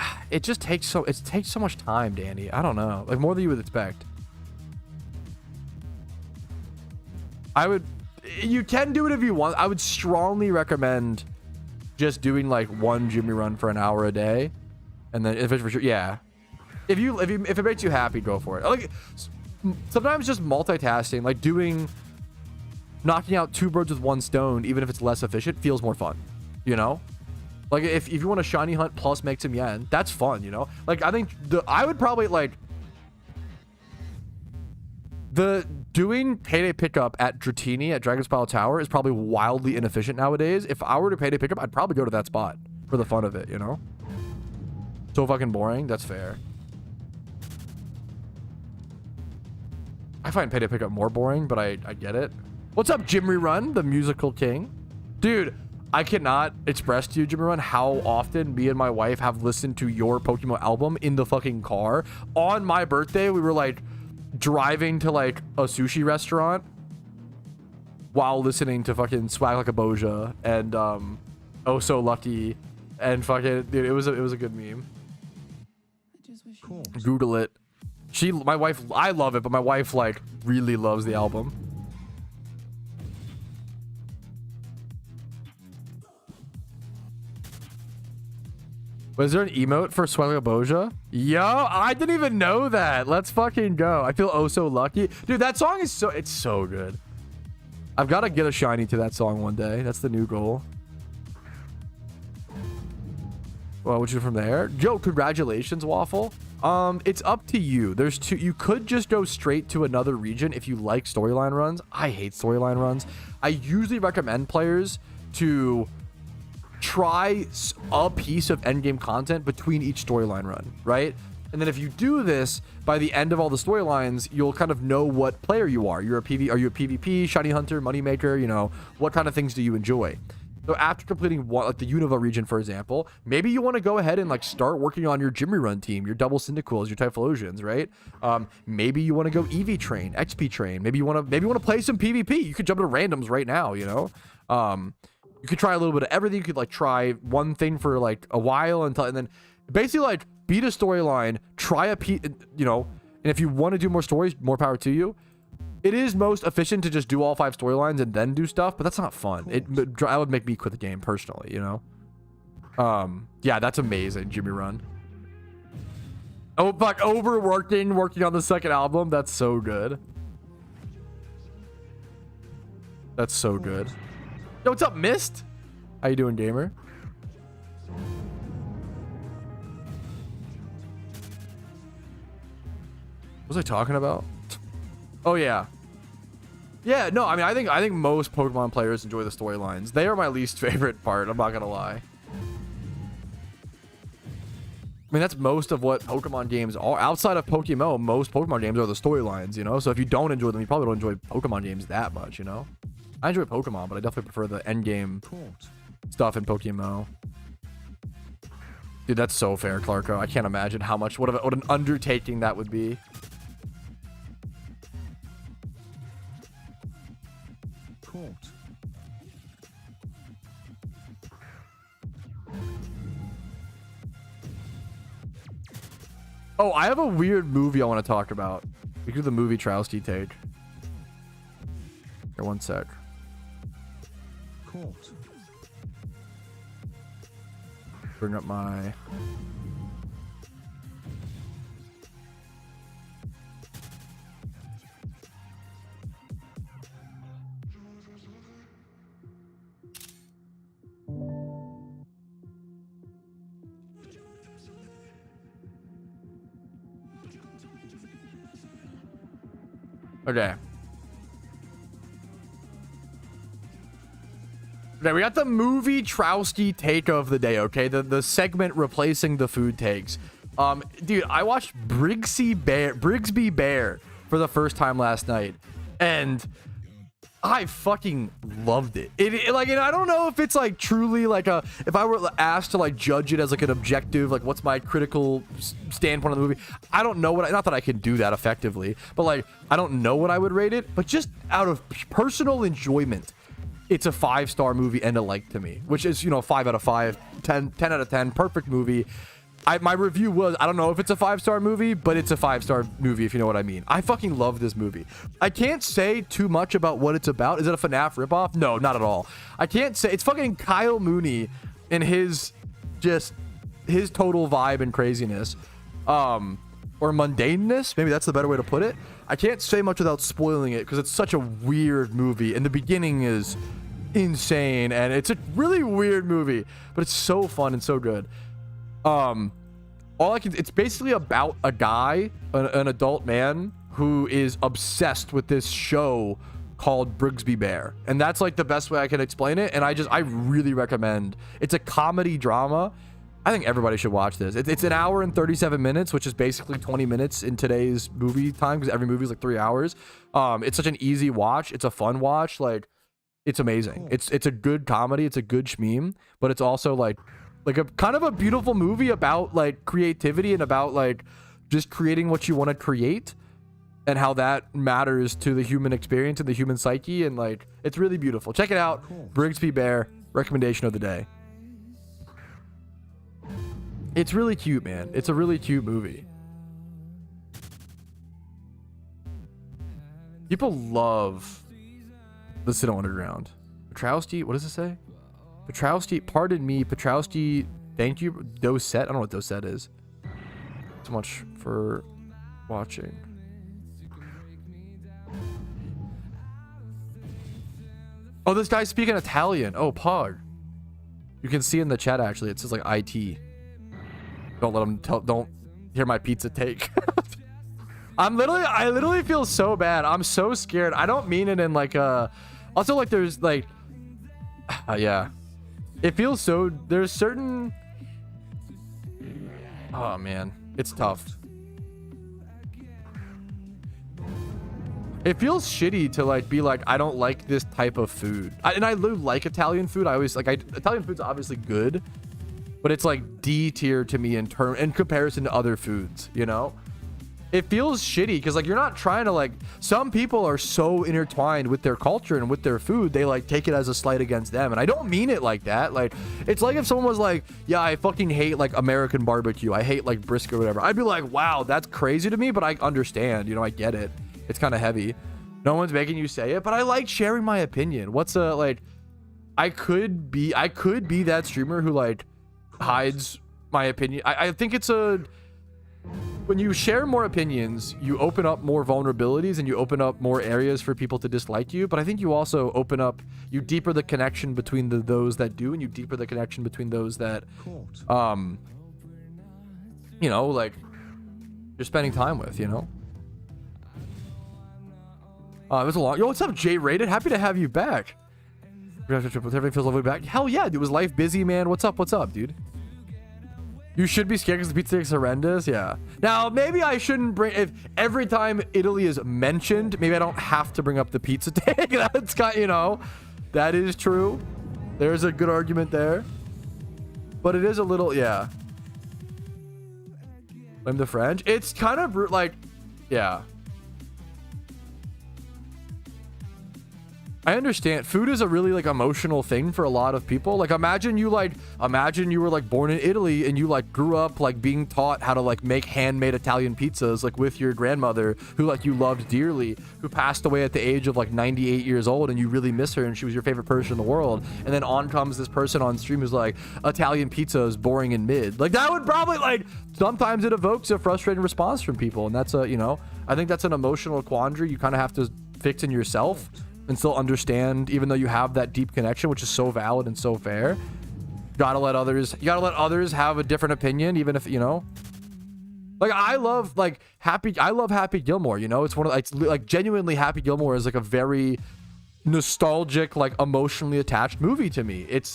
takes so much time, Danny. I don't know, like more than you would expect. You can do it if you want. I would strongly recommend just doing like one Jimmy run for an hour a day, and then if it's for sure, yeah. If it makes you happy, go for it. Like sometimes just multitasking, like knocking out 2 birds with 1 stone, even if it's less efficient, feels more fun. You know, like if you want to shiny hunt plus make some yen, that's fun. You know, like I think I would probably like doing payday pickup at Dratini at Dragon's Pile Tower is probably wildly inefficient nowadays. If I were to payday pickup, I'd probably go to that spot for the fun of it. You know, so fucking boring. That's fair. I find payday pickup more boring, but I get it. What's up, Jimmy Run, the musical king? Dude, I cannot express to you, Jimmy Run, how often me and my wife have listened to your PokeMMO album in the fucking car. On my birthday, we were like driving to like a sushi restaurant while listening to fucking Swag Like a Boja and Oh So Lucky and fucking, dude, it was a good meme. Cool. Google it. My wife, I love it, but my wife like really loves the album. Was there an emote for Swelling Boja? Yo, I didn't even know that. Let's fucking go. I feel oh so lucky. Dude, that song is it's so good. I've got to get a shiny to that song one day. That's the new goal. Well, what'd you do from there? Yo, congratulations, Waffle. It's up to you. There's two. You could just go straight to another region if you like storyline runs. I hate storyline runs. I usually recommend players to try a piece of endgame content between each storyline run, right? And then if you do this, by the end of all the storylines, you'll kind of know what player you are. Are you a PvP, shiny hunter, moneymaker? You know, what kind of things do you enjoy? So after completing like the Unova region, for example, maybe you want to go ahead and like start working on your Jimmy Run team, your double Cyndaquils, your Typhlosions, right? Maybe you want to go EV train, XP train. Maybe you want to play some PvP. You could jump into randoms right now, you know. You could try a little bit of everything. You could like try one thing for like a while and then basically like beat a storyline, try you know. And if you want to do more stories, more power to you. It is most efficient to just do all 5 storylines and then do stuff, but that's not fun. That would make me quit the game personally, you know? Yeah, that's amazing, Jimmy Run. Oh, fuck, working on the second album. That's so good. That's so good. Yo, what's up, Mist? How you doing, gamer? What was I talking about? Oh yeah. Yeah, no, I mean, I think most Pokemon players enjoy the storylines. They are my least favorite part, I'm not gonna lie. I mean, that's most of what Pokemon games are. Outside of PokeMMO, most Pokemon games are the storylines, you know? So if you don't enjoy them, you probably don't enjoy Pokemon games that much, you know? I enjoy Pokemon, but I definitely prefer the end game stuff in PokeMMO. Dude, that's so fair, Clarko. I can't imagine how much, what an undertaking that would be. Oh, I have a weird movie I want to talk about. We could do the movie Patrouski take. Here, one sec. Bring up my... Okay. Okay, we got the movie Patrouski take of the day, okay? The segment replacing the food takes. Dude, I watched Brigsby Bear for the first time last night, and I fucking loved it. Like, and I don't know if it's like truly like a, if I were asked to like judge it as like an objective, like what's my critical standpoint on the movie, I don't know what, not that I can do that effectively, but like, I don't know what I would rate it, but just out of personal enjoyment, it's a 5-star movie and a like to me, which is, you know, 5 out of 5, 10 out of 10, perfect movie. My review was, I don't know if it's a 5-star movie, but it's a 5-star movie, if you know what I mean. I fucking love this movie. I can't say too much about what it's about. Is it a FNAF ripoff? No, not at all. I can't say. It's fucking Kyle Mooney and his total vibe and craziness. Or mundaneness. Maybe that's the better way to put it. I can't say much without spoiling it because it's such a weird movie. And the beginning is insane. And it's a really weird movie, but it's so fun and so good. It's basically about a guy, an adult man who is obsessed with this show called Brigsby Bear, and that's like the best way I can explain it. And I really recommend. It's a comedy drama. I think everybody should watch this. It's an hour and 37 minutes, which is basically 20 minutes in today's movie time because every movie is like 3 hours. It's such an easy watch. It's a fun watch. Like, it's amazing. It's a good comedy. It's a good schmeme, but it's also like a kind of a beautiful movie about like creativity and about like just creating what you want to create and how that matters to the human experience and the human psyche. And like, it's really beautiful. Check it out. Brigsby Bear, recommendation of the day. It's really cute, man. It's a really cute movie. People love the Sinnoh Underground. Patrouski, what does it say? Patrouski, pardon me, Patrouski, thank you. Doset, I don't know what Doset is. So much for watching. Oh, this guy's speaking Italian. Oh, Pog. You can see in the chat, actually, it says like IT. Don't let him don't hear my pizza take. I literally feel so bad. I'm so scared. I don't mean it in like a, also like there's like, yeah. It feels so, there's certain, oh man, it's tough. It feels shitty to like be like, I don't like this type of food. And I like Italian food. I always like, Italian food's obviously good, but it's like D tier to me in comparison to other foods, you know? It feels shitty because like you're not trying to like, some people are so intertwined with their culture and with their food, they like take it as a slight against them. And I don't mean it like that. Like, it's like if someone was like, yeah, I fucking hate like American barbecue, I hate like brisket or whatever, I'd be like, wow, that's crazy to me, but I understand, you know, I get it. It's kind of heavy. No one's making you say it, but I like sharing my opinion. What's a like, I could be that streamer who like hides my opinion. I think it's a, when you share more opinions, you open up more vulnerabilities and you open up more areas for people to dislike you. But I think you also open up, you deeper the connection between those that do, and you deeper the connection between those that, you know, like you're spending time with, you know. It was a long, yo, what's up, J Rated? Happy to have you back. Everything feels lovely back. Hell yeah, dude. Was life busy, man? What's up, dude? You should be scared because the pizza is horrendous. Yeah. Now, maybe I shouldn't bring... If every time Italy is mentioned, maybe I don't have to bring up the pizza take. That's got, you know, that is true. There's a good argument there. But it is a little... Yeah. Blame the French. It's kind of like... Yeah. I understand food is a really like emotional thing for a lot of people. Like imagine you were like born in Italy and you like grew up like being taught how to like make handmade Italian pizzas like with your grandmother who like you loved dearly, who passed away at the age of like 98 years old, and you really miss her and she was your favorite person in the world. And then on comes this person on stream who's like, Italian pizza is boring and mid. Like that would probably like sometimes it evokes a frustrating response from people, and that's a, you know, I think that's an emotional quandary you kind of have to fix in yourself and still understand, even though you have that deep connection, which is so valid and so fair. You gotta let others have a different opinion, even if, you know, like I love Happy Gilmore, you know. It's one of like genuinely Happy Gilmore is like a very nostalgic, like emotionally attached movie to me. It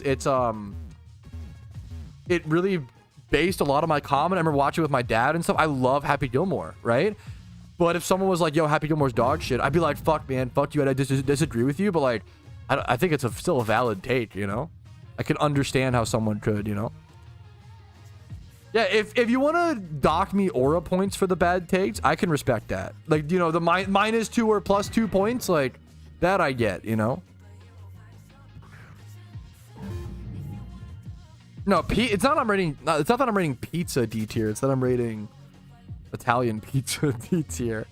really based a lot of my comment. I remember watching it with my dad and stuff. I love Happy Gilmore, right? But if someone was like, yo, Happy Gilmore's dog shit, I'd be like, fuck, man, fuck you. And I disagree with you. But like, I think it's still a valid take, you know? I can understand how someone could, you know? Yeah, if you want to dock me aura points for the bad takes, I can respect that. Like, you know, the -2 or +2 points, like, that I get, you know? No, it's not I'm rating, it's not that I'm rating pizza D tier. It's that I'm rating Italian pizza D tier.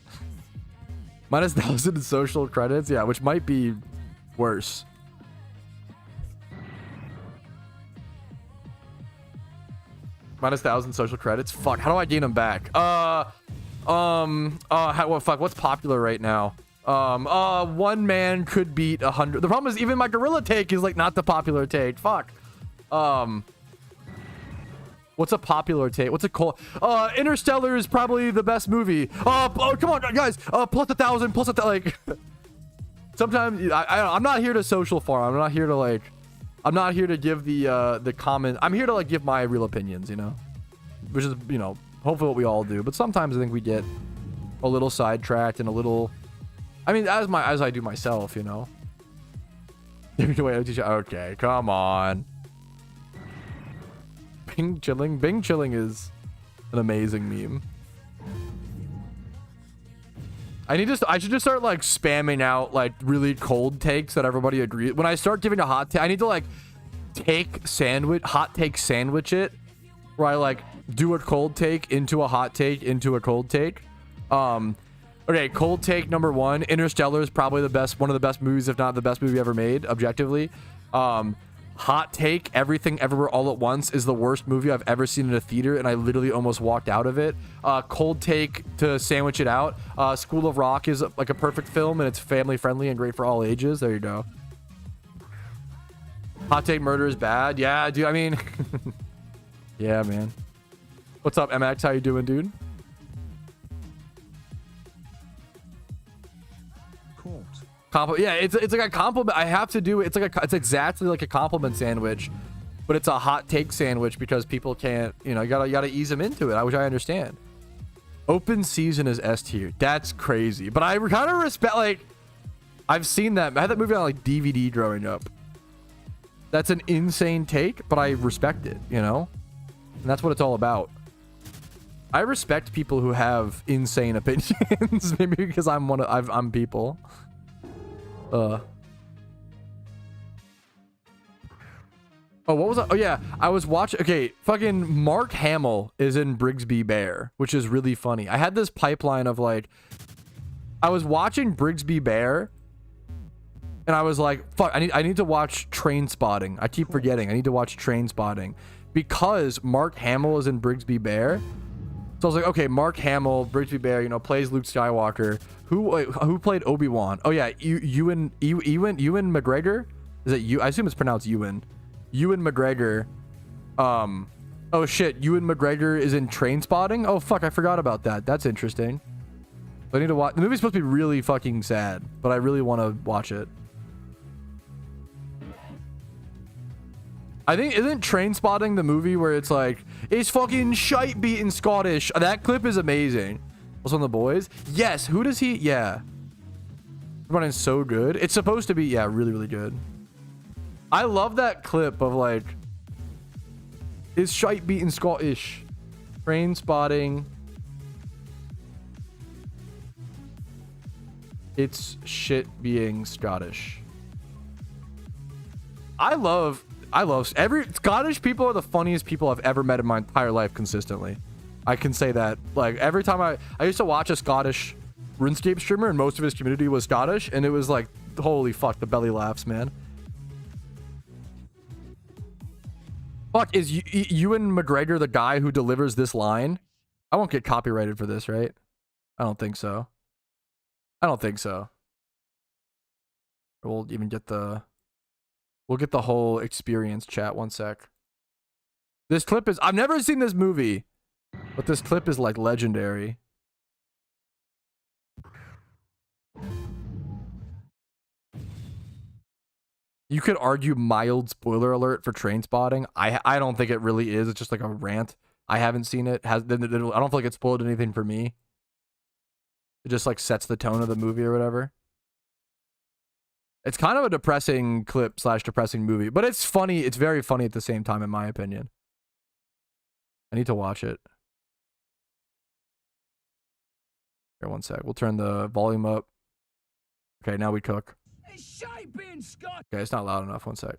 -1,000 social credits, yeah, which might be worse. -1,000 social credits. Fuck, how do I gain them back? What's popular right now? One man could beat 100. The problem is even my gorilla take is like not the popular take. Fuck. What's a popular take? What's a call? Interstellar is probably the best movie. Oh, come on, guys. +1,000, like. Sometimes I'm not here to social farm. I'm not here to like. I'm not here to give the comment. I'm here to like give my real opinions, you know, which is, you know, hopefully what we all do. But sometimes I think we get a little sidetracked and a little. I mean, as I do myself, you know. Okay, come on. Bing chilling is an amazing meme. I should just start like spamming out like really cold takes that everybody agrees. When I start giving a hot take, I need to like hot take sandwich it, where I like do a cold take into a hot take into a cold take. Okay, cold take number 1, Interstellar is probably one of the best movies, if not the best movie ever made, objectively. Hot take, Everything Everywhere All at Once is the worst movie I've ever seen in a theater, and I literally almost walked out of it. Cold take to sandwich it out, School of Rock is like a perfect film, and it's family friendly and great for all ages. There you go. Hot take, Murder is bad. Yeah, dude, I mean, yeah, man. What's up, MX? How you doing, dude? Yeah, it's like a compliment. I have to do it. It's exactly like a compliment sandwich, but it's a hot take sandwich because people can't, you know, you gotta ease them into it, which I understand. Open season is S tier. That's crazy, but I kind of respect. Like, I've seen that. I had that movie on like DVD growing up. That's an insane take, but I respect it, you know, and that's what it's all about. I respect people who have insane opinions, maybe because I'm people. Oh, what was that? Oh yeah, I was watching. Okay, fucking Mark Hamill is in Brigsby Bear, which is really funny. I had this pipeline of like, I was watching Brigsby Bear, and I was like, fuck, I need to watch Train Spotting. I keep forgetting. I need to watch Train Spotting because Mark Hamill is in Brigsby Bear. So I was like, okay, Mark Hamill, Brigsby Bear, you know, plays Luke Skywalker. Who played Obi-Wan? Oh yeah, Ewan McGregor. Is it you? I assume it's pronounced Ewan. Ewan McGregor. Oh shit, Ewan McGregor is in Train Spotting. Oh fuck, I forgot about that. That's interesting. I need to watch. The movie's supposed to be really fucking sad, but I really want to watch it. I think, isn't Train Spotting the movie where it's like, it's fucking shite beating Scottish? That clip is amazing. Was on The Boys? Yes. Who does he? Yeah. Running so good. It's supposed to be, yeah, really, really good. I love that clip of like, it's shite beating Scottish. Train Spotting. It's shit being Scottish. I love every Scottish people are the funniest people I've ever met in my entire life consistently. I can say that. Like every time I used to watch a Scottish RuneScape streamer and most of his community was Scottish and it was like, holy fuck, the belly laughs, man. Fuck, is Ewan McGregor the guy who delivers this line? I won't get copyrighted for this, right? I don't think so. I don't think so. We'll even get the... We'll get the whole experience, chat. One sec. This clip is... I've never seen this movie, but this clip is like legendary. You could argue mild spoiler alert for Train Spotting. I don't think it really is. It's just like a rant. I haven't seen it. I don't feel like it spoiled anything for me. It just like sets the tone of the movie or whatever. It's kind of a depressing clip / depressing movie, but it's funny. It's very funny at the same time, in my opinion. I need to watch it. Here, one sec. We'll turn the volume up. Okay, now we cook. Okay, it's not loud enough. One sec.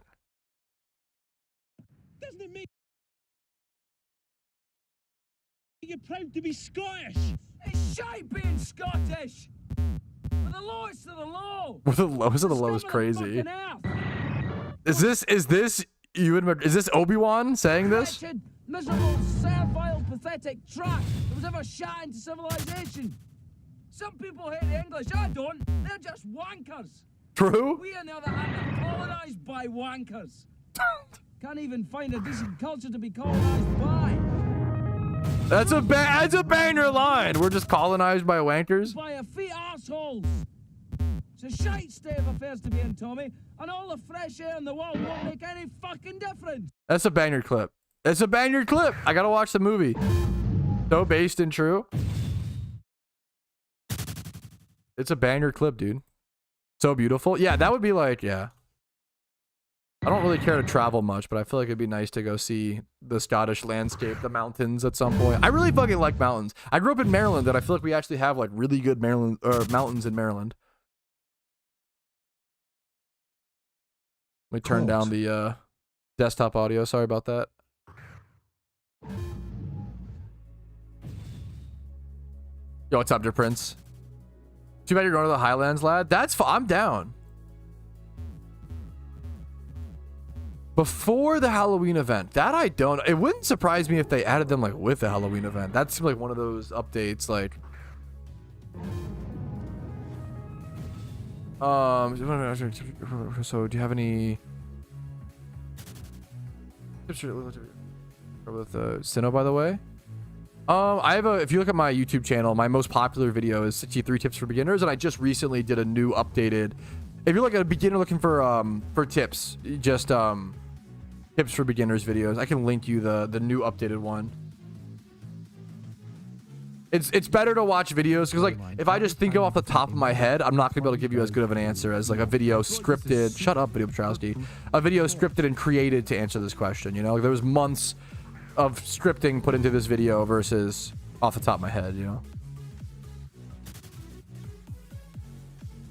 Doesn't it make you proud to be Scottish? It's shite being Scottish. We're the lowest of the low. We're the lowest of the low is crazy. Is this Obi-Wan saying this? Wretched, miserable, servile, pathetic trash that was ever shot into civilization. Some people hate the English. I don't. They're just wankers. True. We, on the other hand, are colonized by wankers. Can't even find a decent culture to be colonized by. That's a banger line. We're just colonized by wankers. By a feet arseholes. It's a shite state of affairs to be in, Tommy, and all the fresh air in the world won't make any fucking difference. That's a banger clip. It's a banger clip. I gotta watch the movie. So based and true. It's a banger clip, dude. So beautiful. Yeah, that would be like, yeah. I don't really care to travel much, but I feel like it'd be nice to go see the Scottish landscape, the mountains at some point. I really fucking like mountains. I grew up in Maryland, and I feel like we actually have like really good mountains in Maryland. Let me turn down the desktop audio. Sorry about that. Yo, what's up, dear Prince? Too bad you're going to the Highlands, lad. That's I'm down. Before the Halloween event, that I don't. It wouldn't surprise me if they added them like with the Halloween event. That seems like one of those updates. Like, so do you have any tips with Sinnoh, by the way? I have if you look at my YouTube channel, my most popular video is 63 tips for beginners, and I just recently did a new updated. If you're like a beginner looking for tips, just tips for beginners videos, I can link you the new updated one. It's better to watch videos because like if I just think off the top of my head, I'm not gonna be able to give you as good of an answer as like a video scripted. Shut up, video Patrouski. A video scripted and created to answer this question. You know, like, there was months of scripting put into this video versus off the top of my head, you know.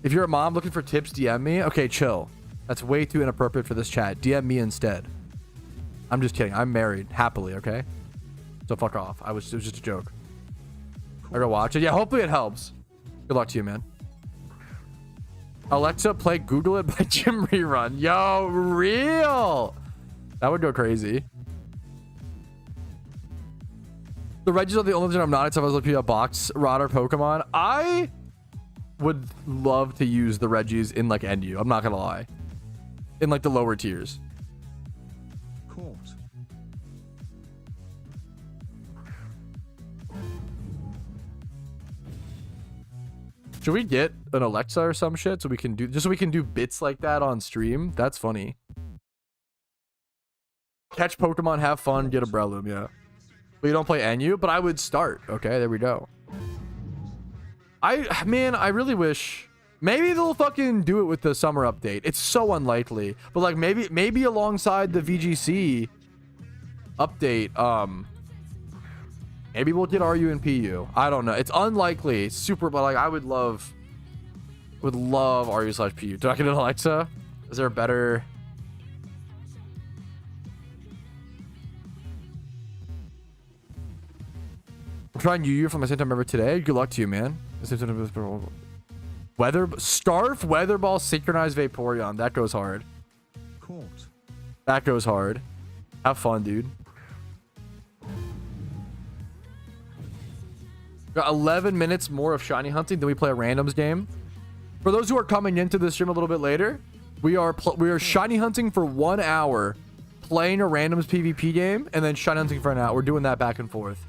If you're a mom looking for tips, DM me. Okay, chill. That's way too inappropriate for this chat. DM me instead. I'm just kidding. I'm married happily, okay? So fuck off. It was just a joke. I go watch it. Yeah, hopefully it helps. Good luck to you, man. Alexa, play Google It by Jim Rerun. Yo, real. That would go crazy. The Regis are the only thing I'm not. If I was looking at a box Rotter Pokemon, I would love to use the Regis in like NU. I'm not gonna lie, in like the lower tiers. Court. Should we get an Alexa or some shit so we can do bits like that on stream? That's funny. Catch Pokemon, have fun, get a Breloom, yeah. But you don't play NU, but I would start. Okay, there we go. Man, I really wish maybe they'll fucking do it with the summer update. It's so unlikely. But like maybe alongside the VGC update, maybe we'll get RU and PU. I don't know. It's unlikely. It's super, but like I would love RU/PU. Do I get an Alexa? Is there a better? I'm trying Yu from my same time member today. Good luck to you, man. Scarf, Weather Ball, Synchronized Vaporeon. That goes hard. Caught. That goes hard. Have fun, dude. Got 11 minutes more of shiny hunting. Then we play a randoms game. For those who are coming into the stream a little bit later, we are shiny hunting for 1 hour, playing a randoms PvP game, and then shiny hunting for an hour. We're doing that back and forth.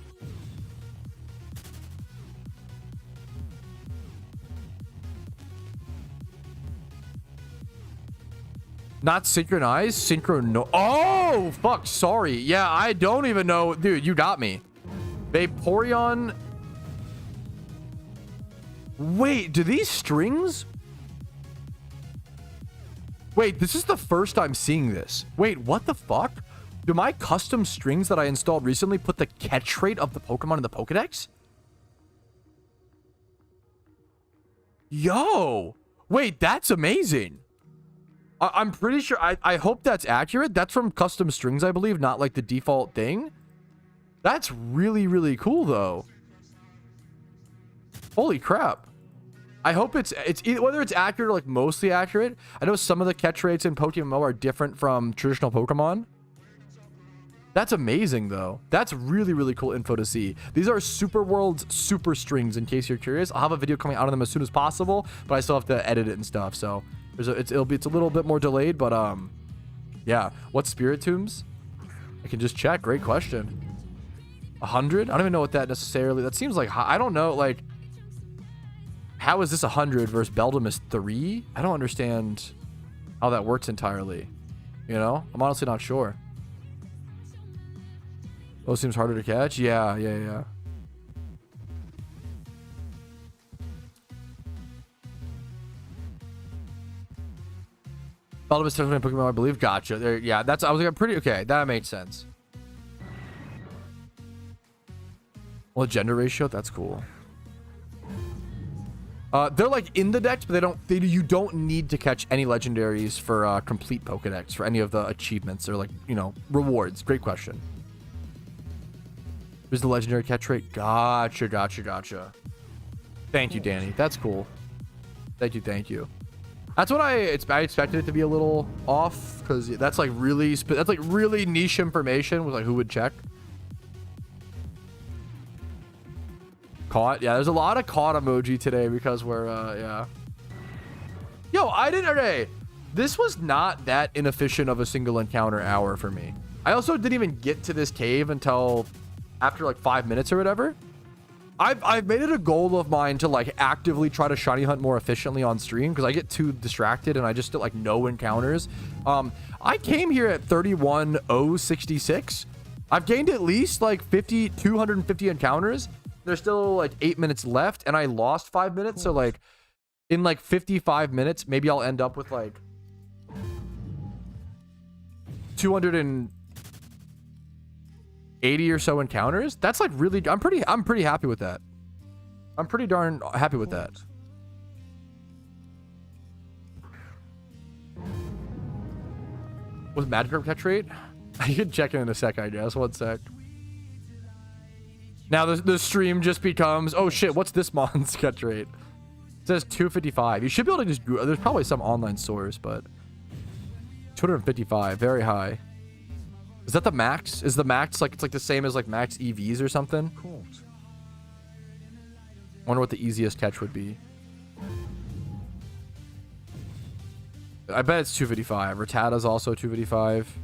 Not synchronized, synchro. Oh, fuck. Sorry. Yeah, I don't even know. Dude, you got me. Vaporeon. Wait, do these strings? Wait, this is the first I'm seeing this. Wait, what the fuck? Do my custom strings that I installed recently put the catch rate of the Pokemon in the Pokedex? Yo. Wait, that's amazing. I'm pretty sure, I hope that's accurate. That's from custom strings, I believe, not like the default thing. That's really, really cool, though. Holy crap. I hope it's either, whether it's accurate or like mostly accurate. I know some of the catch rates in PokeMMO are different from traditional Pokemon. That's amazing, though. That's really, really cool info to see. These are Super World's super strings, in case you're curious. I'll have a video coming out of them as soon as possible, but I still have to edit it and stuff, so... It's a little bit more delayed, but yeah. What spirit tombs? I can just check. Great question. 100? I don't even know what that necessarily. That seems like I don't know. Like, how is this 100 versus Beldum is 3? I don't understand how that works entirely. You know, I'm honestly not sure. Those seems harder to catch. Yeah. Beldum is technically Pokemon, I believe. Gotcha. There, yeah, that's. I was like, pretty okay. That makes sense. Well, gender ratio. That's cool. They're like in the decks, but you don't need to catch any legendaries for complete Pokedex for any of the achievements or like, you know, rewards. Great question. Here's the legendary catch rate. Gotcha. Thank you, Danny. That's cool. Thank you. That's what I expected it to be a little off, because that's like really niche information with like who would check. Caught. Yeah, there's a lot of caught emoji today because we're yeah. Yo, this was not that inefficient of a single encounter hour for me. I also didn't even get to this cave until after like 5 minutes or whatever. I've made it a goal of mine to like actively try to shiny hunt more efficiently on stream, because I get too distracted and I just get like no encounters. I came here at 31,066. I've gained at least like 250 encounters. There's still like 8 minutes left, and I lost 5 minutes. So like in like 55 minutes, maybe I'll end up with like 280 or so encounters. That's like really, I'm pretty happy with that. I'm pretty darn happy with that. Was Magikarp catch rate? I can check in a sec, I guess. 1 sec. Now the stream just becomes, oh shit, what's this mon's catch rate? It says 255. You should be able to just Google. There's probably some online source, but 255, very high. Is that the max? Is the max like, it's like the same as like max EVs or something? Caught. Wonder what the easiest catch would be. I bet it's 255. Rattata's also 255.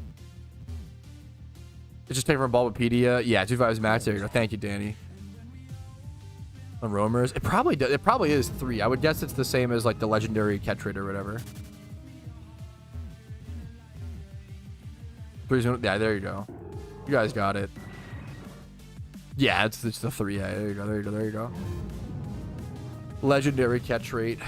It's just taken from Bulbapedia. Yeah, 255 is max. There you go. Thank you, Danny. On roamers, it probably does. It probably is 3. I would guess it's the same as like the legendary catch rate or whatever. Yeah, there you go. You guys got it. Yeah, it's the 3. Yeah, there you go. There you go. There you go. Legendary catch rate.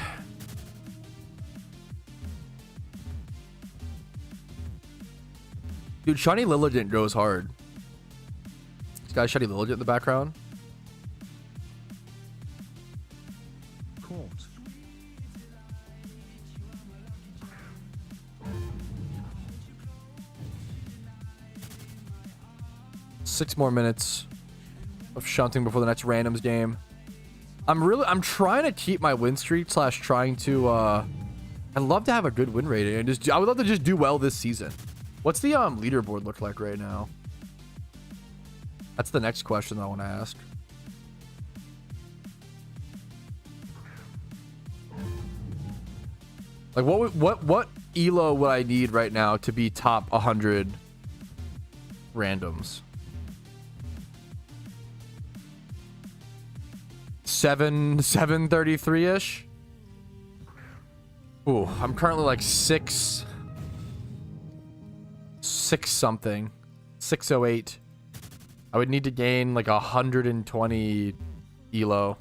Dude, Shiny Lilligant goes hard. This guy's Shiny Lilligant in the background. Caught. 6 more minutes of shunting before the next randoms game. I'm trying to keep my win streak / trying to I'd love to have a good win rate and I would love to just do well this season. What's the leaderboard look like right now? That's the next question I want to ask. Like what elo would I need right now to be top 100 randoms? 733-ish. Ooh, I'm currently like 6 something. 608. I would need to gain like 120 elo.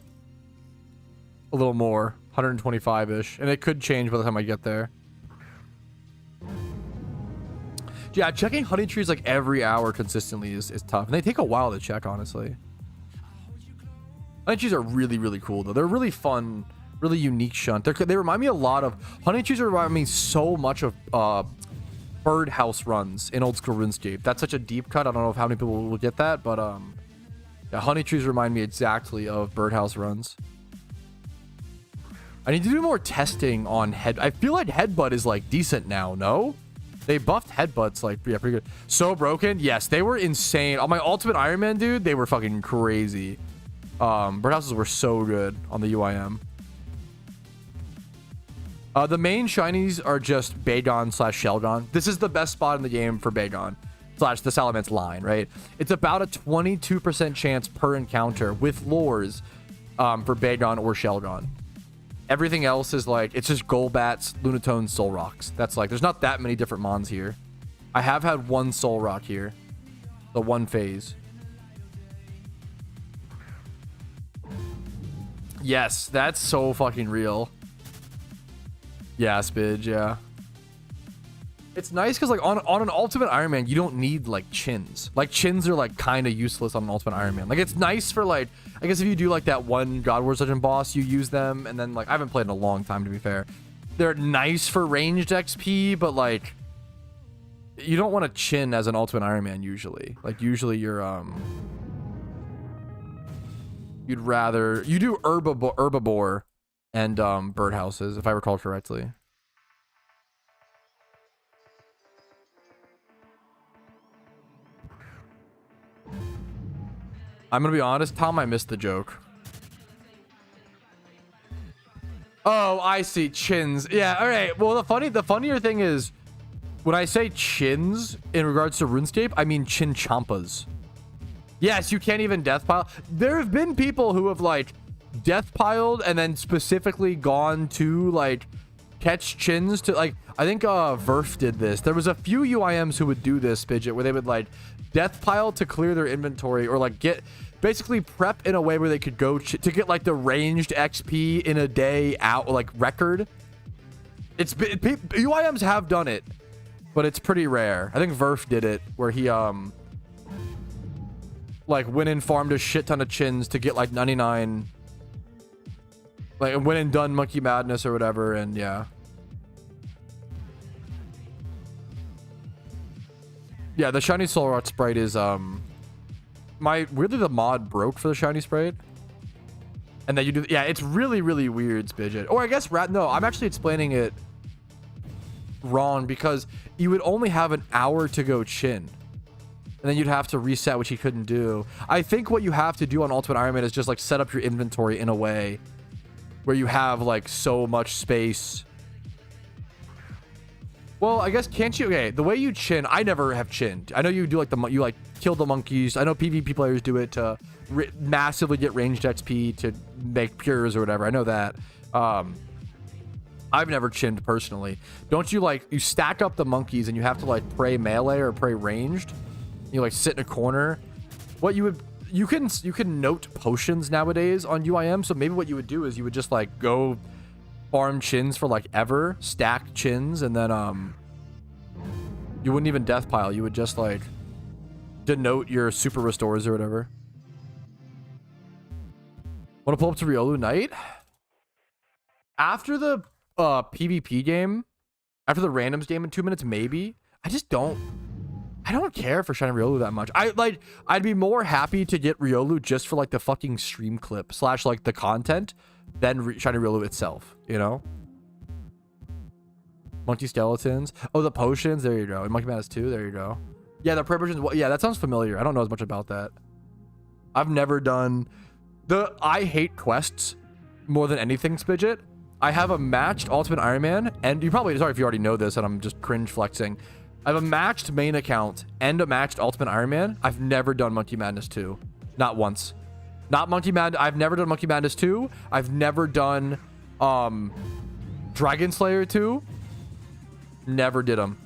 A little more. 125-ish. And it could change by the time I get there. Yeah, checking honey trees like every hour consistently is tough. And they take a while to check, honestly. Honey trees are really, really cool, though. They're really fun, really unique shunt. They remind me a lot of... Honey trees remind me so much of birdhouse runs in old school RuneScape. That's such a deep cut. I don't know if how many people will get that, but yeah, honey trees remind me exactly of birdhouse runs. I need to do more testing on head. I feel like headbutt is like decent now. No, they buffed headbutts like yeah, pretty good. So broken. Yes, they were insane on my ultimate Iron Man, dude. They were fucking crazy. Birdhouses were so good on the UIM. The main shinies are just Bagon / Shelgon. This is the best spot in the game for Bagon / the Salamence line, right? It's about a 22% chance per encounter with lures for Bagon or Shelgon. Everything else is like, it's just Golbats, Lunatones, Soul Rocks. That's like, there's not that many different mons here. I have had one Soul Rock here. The one phase. Yes, that's so fucking real. Yeah, Spidge, yeah. It's nice because like on an Ultimate Iron Man, you don't need like chins. Like chins are like kind of useless on an Ultimate Iron Man. Like it's nice for like, I guess if you do like that one God Wars Legend boss, you use them. And then like, I haven't played in a long time to be fair. They're nice for ranged XP, but like, you don't want to chin as an Ultimate Iron Man usually. Like usually you're, you'd rather, you do Herbivore and birdhouses, if I recall correctly. I'm gonna be honest, Tom, I missed the joke. Oh, I see. Chins. Yeah, all right. Well, the funnier thing is, when I say chins in regards to RuneScape, I mean Chinchampas. Yes, you can't even death pile. There have been people who have like death piled and then specifically gone to like catch chins to like, I think Verf did this. There was a few UIMs who would do this, Pidget, where they would like death pile to clear their inventory or like get basically prep in a way where they could go to get like the ranged XP in a day out, like record. It's UIMs have done it, but it's pretty rare. I think Verf did it where he like went and farmed a shit ton of chins to get like 99, like went and done Monkey Madness or whatever, and yeah. Yeah, the shiny Soul Rock sprite is weirdly the mod broke for the shiny sprite. And then you do, yeah, it's really, really weird, Spidget. Or I guess no, I'm actually explaining it wrong because you would only have an hour to go chin. And then you'd have to reset, which he couldn't do. I think what you have to do on Ultimate Iron Man is just like set up your inventory in a way where you have like so much space. Well, I guess can't you? Okay, the way you chin, I never have chinned. I know you do like you like kill the monkeys. I know PvP players do it to massively get ranged XP to make pures or whatever. I know that. I've never chinned personally. Don't you like, you stack up the monkeys and you have to like pray melee or pray ranged? You like sit in a corner. What you would, you can note potions nowadays on UIM. So maybe what you would do is you would just like go farm chins for like ever, stack chins, and then you wouldn't even death pile. You would just like denote your super restores or whatever. Want to pull up to Riolu Knight? After the PvP game, after the randoms game in 2 minutes, maybe. I don't care for shiny Riolu that much. I'd be more happy to get Riolu just for like the fucking stream clip / like the content than shiny Riolu itself, you know? Monkey skeletons. Oh, the potions. There you go. And Monkey Madness 2. There you go. Yeah, the prayer potions. Well, yeah, that sounds familiar. I don't know as much about that. I've never done the. I hate quests more than anything, Spidget. I have a matched Ultimate Iron Man, and you probably, sorry if you already know this, and I'm just cringe flexing. I have a matched main account and a matched Ultimate Iron Man. I've never done Monkey Madness 2. Not once. Not Monkey Mad. I've never done Monkey Madness 2. I've never done Dragon Slayer 2. Never did them.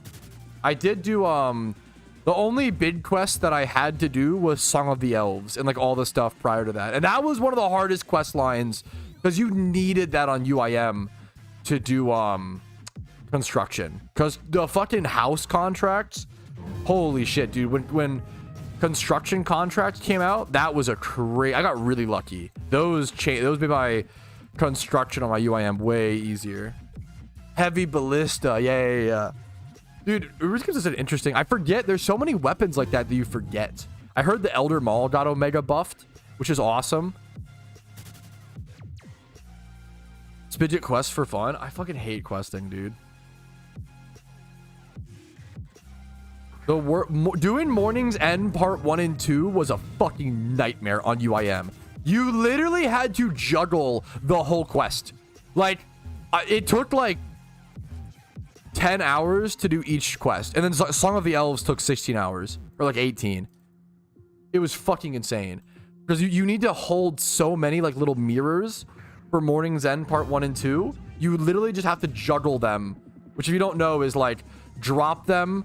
I did do the only big quest that I had to do was Song of the Elves and like all the stuff prior to that. And that was one of the hardest quest lines because you needed that on UIM to do construction. Because the fucking house contracts, holy shit, dude. When construction contracts came out, that was a I got really lucky. Those made my construction on my UIM way easier. Heavy ballista, yeah. Dude, Uruscus is an interesting. I forget. There's so many weapons like that you forget. I heard the Elder Maul got Omega buffed, which is awesome. Spidget quest for fun. I fucking hate questing, dude. Doing Morning's End Part 1 and 2 was a fucking nightmare on UIM. You literally had to juggle the whole quest. Like, it took like 10 hours to do each quest. And then Song of the Elves took 16 hours. Or like 18. It was fucking insane. Because you need to hold so many like little mirrors for Morning's End Part 1 and 2. You literally just have to juggle them. Which if you don't know is like drop them.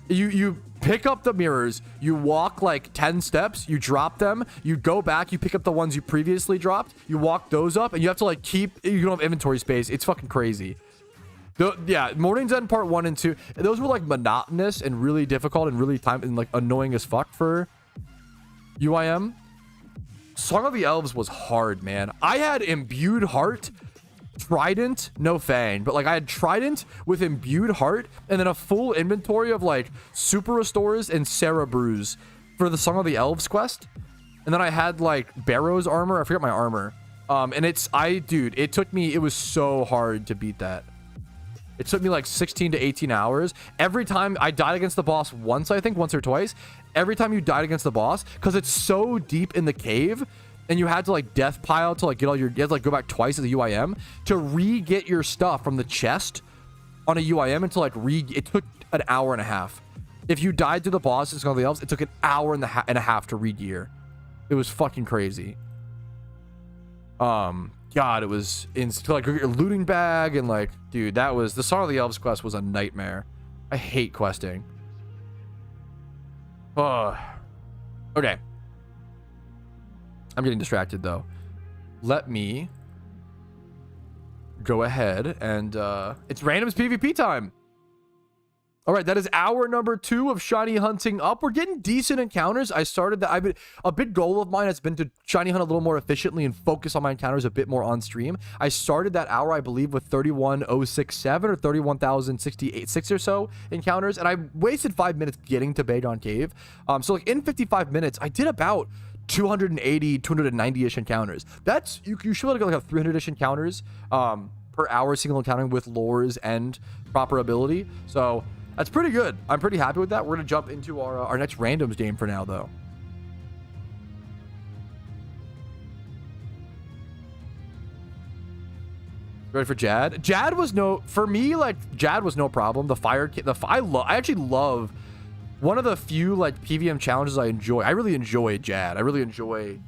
You pick up the mirrors, you walk like 10 steps, you drop them, you go back, you pick up the ones you previously dropped, you walk those up, and you have to like you don't have inventory space. It's fucking crazy. Yeah, Morning's End Part 1 and 2, those were like monotonous and really difficult and really like annoying as fuck for UIM. Song of the Elves was hard, man. I had Imbued Heart, Trident, no Fang, but like I had Trident with Imbued Heart and then a full inventory of like Super Restores and Sarah Brews for the Song of the Elves quest. And then I had like Barrow's armor. I forget my armor. And it took me, it was so hard to beat that. It took me like 16 to 18 hours. Every time I died against the boss once, I think once or twice, every time you died against the boss, because it's so deep in the cave, and you had to like death pile to like get all your, you had to like go back twice as a UIM to re-get your stuff from the chest on a UIM until like it took an hour and a half. If you died to the boss and Song of the Elves, it took an hour and a half to re-gear. It was fucking crazy. God, it was to like your looting bag and like, dude, that was the Song of the Elves quest was a nightmare. I hate questing. Oh, okay. I'm getting distracted though. Let me go ahead and it's randoms PvP time. All right, that is hour number 2 of shiny hunting up. We're getting decent encounters. I started that. A big goal of mine has been to shiny hunt a little more efficiently and focus on my encounters a bit more on stream. I started that hour, I believe, with 31,067 or 31,068 or so encounters, and I wasted 5 minutes getting to Bagon Cave. So like in 55 minutes, I did about 280, 290-ish encounters. That's you should like have 300-ish encounters per hour single encountering with lures and proper ability. So that's pretty good. I'm pretty happy with that. We're gonna jump into our next randoms game for now though. Ready for Jad? Jad was for me, like Jad was no problem. I actually love one of the few like PVM challenges I enjoy. I really enjoy Jad. I really enjoy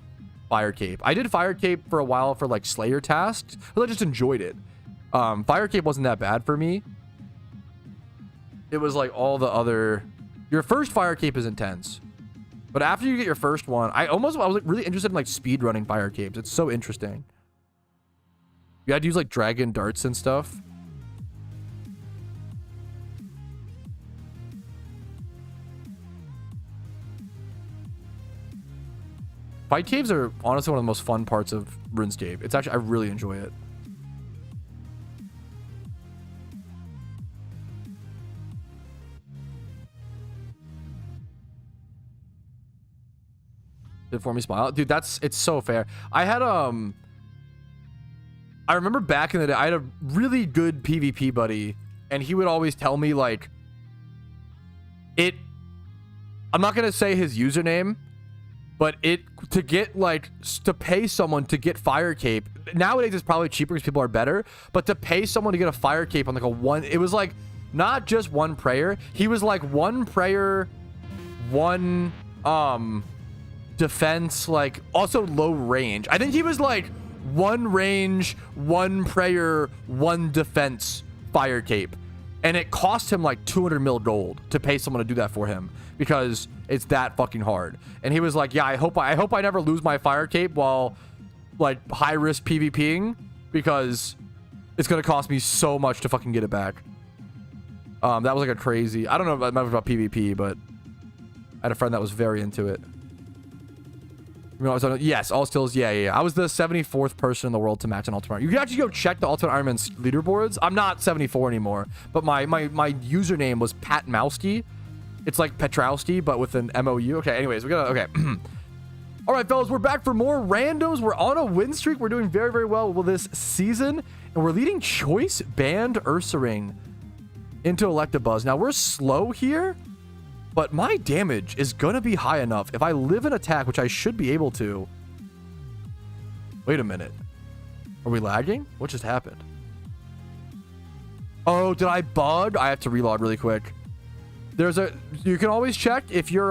Fire Cape. I did Fire Cape for a while for like Slayer tasks, but I just enjoyed it. Fire cape wasn't that bad for me. It was like all the other... Your first fire cape is intense. But after you get your first one, I was like really interested in like speed running fire capes. It's so interesting. You had to use like dragon darts and stuff. Fight caves are honestly one of the most fun parts of RuneScape. It's actually, I really enjoy it. Did for me smile, dude. It's so fair. I had I remember back in the day, I had a really good PvP buddy, and he would always tell me like, I'm not gonna say his username, but to get like to pay someone to get fire cape nowadays it's probably cheaper because people are better, but to pay someone to get a fire cape on like it was like not just one prayer. He was like one prayer, one defense, like also low range. I think he was like one range, one prayer, one defense fire cape, and it cost him like 200 mil gold to pay someone to do that for him because it's that fucking hard. And he was like, yeah, I hope I never lose my fire cape while like high risk PvPing because it's gonna cost me so much to fucking get it back. That was like a crazy, I don't know about PvP, but I had a friend that was very into it. Yes, all stills. Yeah. I was the 74th person in the world to match an Ultimate Iron. You can actually go check the Ultimate Iron Man's leaderboards. I'm not 74 anymore, but my username was PatMowski. It's like Patrouski, but with an MOU. Okay, anyways, okay. All right, fellas, we're back for more randoms. We're on a win streak. We're doing very, very well with this season, and we're leading Choice Band Ursaring into Electabuzz. Now, we're slow here, but my damage is gonna be high enough if I live an attack, which I should be able to. Wait a minute. Are we lagging? What just happened? Oh, did I bug? I have to reload really quick. You can always check if your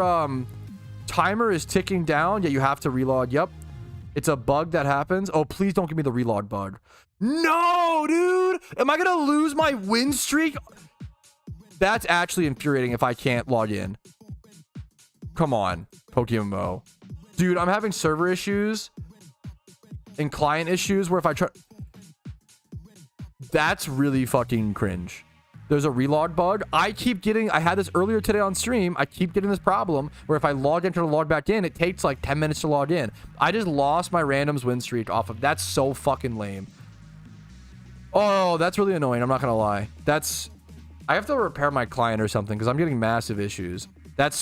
timer is ticking down. Yeah, you have to reload. Yep. It's a bug that happens. Oh, please don't give me the reload bug. No, dude. Am I gonna lose my win streak? That's actually infuriating if I can't log in. Come on, PokeMMO. Dude, I'm having server issues and client issues where if I try... That's really fucking cringe. There's a relog bug. I had this earlier today on stream. I keep getting this problem where if I log in to log back in, it takes like 10 minutes to log in. I just lost my randoms win streak off of... That's so fucking lame. Oh, that's really annoying. I'm not gonna lie. I have to repair my client or something because I'm getting massive issues. That's